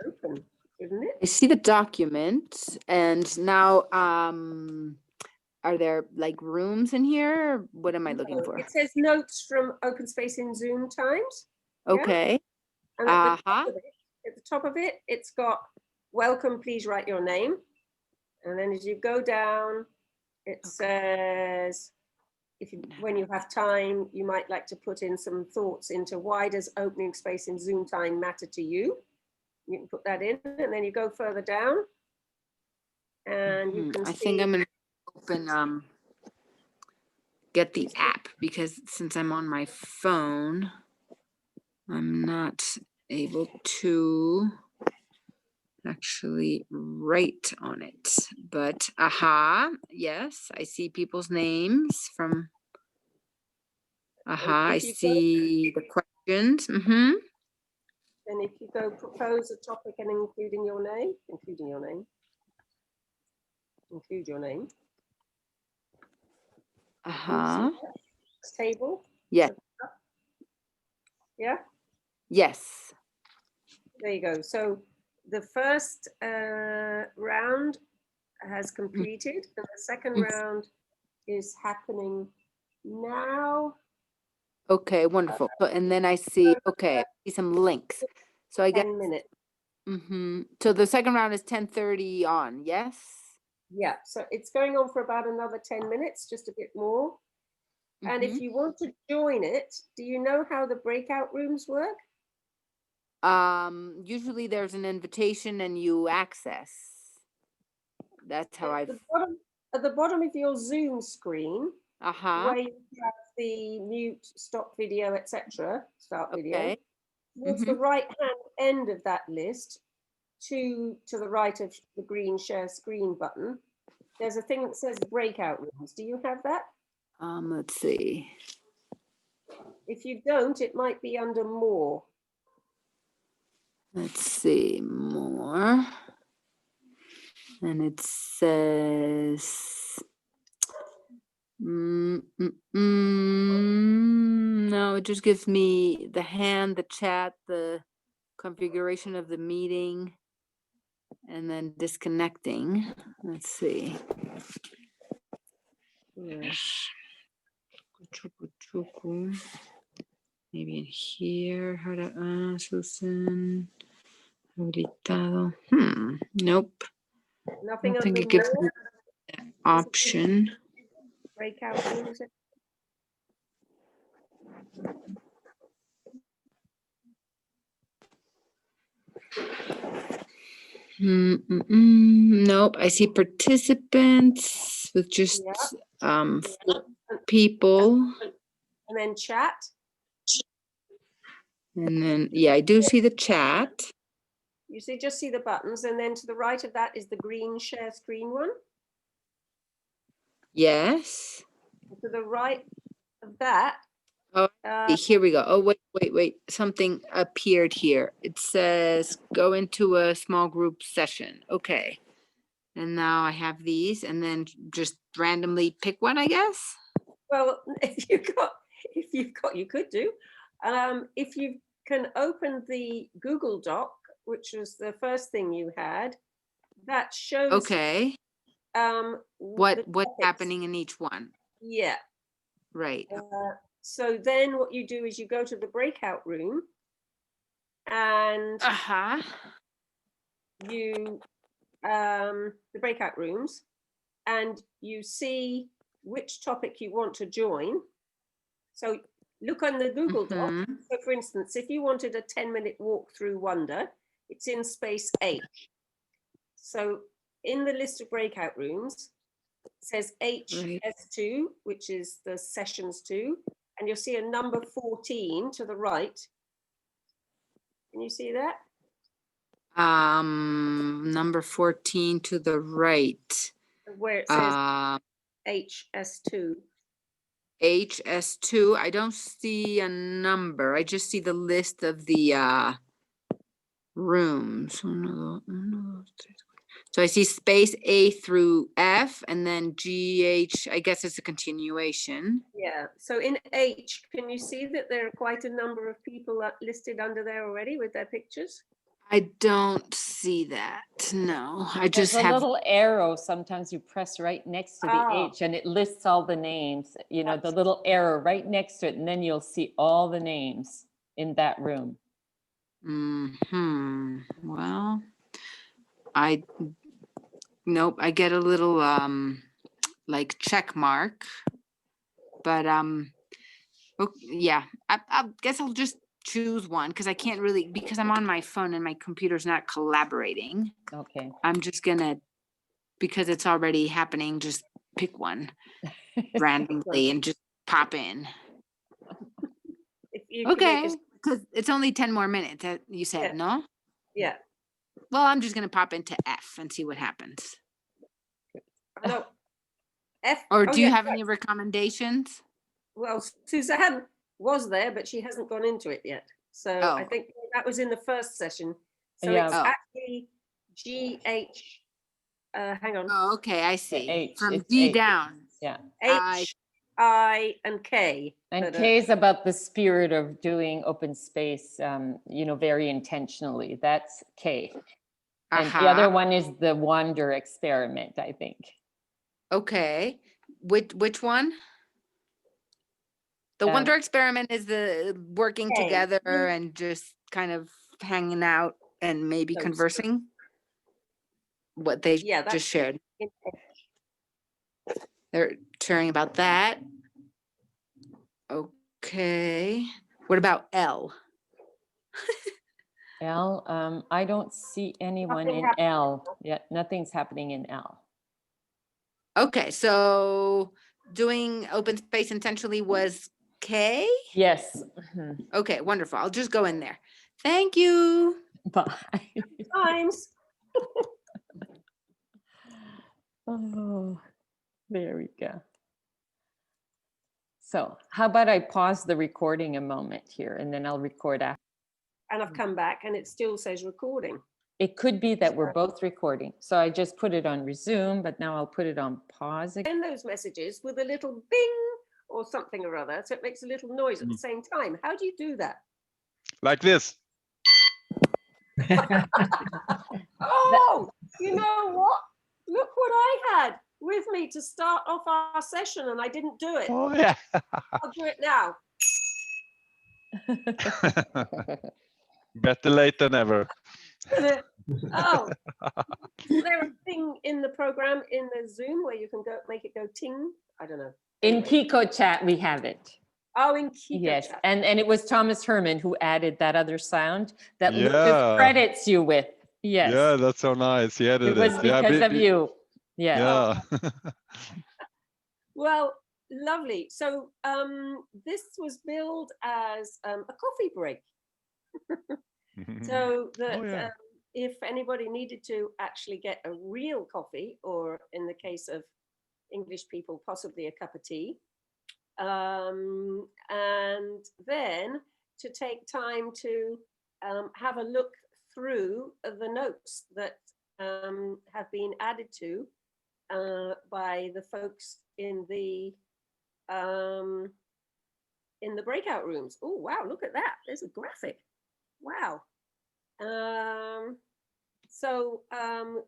open, isn't it? I see the document and now are there like rooms in here? Or what am I looking for? It says notes from Open Space in Zoom times. Yeah? Okay. And at the top of it, it's got welcome, please write your name. And then as you go down, it says, when you have time, you might like to put in some thoughts into why does opening space in Zoom time matter to you? You can put that in, and then you go further down, and you can I see. think I'm gonna open get the app, because since I'm on my phone, I'm not able to actually write on it. But yes, I see people's names from I see the questions. And if you go propose a topic and include your name. Table. Yes. Yeah. Yes. There you go. So the first round has completed, and the second round is happening now. Okay, wonderful. And then I see, okay, I see some links. So I get 10 minutes. So the second round is 10:30 on, yes? Yeah, so it's going on for about another 10 minutes, just a bit more. And if you want to join it, do you know how the breakout rooms work? Usually there's an invitation and you access. That's how At the bottom of your Zoom screen, where you have the mute, stop video, etc., start video, towards the right-hand end of that list, to the right of the green share screen button, there's a thing that says breakout rooms. Do you have that? Let's see. If you don't, it might be under more. Let's see, more. And it says, no, it just gives me the hand, the chat, the configuration of the meeting, and then disconnecting. Let's see. Maybe in here, Susan, habilitado. Nope. Nothing I think under it gives more? me that option. Breakout rooms. Nope. I see participants with just 4 people. And then chat. And then, yeah, I do see the chat. You see, just see the buttons, and then to the right of that is the green share screen one. Yes. To the right of that. Oh, here we go. Oh, wait. Something appeared here. It says go into a small group session. Okay. And now I have these, and then just randomly pick one, I guess. Well, if you've got, you could do. If you can open the Google Doc, which was the first thing you had, that shows. Okay. What's happening in each one? Yeah. Right. So then what you do is you go to the breakout room and you the breakout rooms, and you see which topic you want to join. So look on the Google Doc. So for instance, if you wanted a 10-minute walk through Wonder, it's in space H. So in the list of breakout rooms, it says HS2, which is the sessions 2, and you'll see a number 14 to the right. Can you see that? Number 14 to the right. Where it says HS2. HS2, I don't see a number. I just see the list of the rooms. So I see space A through F and then GH, I guess it's a continuation. Yeah, so in H, can you see that there are quite a number of people listed under there already with their pictures? I don't see that. No, I just There's a have. little arrow. Sometimes you press right next to the H and it lists all the names, you know, the little arrow right next to it. And then you'll see all the names in that room. Well, nope, I get a little like check mark, but yeah, I guess I'll just choose one because I can't really, because I'm on my phone and my computer's not collaborating. Okay. I'm just gonna, because it's already happening, just pick one randomly and just pop in. Okay, because it's only 10 more minutes, you said, no? Yeah. Well, I'm just gonna pop into F and see what happens. No. F. Or do you have any recommendations? Well, Suzanne was there, but she hasn't gone into it yet. So I think that was in the first session. So it's actually GH. Hang on. Oh, okay, I see. H, from D H. down. Yeah. H, I, and K. And K is about the spirit of doing open space, you know, very intentionally. That's K. And the other one is the Wander experiment, I think. Okay. Which one? The Wander experiment is the working together and just kind of hanging out and maybe conversing. What they just shared. They're sharing about that. Okay. What about L? L, I don't see anyone in L yet. Nothing's happening in L. Okay, so doing open space intentionally was K? Yes. Okay, wonderful. I'll just go in there. Thank you. Bye. Times. Oh, there we go. So how about I pause the recording a moment here and then I'll record after. And I've come back and it still says recording. It could be that we're both recording. So I just put it on resume, but now I'll put it on pause again. Send those messages with a little bing or something or other. So it makes a little noise at the same time. How do you do that? Like this. Oh, you know what? Look what I had with me to start off our session and I didn't do it. Oh, yeah. I'll do it now. Better late than ever. Oh, is there a thing in the program in the Zoom where you can go make it go ting? I don't know. In Kiko chat, we have it. Oh, in Kiko yes, chat. and it was Thomas Herman who added that other sound that Yeah. Lucas credits you with. Yes. Yeah, that's so nice. He added it was because of you. Yeah. Yeah. Well, lovely. So this was billed as a coffee break. So that if anybody needed to actually get a real coffee, or in the case of English people, possibly a cup of tea, and then to take time to have a look through the notes that have been added to by the folks in the breakout rooms. Oh, wow, look at that. There's a graphic. Wow. So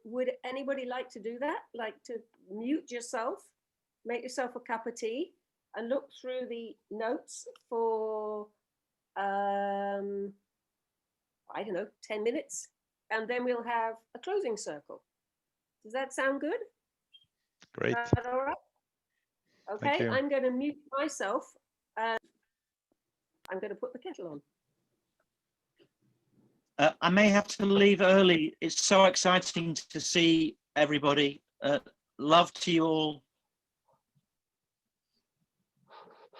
would anybody like to do that? Like to mute yourself, make yourself a cup of tea and look through the notes for, I don't know, 10 minutes. And then we'll have a closing circle. Does that sound good? Great. All right. Okay, I'm going to mute myself. I'm going to put the kettle on. I may have to leave early. It's so exciting to see everybody. Love to you all.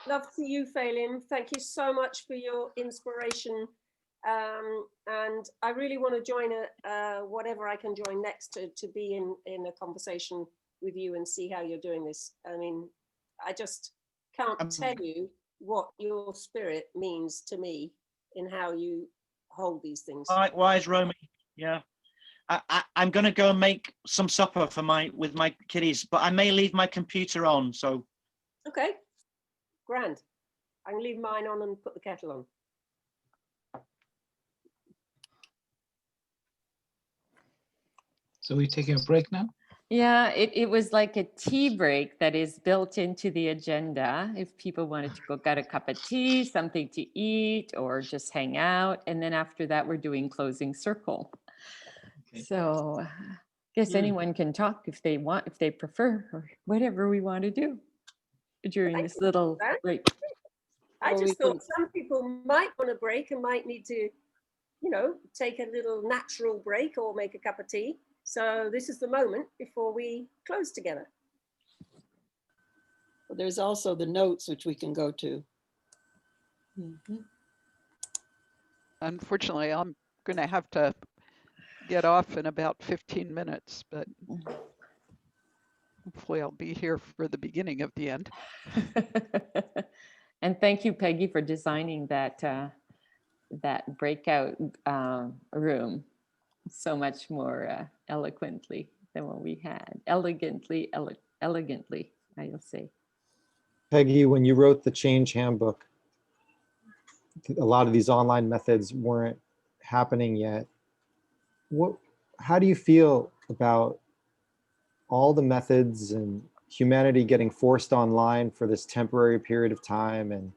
Love to you, Phelim. Thank you so much for your inspiration. And I really want to join whatever I can join next to be in a conversation with you and see how you're doing this. I mean, I just can't tell you what your spirit means to me in how you hold these things. Likewise, Romy. Yeah. I'm going to go and make some supper for with my kiddies, but I may leave my computer on. So. Okay, grand. I can leave mine on and put the kettle on. So we're taking a break now? Yeah, it was like a tea break that is built into the agenda. If people wanted to go get a cup of tea, something to eat, or just hang out. And then after that, we're doing closing circle. Okay. So I guess anyone can talk if they want, if they prefer, or whatever we want to do during this little break. I just thought some people might want a break and might need to, you know, take a little natural break or make a cup of tea. So this is the moment before we close together. Well, there's also the notes which we can go to. Mm-hmm. Unfortunately, I'm going to have to get off in about 15 minutes, but hopefully I'll be here for the beginning of the end. And thank you, Peggy, for designing that that breakout room so much more eloquently than what we had. Elegantly, I'll say. Peggy, when you wrote the change handbook, a lot of these online methods weren't happening yet. How do you feel about all the methods and humanity getting forced online for this temporary period of time? And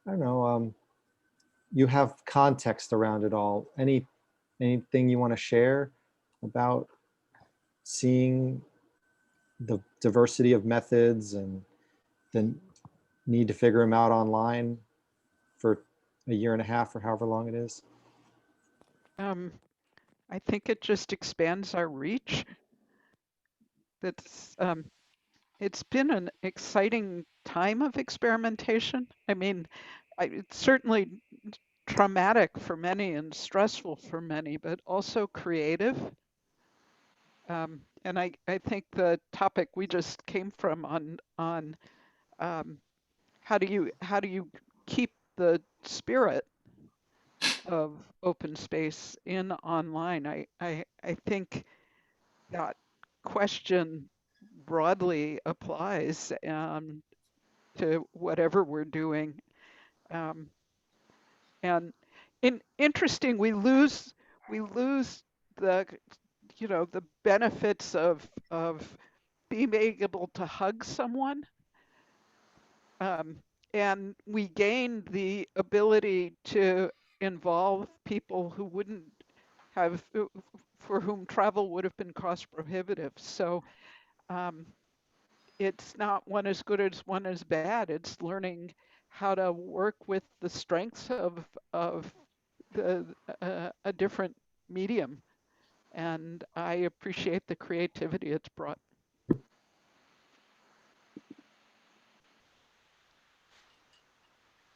I don't know, you have context around it all. Anything you want to share about seeing the diversity of methods and the need to figure them out online for a year and a half or however long it is? I think it just expands our reach. It's been an exciting time of experimentation. I mean, it's certainly traumatic for many and stressful for many, but also creative. And I think the topic we just came from on how do you keep the spirit of open space in online? I think that question broadly applies to whatever we're doing. And interesting, we lose the the benefits of being able to hug someone, and we gain the ability to involve people who wouldn't have, for whom travel would have been cost prohibitive. So it's not one as good as one as bad. It's learning how to work with the strengths of a different medium. And I appreciate the creativity it's brought.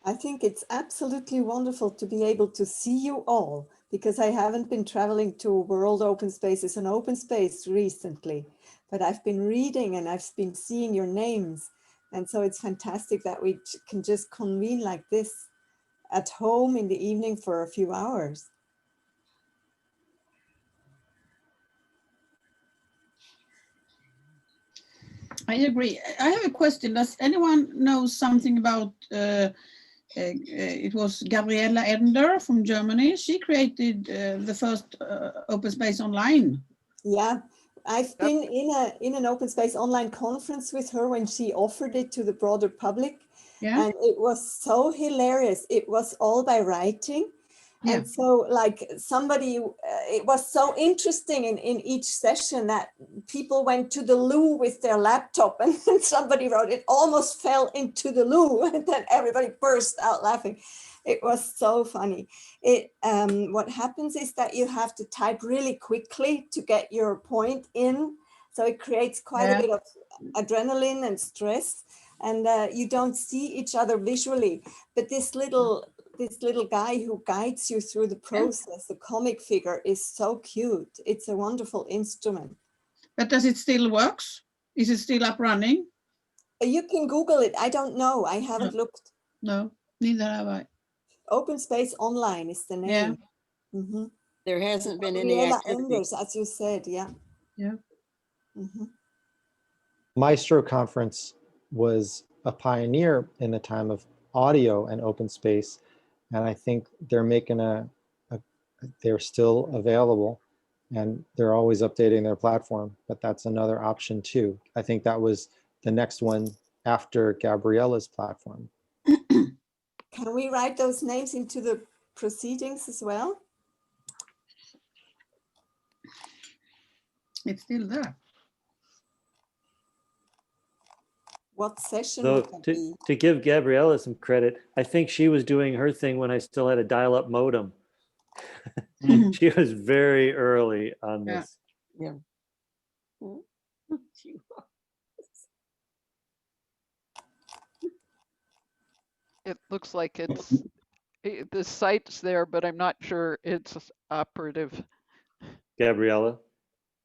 I think it's absolutely wonderful to be able to see you all, because I haven't been traveling to World Open Spaces and Open Space recently, but I've been reading and I've been seeing your names. And so it's fantastic that we can just convene like this at home in the evening for a few hours. I agree. I have a question. Does anyone know something about, it was Gabriela Ender from Germany. She created the first open space online. Yeah, I've been in an open space online conference with her when she offered it to the broader public. Yeah. And it was so hilarious. It was all by writing. Yeah. And so like somebody, it was so interesting in each session that people went to the loo with their laptop and somebody wrote, it almost fell into the loo, and then everybody burst out laughing. It was so funny. What happens is that you have to type really quickly to get your point in. So it creates quite a bit of adrenaline and stress, and you don't see each other visually. But this little guy who guides you through the process, the comic figure, is so cute. It's a wonderful instrument. But does it still works? Is it still up running? You can Google it. I don't know. I haven't looked. No, neither have I. Open Space Online is the name. Yeah. Mm-hmm. There hasn't been any Gabriela activity. Enders, as you said, yeah. Yeah. Maestro Conference was a pioneer in the time of audio and open space. And I think they're making they're still available and they're always updating their platform, but that's another option too. I think that was the next one after Gabriella's platform. Can we write those names into the proceedings as well? It's still there. What session Though would that be? to give Gabriella some credit, I think she was doing her thing when I still had a dial-up modem. She was very early on this. Yeah. It looks like the site's there, but I'm not sure it's operative. Gabriella.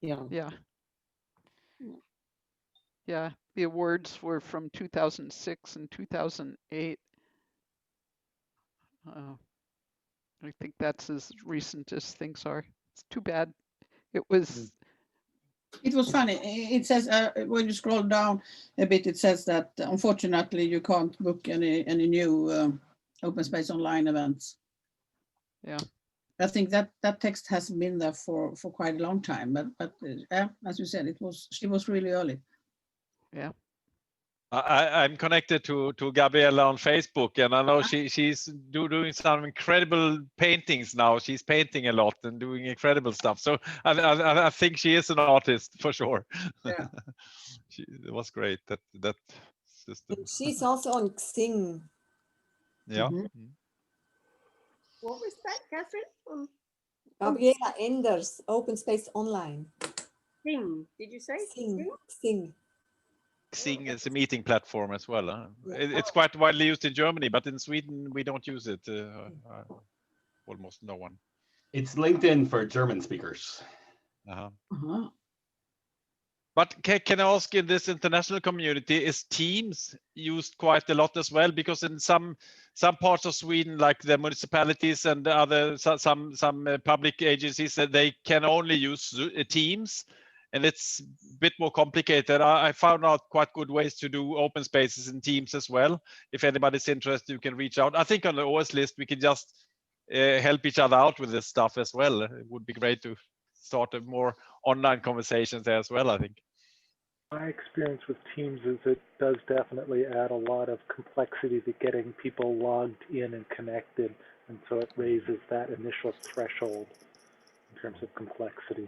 Yeah. Yeah. Yeah, the awards were from 2006 and 2008. I think that's as recent as things are. It's too bad. It was. It was funny. It says when you scroll down a bit, it says that unfortunately you can't book any new open space online events. Yeah. I think that text has been there for quite a long time, but as you said, she was really early. Yeah. I'm connected to Gabriella on Facebook, and I know she's doing some incredible paintings now. She's painting a lot and doing incredible stuff. So I think she is an artist for sure. Yeah. It was great that system. And she's also on Xing. Yeah. What was that, Catherine? Gabriela Enders, Open Space Online. Xing, did you say? Xing. Xing is a meeting platform as well. Huh? It's quite widely used in Germany, but in Sweden we don't use it. Almost no one. It's LinkedIn for German speakers. But can I ask, in this international community, is Teams used quite a lot as well? Because in some parts of Sweden, like the municipalities and the other some public agencies, they can only use Teams, and it's a bit more complicated. I found out quite good ways to do open spaces in Teams as well. If anybody's interested, you can reach out. I think on the OS list we can just help each other out with this stuff as well. It would be great to start a more online conversations there as well, I think. My experience with Teams is it does definitely add a lot of complexity to getting people logged in and connected, and so it raises that initial threshold in terms of complexity.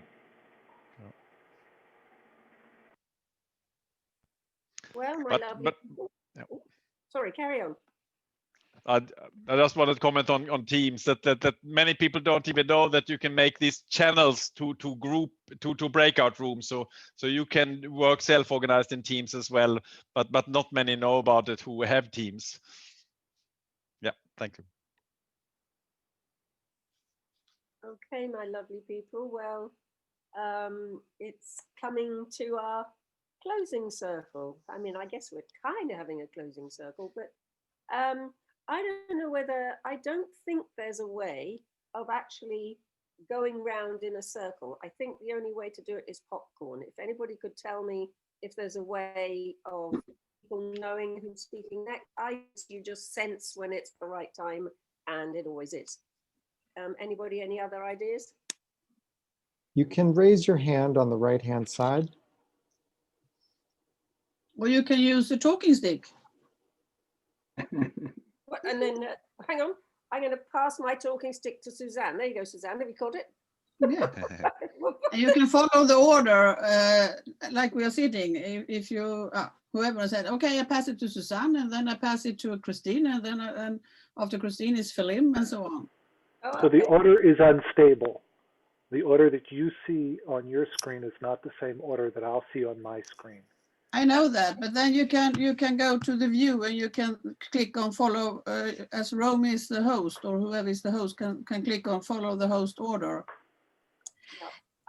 Well, my lovely. Sorry, carry on. I just wanted to comment on Teams that many people don't even know that you can make these channels to breakout rooms, so you can work self-organized in Teams as well, but not many know about it who have Teams. Yeah, thank you. Okay, my lovely people. Well, it's coming to our closing circle. I mean, I guess we're kind of having a closing circle, but I don't know whether, I don't think there's a way of actually going round in a circle. I think the only way to do it is popcorn. If anybody could tell me if there's a way of people knowing who's speaking next, you just sense when it's the right time, and it always is. Anybody, any other ideas? You can raise your hand on the right-hand side. Or you can use the talking stick. And then, hang on, I'm going to pass my talking stick to Suzanne. There you go, Suzanne. Have you caught it? Yeah. And you can follow the order like we are sitting. If you, whoever said, okay, I pass it to Suzanne, and then I pass it to Christine, and then and after Christine is Philip, and so on. Oh, so the order is unstable. The order that you see on your screen is not the same order that I'll see on my screen. I know that, but then you can go to the view and you can click on follow as Romy is the host, or whoever is the host can click on follow the host order.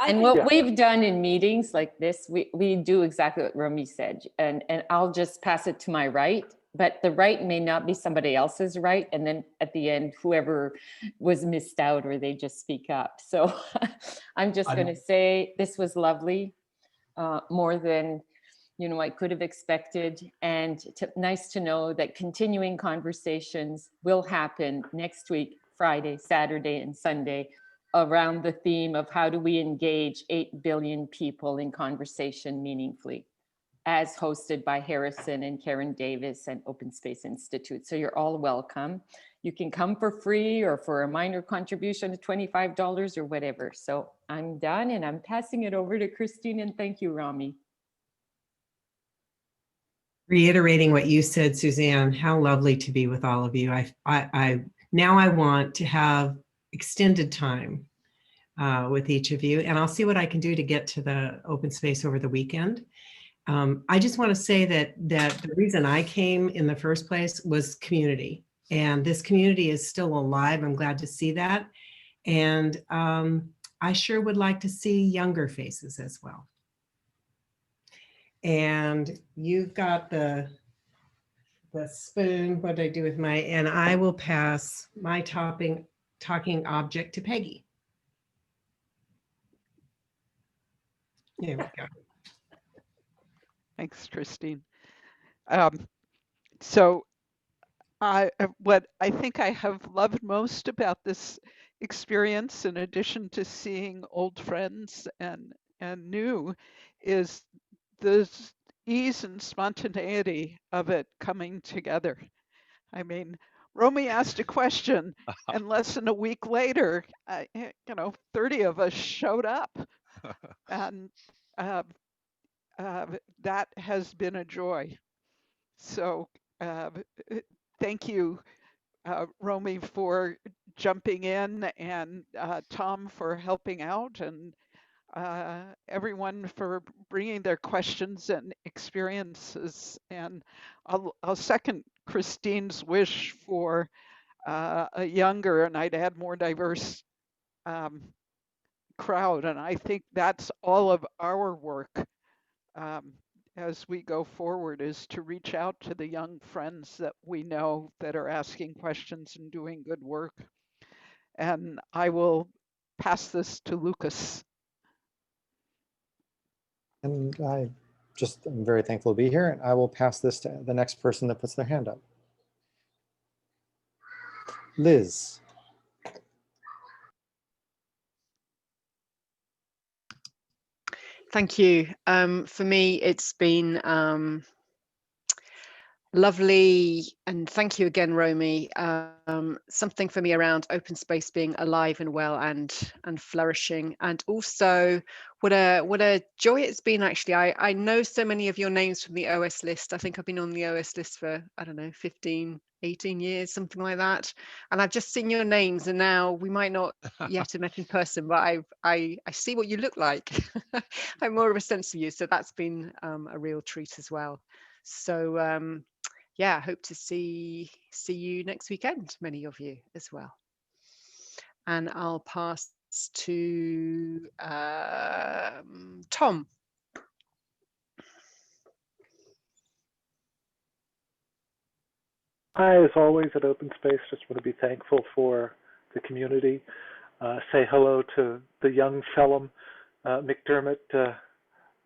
And what we've done in meetings like this, we do exactly what Romy said, and I'll just pass it to my right but the right may not be somebody else's right. And then at the end, whoever was missed out or they just speak up. So I'm just going to say this was lovely, more than I could have expected. And nice to know that continuing conversations will happen next week, Friday, Saturday, and Sunday, around the theme of how do we engage 8 billion people in conversation meaningfully, as hosted by Harrison and Karen Davis and Open Space Institute. So you're all welcome. You can come for free or for a minor contribution of $25 or whatever. So I'm done and I'm passing it over to Christine, and thank you, Romy. Reiterating what you said, Suzanne, how lovely to be with all of you. Now I want to have extended time with each of you, and I'll see what I can do to get to the open space over the weekend. I just want to say that the reason I came in the first place was community, and this community is still alive. I'm glad to see that, and I sure would like to see younger faces as well. And you've got the spoon. What did I do with my? And I will pass my talking object to Peggy. There we go. Thanks, Christine. So what I think I have loved most about this experience, in addition to seeing old friends and new, is the ease and spontaneity of it coming together. I mean, Romy asked a question, and less than a week later, 30 of us showed up, and that has been a joy. So thank you, Romy, for jumping in, and Tom for helping out, and everyone for bringing their questions and experiences. And I'll second Christine's wish for a younger, and I'd add more diverse crowd. And I think that's all of our work as we go forward, is to reach out to the young friends that we know that are asking questions and doing good work. And I will pass this to Lucas. And I'm very thankful to be here, and I will pass this to the next person that puts their hand up. Liz. Thank you. For me, it's been lovely, and thank you again, Romy. Something for me around open space being alive and well and flourishing, and also what a joy it's been. Actually, I know so many of your names from the OS list. I think I've been on the OS list for, I don't know, 15, 18 years, something like that. And I've just seen your names, and now we might not yet have met in person, but I see what you look like. I have more of a sense of you, so that's been a real treat as well. So yeah, I hope to see you next weekend, many of you as well. And I'll pass to Tom. I, as always, at Open Space, just want to be thankful for the community. Say hello to the young Phelim McDermott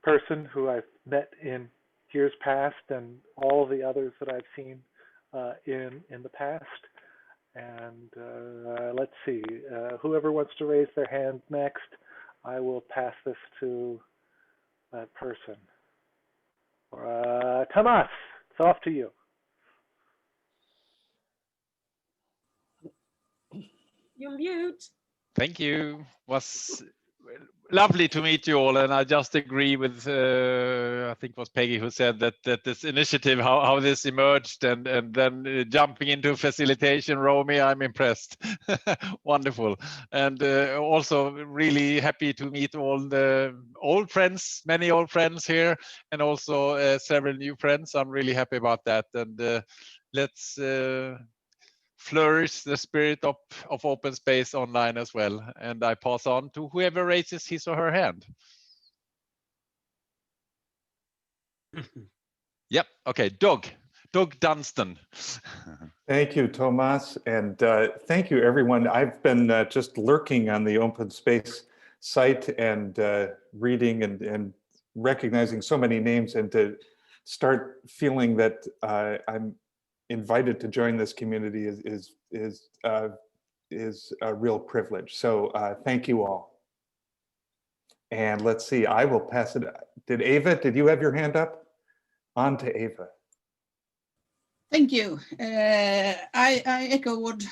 person who I've met in years past, and all the others that I've seen in the past. And let's see, whoever wants to raise their hand next, I will pass this to that person. Tomas, it's off to you. You're mute. Thank you. Was lovely to meet you all, and I just agree with I think it was Peggy who said that this initiative, how this emerged, and then jumping into facilitation. Romy, I'm impressed. Wonderful. And also really happy to meet all the old friends, many old friends here, and also several new friends. I'm really happy about that, and let's flourish the spirit of open space online as well. And I pass on to whoever raises his or her hand. Yep. Okay. Doug, Doug Dunstan. Thank you, Tomas, and thank you, everyone. I've been just lurking on the open space site and reading and recognizing so many names, and to start feeling that I'm invited to join this community is a real privilege. So thank you all. And let's see, I will pass it. Did you have your hand up? On to Ava. Thank you. I echo what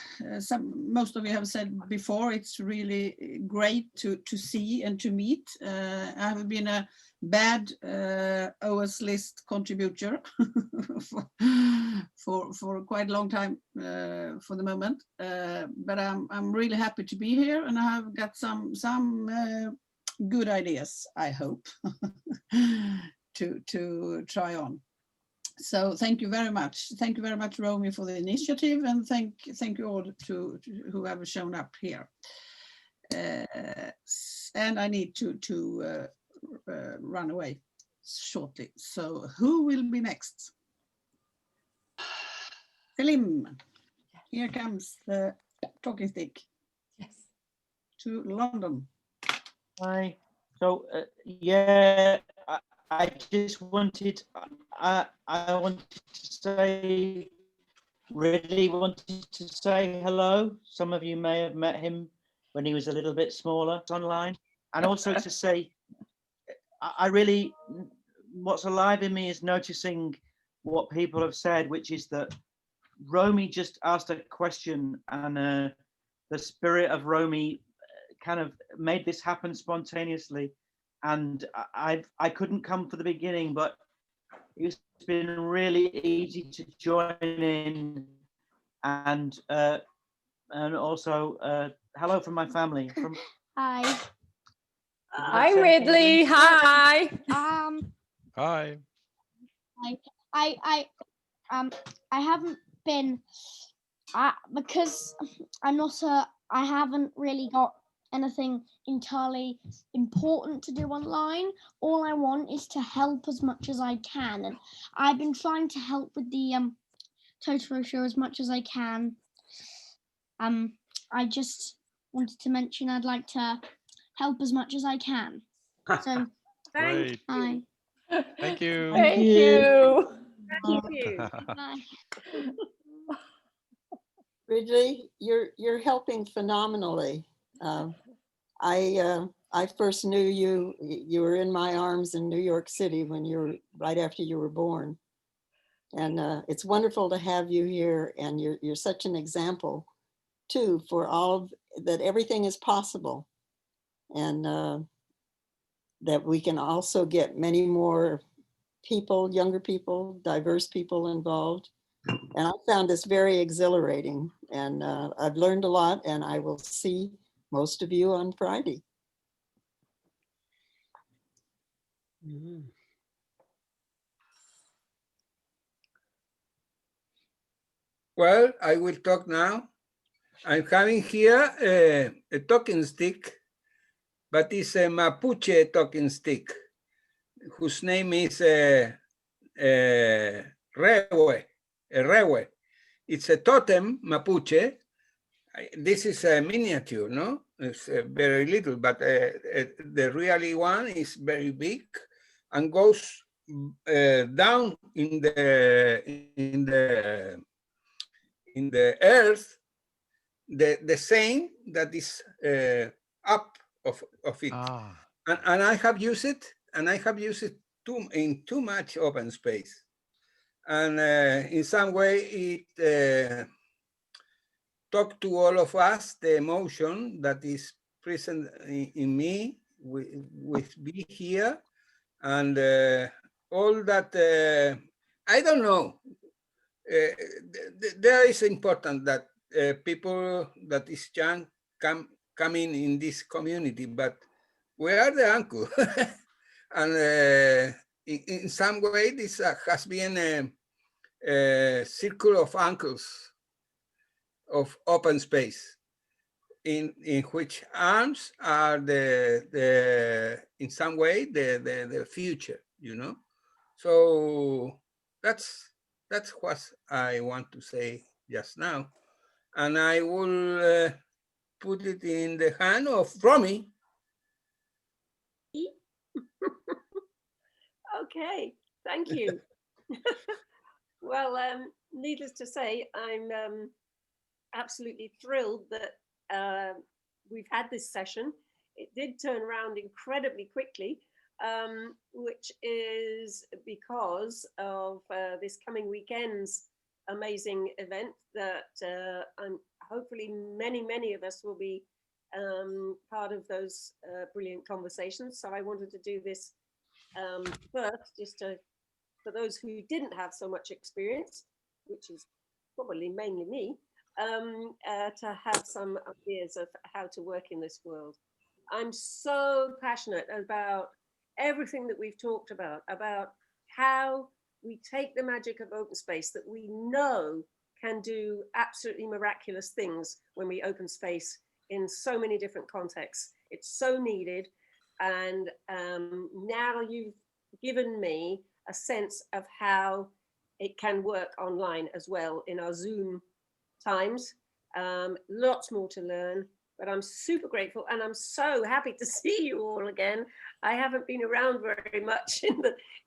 most of you have said before. It's really great to see and to meet. I have been a bad OS list contributor for quite a long time for the moment. But I'm really happy to be here, and I have got some good ideas, I hope, to try on. So thank you very much. Thank you very much, Romy, for the initiative, and thank you all to who have shown up here. And I need to run away shortly. So who will be next? Selim, here comes the talking stick. Yes. To London. Hi. So yeah, I just wanted, I wanted to say, really wanted to say hello. Some of you may have met him when he was a little bit smaller online. And also to say, I really, what's alive in me is noticing what people have said, which is that Romy just asked a question, and the spirit of Romy kind of made this happen spontaneously. And I couldn't come for the beginning, but it's been really easy to join in, and also hello from my family. Hi. Hi, Ridley. Hi. Hi. I haven't been because I'm not I haven't really got anything entirely important to do online. All I want is to help as much as I can, and I've been trying to help with the Totoro show as much as I can. I just wanted to mention I'd like to help as much as I can. So Great. hi. Thank you. Thank you. Thank you. Bye. Ridley, you're helping phenomenally. I first knew you. You were in my arms in New York City when you were right after you were born, and it's wonderful to have you here. And you're such an example, too, for all of that. Everything is possible, and that we can also get many more people, younger people, diverse people involved. And I found this very exhilarating, and I've learned a lot, and I will see most of you on Friday. Well, I will talk now. I'm having here a talking stick, but it's a Mapuche talking stick, whose name is Rewe. It's a totem Mapuche. This is a miniature, no? It's very little, but the really one is very big and goes down in the earth, the same that is up of it. And I have used it, in too much open space. And in some way it talked to all of us, the emotion that is present in me with be here, and all that, I don't know. There is important that people that is young come in this community, but we are the uncle. And in some way, this has been a circle of uncles of open space, in which arms are in some way the future, you know. So that's That's what I want to say just now. And I will put it in the hand of Romy. Okay, thank you. Well, needless to say, I'm absolutely thrilled that we've had this session. It did turn around incredibly quickly, which is because of this coming weekend's amazing event that hopefully many of us will be part of those brilliant conversations. So I wanted to do this first, just for those who didn't have so much experience, which is probably mainly me, to have some ideas of how to work in this world. I'm so passionate about everything that we've talked about how we take the magic of open space that we know can do absolutely miraculous things when we open space in so many different contexts. It's so needed. And now you've given me a sense of how it can work online as well in our Zoom times. Lots more to learn, but I'm super grateful and I'm so happy to see you all again. I haven't been around very much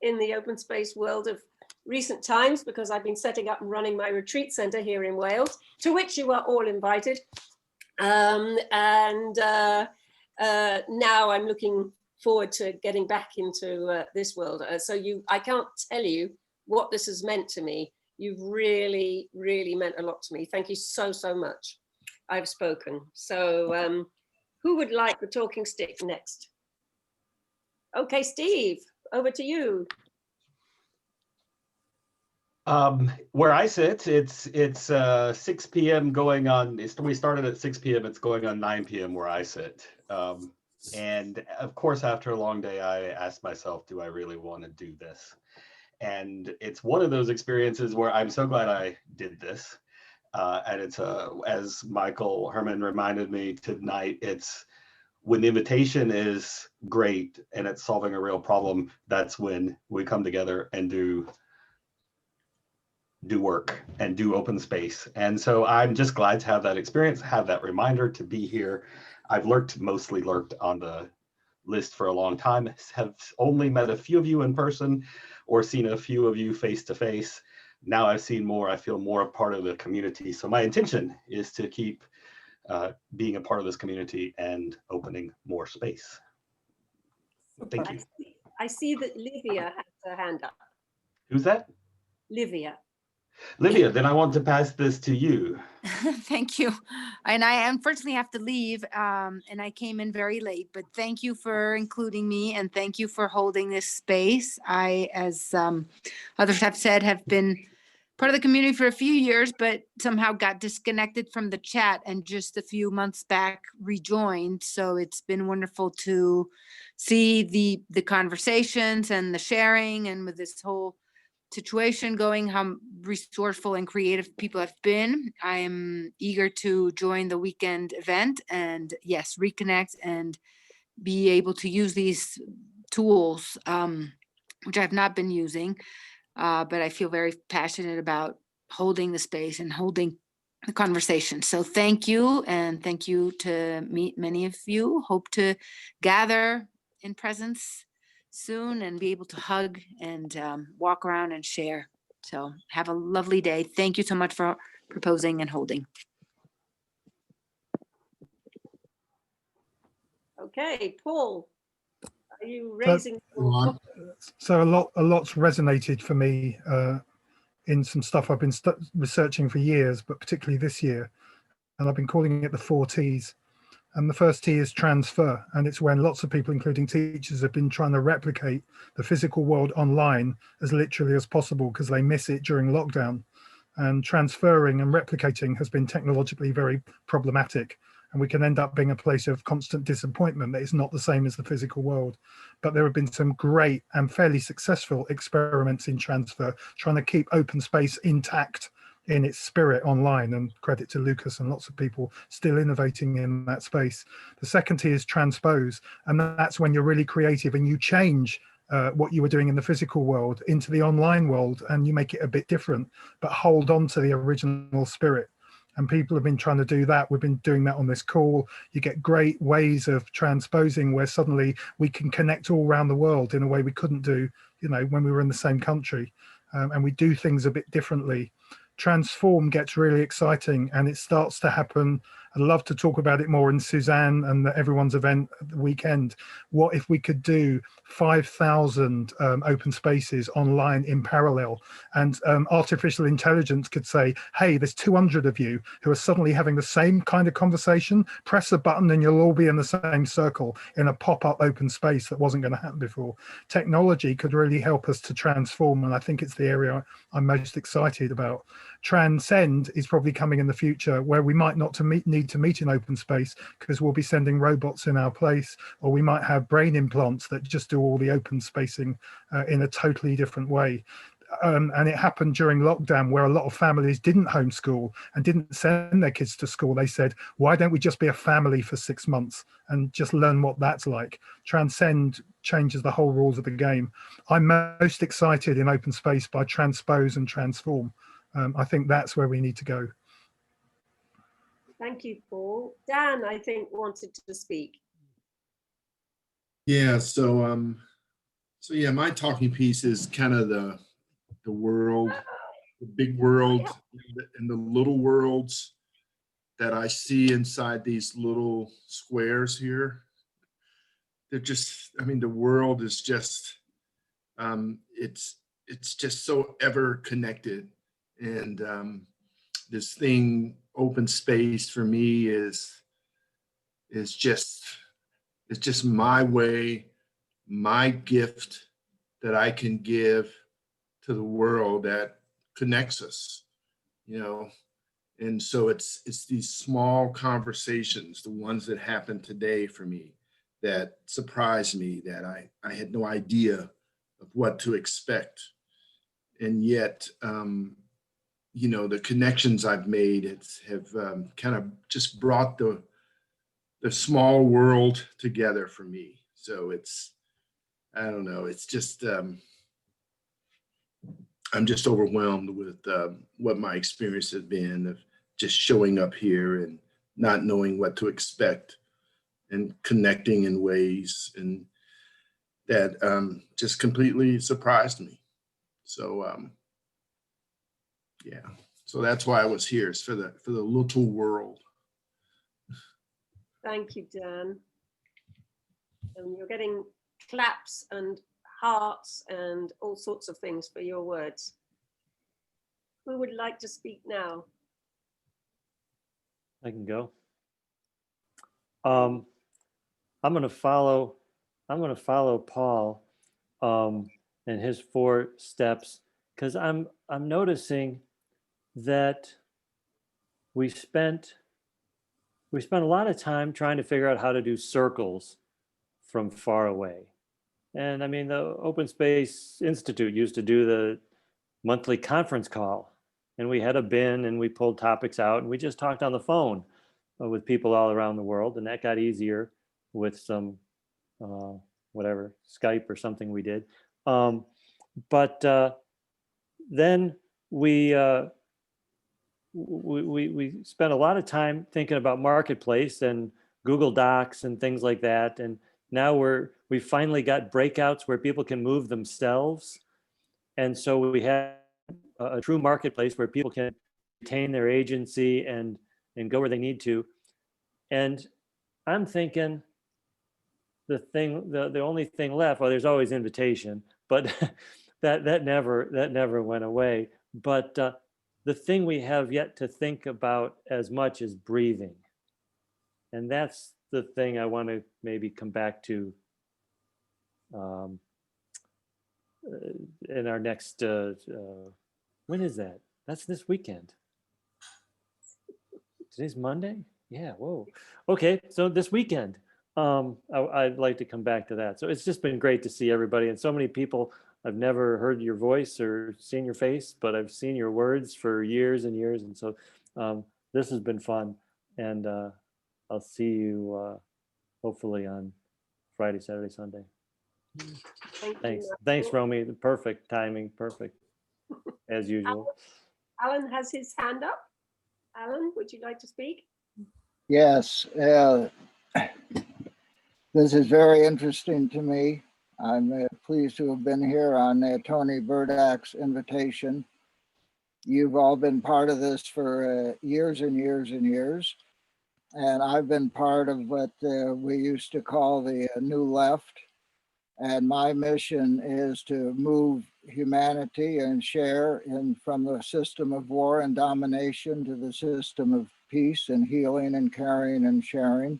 in the open space world of recent times because I've been setting up and running my retreat center here in Wales, to which you are all invited. Now I'm looking forward to getting back into this world. I can't tell you what this has meant to me. You've really, really meant a lot to me. Thank you so, so much. I've spoken. So who would like the talking stick next? Okay, Steve, over to you. Where I sit, it's 6 p.m. going on. We started at 6 p.m. It's going on 9 p.m. where I sit. And of course, after a long day, I asked myself, do I really want to do this? And it's one of those experiences where I'm so glad I did this. And it's as Michael Herman reminded me tonight, it's when the invitation is great and it's solving a real problem, that's when we come together and do work and do open space. And so I'm just glad to have that experience, have that reminder to be here. I've mostly lurked on the list for a long time, have only met a few of you in person or seen a few of you face to face. Now I've seen more, I feel more a part of the community. So my intention is to keep being a part of this community and opening more space. Thank you. I see that Livia has her hand up. Who's that? Livia. Livia, then I want to pass this to you. Thank you. And I unfortunately have to leave, and I came in very late, but thank you for including me and thank you for holding this space. I, as others have said, have been part of the community for a few years, but somehow got disconnected from the chat and just a few months back rejoined. So it's been wonderful to see the conversations and the sharing, and with this whole situation going, how resourceful and creative people have been. I am eager to join the weekend event and yes, reconnect and be able to use these tools, which I've not been using, but I feel very passionate about holding the space and holding the conversation. So thank you, and thank you to meet many of you. Hope to gather in presence soon and be able to hug and walk around and share. So have a lovely day. Thank you so much for proposing and holding. Okay, Paul, are you raising? So a lot's resonated for me in some stuff I've been researching for years, but particularly this year, and I've been calling it the 4 T's. And the first T is transfer, and it's when lots of people, including teachers, have been trying to replicate the physical world online as literally as possible because they miss it during lockdown. And transferring and replicating has been technologically very problematic, and we can end up being a place of constant disappointment that it's not the same as the physical world. But there have been some great and fairly successful experiments in transfer, trying to keep open space intact in its spirit online, and credit to Lucas and lots of people still innovating in that space. The second T is transpose, and that's when you're really creative and you change what you were doing in the physical world into the online world, and you make it a bit different, but hold on to the original spirit. And people have been trying to do that. We've been doing that on this call. You get great ways of transposing where suddenly we can connect all around the world in a way we couldn't do, you know, when we were in the same country. And we do things a bit differently. Transform gets really exciting, and it starts to happen. I'd love to talk about it more in Suzanne and everyone's event at the weekend. What if we could do 5,000 open spaces online in parallel, and artificial intelligence could say, hey, there's 200 of you who are suddenly having the same kind of conversation, press a button and you'll all be in the same circle in a pop-up open space that wasn't going to happen before. Technology could really help us to transform, and I think it's the area I'm most excited about. Transcend is probably coming in the future, where we might not need to meet in open space because we'll be sending robots in our place, or we might have brain implants that just do all the open spacing in a totally different way. And it happened during lockdown, where a lot of families didn't homeschool and didn't send their kids to school. They said, why don't we just be a family for 6 months and just learn what that's like? Transcend changes the whole rules of the game. I'm most excited in open space by transpose and transform. I think that's where we need to go. Thank you, Paul. Dan, I think, wanted to speak. Yeah, so yeah, my talking piece is kind of the world, the big world, and the little worlds that I see inside these little squares here. They're just, I mean, the world is just, it's just so ever connected. And this thing, open space, for me is just, it's just my way, my gift that I can give to the world that connects us, you know. And so it's these small conversations, the ones that happened today for me, that surprised me, that I had no idea of what to expect. And yet, you know, the connections I've made have kind of just brought the small world together for me. So it's, I don't know, it's just, I'm just overwhelmed with what my experience has been of just showing up here and not knowing what to expect and connecting in ways and that just completely surprised me. So yeah, so that's why I was here. It's for the little world. Thank you, Dan. And you're getting claps and hearts and all sorts of things for your words. Who would like to speak now? I can go. I'm going to follow Paul and his 4 steps, because I'm noticing that we spent a lot of time trying to figure out how to do circles from far away. And I mean, the Open Space Institute used to do the monthly conference call, and we had a bin and we pulled topics out and we just talked on the phone with people all around the world. And that got easier with some, whatever, Skype or something we did. But then we spent a lot of time thinking about Marketplace and Google Docs and things like that. And now we finally got breakouts where people can move themselves. And so we have a true marketplace where people can retain their agency and go where they need to. And I'm thinking the only thing left, well, there's always invitation, but that never went away. But the thing we have yet to think about as much is breathing. And that's the thing I want to maybe come back to in our next, when is that? That's this weekend. Today's Monday? Yeah, whoa. Okay, so this weekend, I'd like to come back to that. So it's just been great to see everybody, and so many people. I've never heard your voice or seen your face, but I've seen your words for years and years. And so this has been fun. And I'll see you hopefully on Friday, Saturday, Sunday. Thanks. Michael. Thanks, Romy. Perfect timing. Perfect, as usual. Alan has his hand up. Alan, would you like to speak? Yes, this is very interesting to me. I'm pleased to have been here on Tony Burdak's invitation. You've all been part of this for years and years and years. And I've been part of what we used to call the New Left. And my mission is to move humanity and share from the system of war and domination to the system of peace and healing and caring and sharing.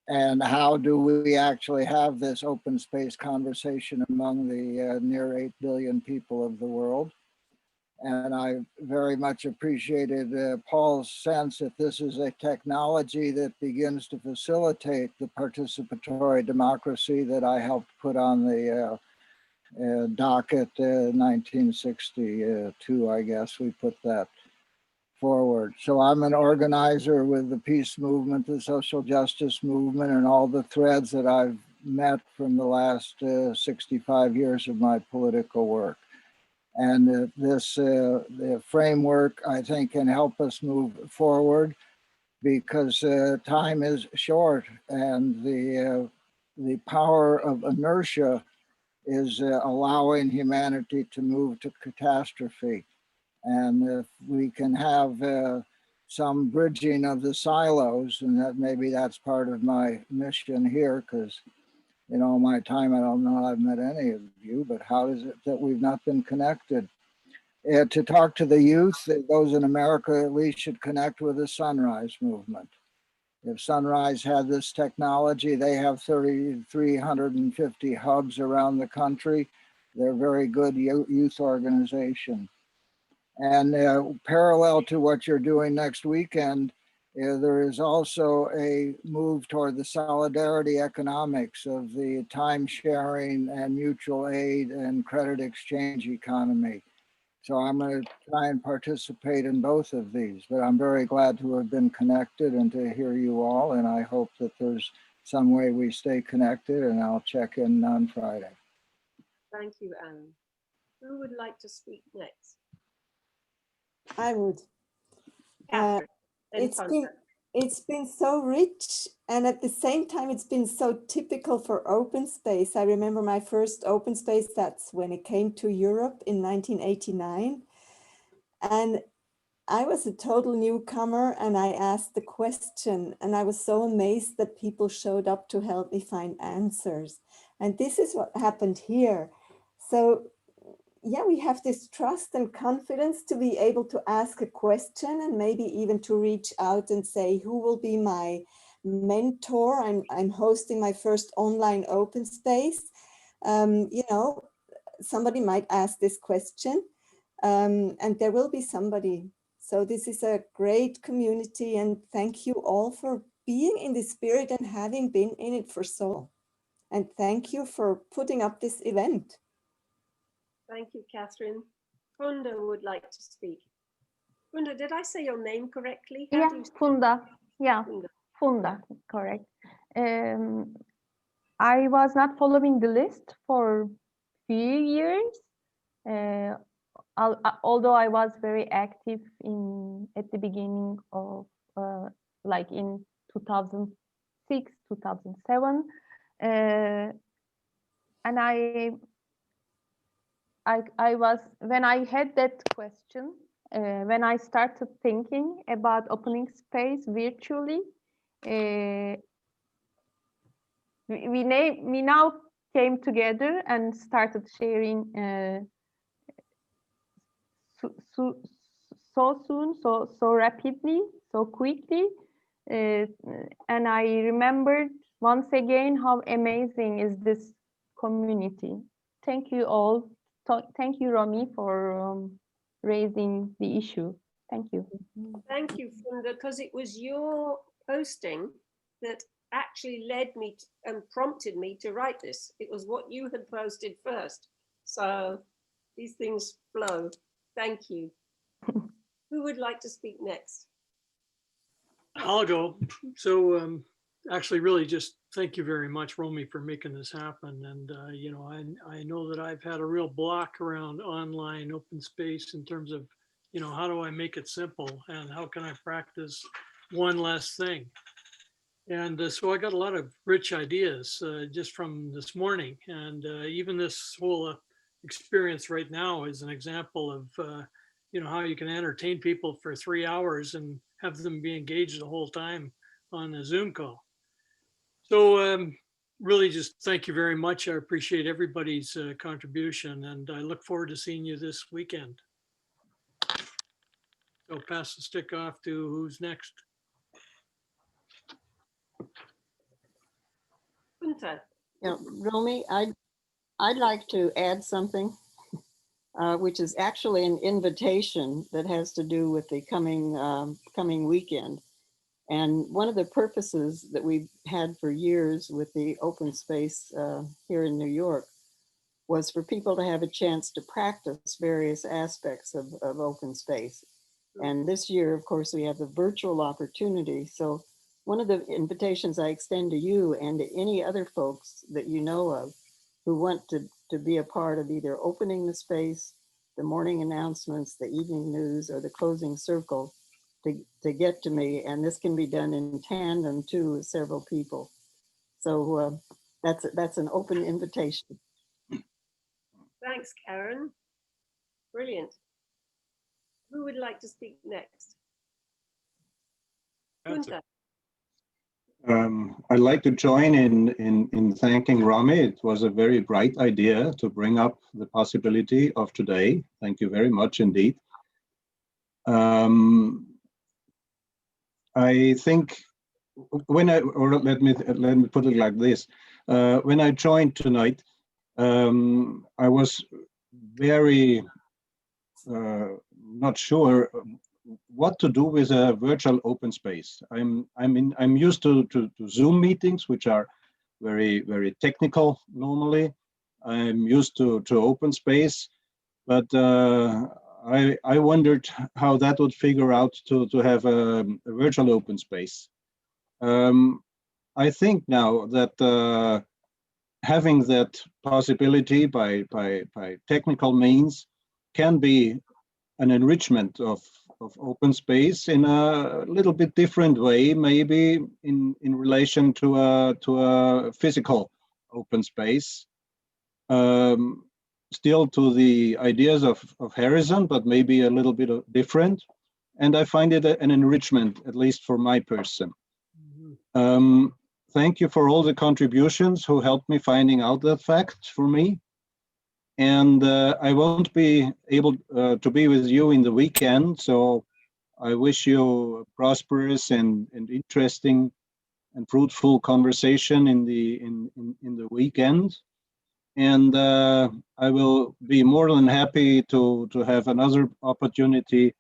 And how do we actually have this open space conversation among the near 8 billion people of the world? And I very much appreciated Paul's sense that this is a technology that begins to facilitate the participatory democracy that I helped put on the docket 1962, I guess we put that forward. So I'm an organizer with the peace movement, the social justice movement, and all the threads that I've met from the last 65 years of my political work. And this the framework, I think, can help us move forward because time is short, and the power of inertia is allowing humanity to move to catastrophe. And if we can have some bridging of the silos, and that maybe that's part of my mission here, because in all my time, I don't know I've met any of you, but how is it that we've not been connected? To talk to the youth, those in America at least should connect with the Sunrise movement. If Sunrise had this technology, they have 350 hubs around the country. They're a very good youth organization. And parallel to what you're doing next weekend, there is also a move toward the solidarity economics of the time sharing and mutual aid and credit exchange economy. So I'm going to try and participate in both of these, but I'm very glad to have been connected and to hear you all. And I hope that there's some way we stay connected, and I'll check in on Friday. Thank you, Alan. Who would like to speak next? I would. Catherine, It's been so rich, and at the same time, it's been so typical for open space. I remember my first open space, that's when it came to Europe in 1989. And I was a total newcomer, and I asked the question, and I was so amazed that people showed up to help me find answers. And this is what happened here. So yeah, we have this trust and confidence to be able to ask a question and maybe even to reach out and say, who will be my mentor? I'm hosting my first online open space. You know, somebody might ask this question and there will be somebody. So this is a great community, and thank you all for being in the spirit and having been in it for so long. And thank you for putting up this event. Thank you, Catherine. Funda would like to speak. Funda, did I say your name correctly? Yeah, Funda. Yeah, Funda, Yeah. correct. I was not following the list for few years, although I was very active at the beginning of like in 2006, 2007, and I was, when I had that question, when I started thinking about opening space virtually, we now came together and started sharing so soon, so rapidly, so quickly, and I remembered once again how amazing is this community. Thank you all. Thank you, Romy, for raising the issue. Thank you. Thank you, Funda, because it was your posting that actually led me and prompted me to write this. It was what you had posted first. So these things flow. Thank you. Who would like to speak next? I'll go. So actually really just thank you very much, Romy, for making this happen. And, you know, I know that I've had a real block around online open space in terms of, you know, how do I make it simple and how can I practice one less thing? And so I got a lot of rich ideas just from this morning. And even this whole experience right now is an example of, you know, how you can entertain people for 3 hours and have them be engaged the whole time on a Zoom call. So really just thank you very much. I appreciate everybody's contribution and I look forward to seeing you this weekend. So pass the stick off to who's next. Gunther. Yeah, Romy, I'd like to add something, which is actually an invitation that has to do with the coming weekend. And one of the purposes that we've had for years with the open space here in New York was for people to have a chance to practice various aspects of open space. And this year, of course, we have the virtual opportunity. So one of the invitations I extend to you and to any other folks that you know of who want to be a part of either opening the space, the morning announcements, the evening news, or the closing circle, to get to me. And this can be done in tandem too with several people. So that's an open invitation. Thanks, Karen. Brilliant. Who would like to speak next? Gunther. I'd like to join in thanking Romy. It was a very bright idea to bring up the possibility of today. Thank you very much indeed. I think let me put it like this. When I joined tonight, I was very not sure what to do with a virtual open space. I'm used to Zoom meetings, which are very technical normally. I'm used to open space, but I wondered how that would figure out to have a virtual open space. I think now that having that possibility by technical means can be an enrichment of open space in a little bit different way, maybe in relation to a physical open space. Still to the ideas of Harrison, but maybe a little bit different. And I find it an enrichment, at least for my person. Thank you for all the contributions who helped me finding out that fact for me. And I won't be able to be with you in the weekend, so I wish you a prosperous and interesting and fruitful conversation in the weekend. And I will be more than happy to have another opportunity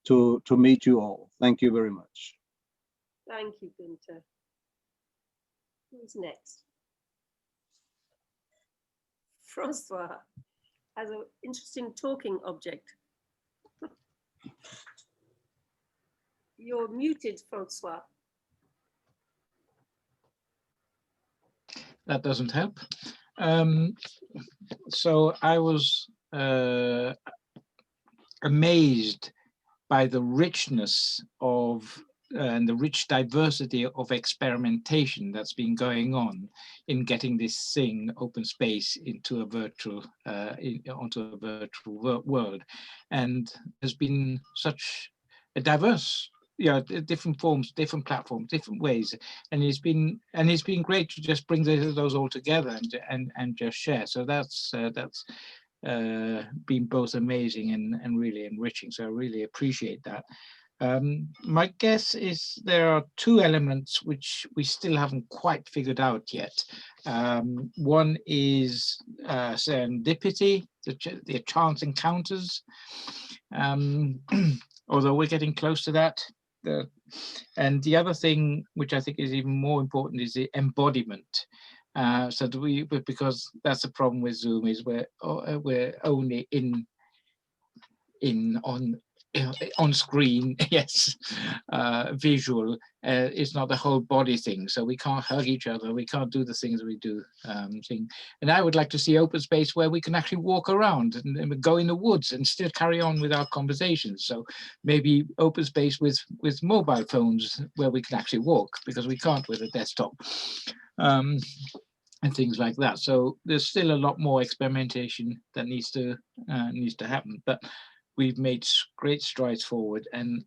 to meet you all. Thank you very much. Thank you, Gunther. Who's next? Francois has an interesting talking object. You're muted, Francois. That doesn't help. So I was amazed by the richness of and the rich diversity of experimentation that's been going on in getting this thing, open space, into a virtual onto a virtual world. And there's been such a diverse, different forms, different platforms, different ways, and it's been great to just bring those all together and just share. So that's been both amazing and really enriching. So I really appreciate that. My guess is there are two elements which we still haven't quite figured out yet. One is serendipity, the chance encounters, although we're getting close to that. And the other thing, which I think is even more important, is the embodiment. So because that's the problem with Zoom, is we're only on on screen, yes, visual. It's not a whole body thing, so we can't hug each other, we can't do the things we do. And I would like to see open space where we can actually walk around and go in the woods and still carry on with our conversations. So maybe open space with mobile phones where we can actually walk, because we can't with a desktop. And things like that. So there's still a lot more experimentation that needs to happen, but we've made great strides forward, and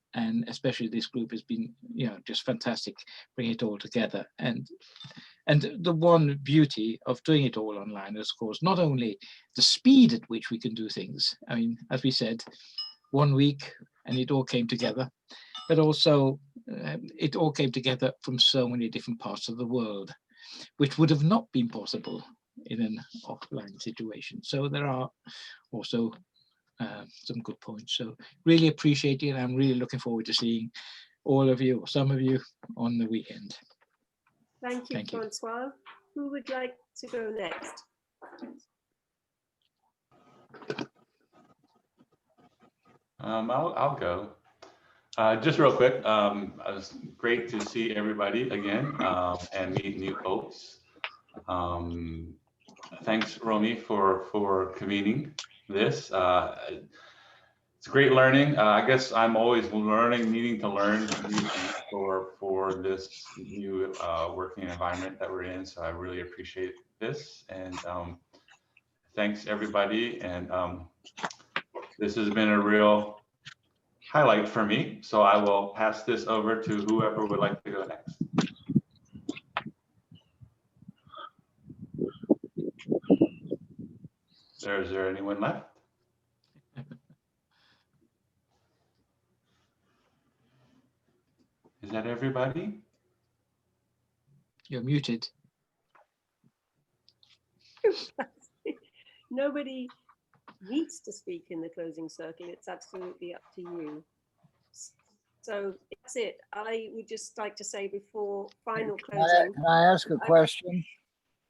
especially this group has been, you know, just fantastic, bringing it all together. And the one beauty of doing it all online is, of course, not only the speed at which we can do things. I mean, as we said, 1 week and it all came together, but also it all came together from so many different parts of the world, which would have not been possible in an offline situation. So there are also some good points. So really appreciate it. And I'm really looking forward to seeing all of you, or some of you, on the weekend. Thank you, Francois. Who would like to go next? I'll go. Just real quick, it was great to see everybody again and meet new folks. Thanks, Romy, for convening this. It's great learning. I guess I'm always learning, needing to learn new things for this new working environment that we're in. So I really appreciate this, and thanks everybody. And this has been a real highlight for me. So I will pass this over to whoever would like to go next. Is there anyone left? Is that everybody? You're muted. Nobody needs to speak in the closing circle. It's absolutely up to you. So that's it. I would just like to say before final closing. Can I ask a question?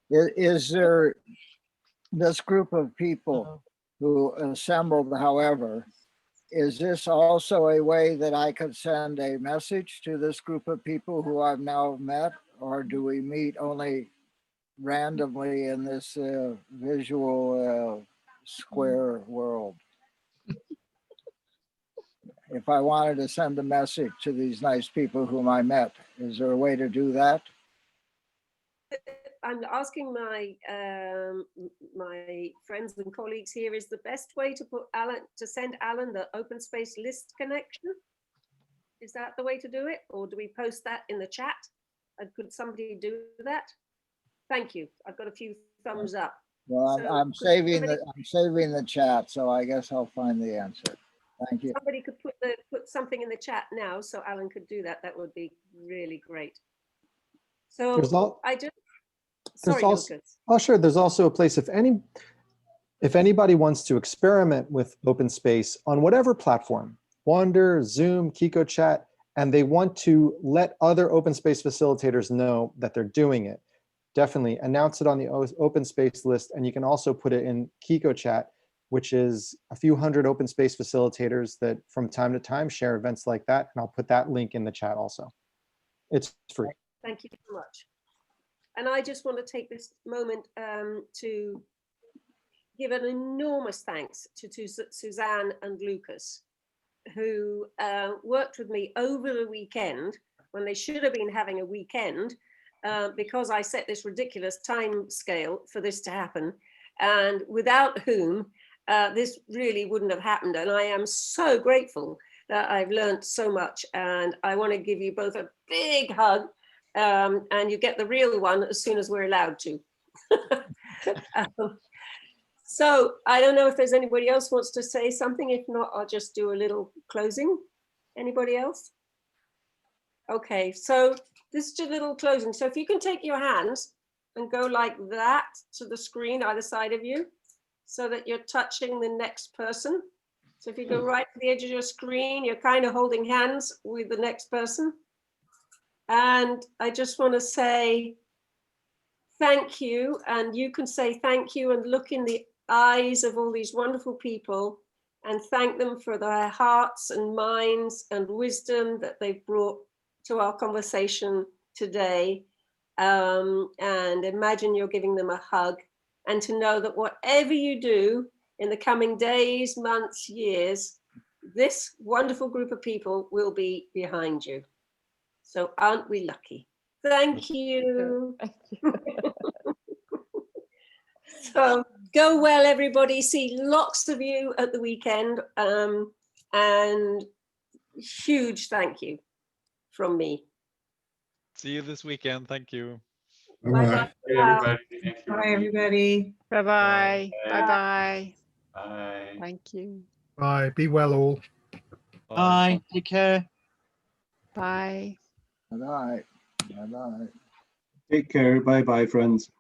Is there this group of people who assembled, however, is this also a way that I could send a message to this group of people who I've now met, or do we meet only randomly in this visual square world? If I wanted to send a message to these nice people whom I met, is there a way to do that? I'm asking my my friends and colleagues here, is the best way to put send Alan the open space list connection? Is that the way to do it, or do we post that in the chat? And could somebody do that? Thank you. I've got a few thumbs up. Well, So I'm saving the chat, so I guess I'll find the answer. Thank you. Somebody could put something in the chat now, so Alan could do that. That would be really great. So sorry, Lucas. Oh, sure. There's also a place if anybody wants to experiment with open space on whatever platform, Wander, Zoom, KikoChat, and they want to let other open space facilitators know that they're doing it, definitely announce it on the open space list. And you can also put it in KikoChat, which is a few hundred open space facilitators that from time to time share events like that. And I'll put that link in the chat also. It's free. Thank you so much. And I just want to take this moment to give an enormous thanks to Suzanne and Lucas, who worked with me over the weekend when they should have been having a weekend, because I set this ridiculous time scale for this to happen, and without whom this really wouldn't have happened. And I am so grateful that I've learned so much, and I want to give you both a big hug. And you get the real one as soon as we're allowed to. So I don't know if there's anybody else wants to say something. If not, I'll just do a little closing. Anybody else? Okay, so this is just a little closing. So if you can take your hands and go like that to the screen either side of you, so that you're touching the next person. So if you go right to the edge of your screen, you're kind of holding hands with the next person. And I just want to say thank you, and you can say thank you and look in the eyes of all these wonderful people and thank them for their hearts and minds and wisdom that they've brought to our conversation today. And imagine you're giving them a hug, and to know that whatever you do in the coming days, months, years, this wonderful group of people will be behind you. So aren't we lucky? Thank you. So go well, everybody. See lots of you at the weekend. And huge thank you from me. See you this weekend. Thank you. Bye-bye. Hey, everybody. Thank you. Bye, everybody. Bye-bye. Bye-bye. Bye. Thank you. Bye. Be well, all. Bye. Take care. Bye. Bye-bye. Bye-bye. Take care. Bye-bye, friends.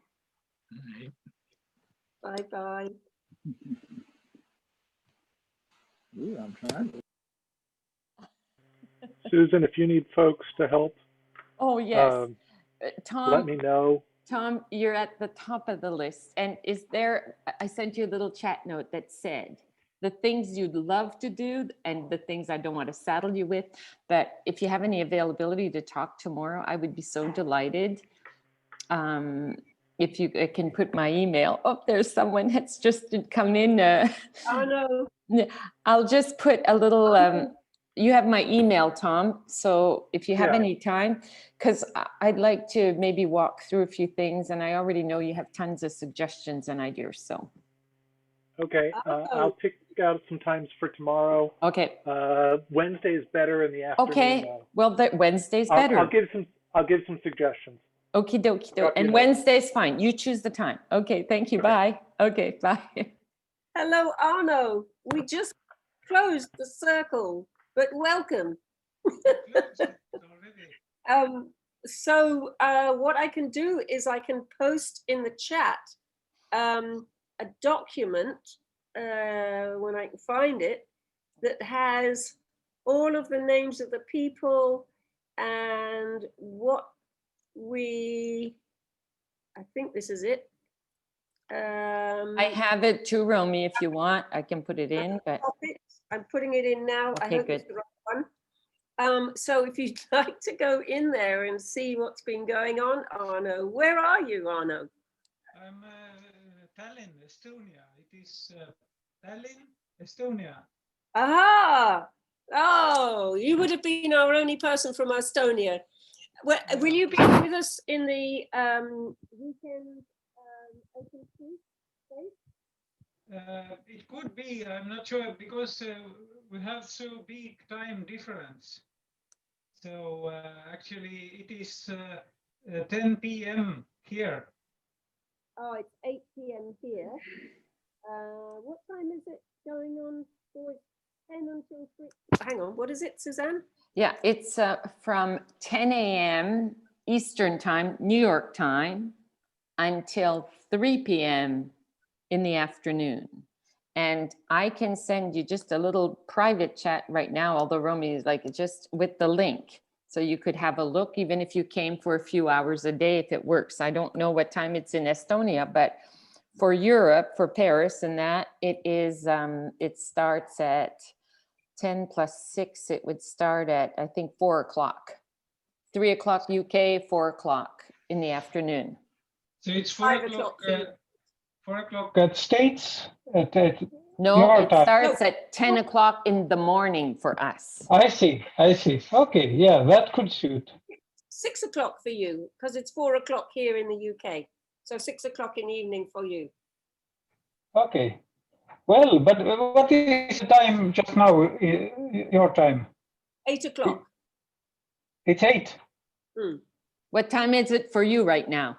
Bye-bye. Ooh, I'm trying to. Susan, if you need folks to help, Oh, yes. Tom, let me know. Tom, you're at the top of the list. And is there, I sent you a little chat note that said the things you'd love to do and the things I don't want to saddle you with. But if you have any availability to talk tomorrow, I would be so delighted. If you can put my email. Oh, there's someone that's just come in. Oh, no. I'll just put a little, you have my email, Tom. So if you have Yeah. any time, because I'd like to maybe walk through a few things, and I already know you have tons of suggestions and ideas. So. Okay, I'll pick out some times for tomorrow. Okay. Wednesday is better in the afternoon. Okay. Well, Wednesday's I'll better. I'll give some suggestions. Okie dokie. And Wednesday's fine. You choose the time. Okay. Thank you. Bye. Okay. Bye. Hello, Arno. We just closed the circle, but welcome. So what I can do is I can post in the chat a document when I can find it that has all of the names of the people and what I think this is it. I have it too, Romy, if you want. I can put it in, but I'm putting it in now. I Okay, hope it's good. the right one. So if you'd like to go in there and see what's been going on, Arno, where are you, Arno? I'm Tallinn, Estonia. It is Tallinn, Estonia. Aha! Oh, you would have been our only person from Estonia. Well, will you be with us in the weekend open space? It could be, I'm not sure, because we have so big time difference. So actually it is 10 p.m. here. Oh, it's 8 p.m. here. What time is it going on for? 10 until 3. Hang on, what is it, Suzanne? yeah, it's from 10 a.m. Eastern time, New York time, until 3 p.m. in the afternoon. And I can send you just a little private chat right now, although Romy is like just with the link. So you could have a look, even if you came for a few hours a day, if it works. I don't know what time it's in Estonia, but for Europe, for Paris and that, it is, it starts at 10 plus 6, it would start at, I think, 4 o'clock. 3 o'clock UK, 4 o'clock in the afternoon. So it's 4 o'clock. 4 o'clock at States. No, your it time. starts at 10 o'clock in the morning for us. I see. Okay, yeah, that could suit. 6 o'clock for you, because it's 4 o'clock here in the UK. So 6 o'clock in the evening for you. Okay. Well, but what is the time just now, your time? 8 o'clock. It's 8. What time is it for you right now?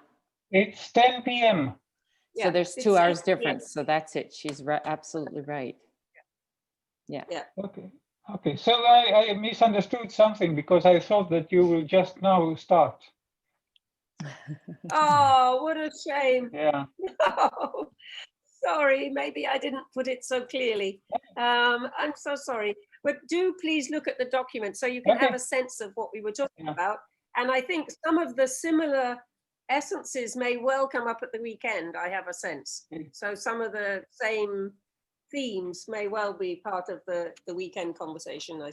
It's 10 p.m. So there's 2 hours difference. So that's it. She's absolutely right. Yeah. Okay. So I misunderstood something because I thought that you will just now start. Oh, what a shame. Yeah. No. Sorry, maybe I didn't put it so clearly. I'm so sorry. But do please look at the document so you can have a sense of what we were talking about. And I think some of the similar essences may well come up at the weekend, I have a sense. So some of the same themes may well be part of the weekend conversation, I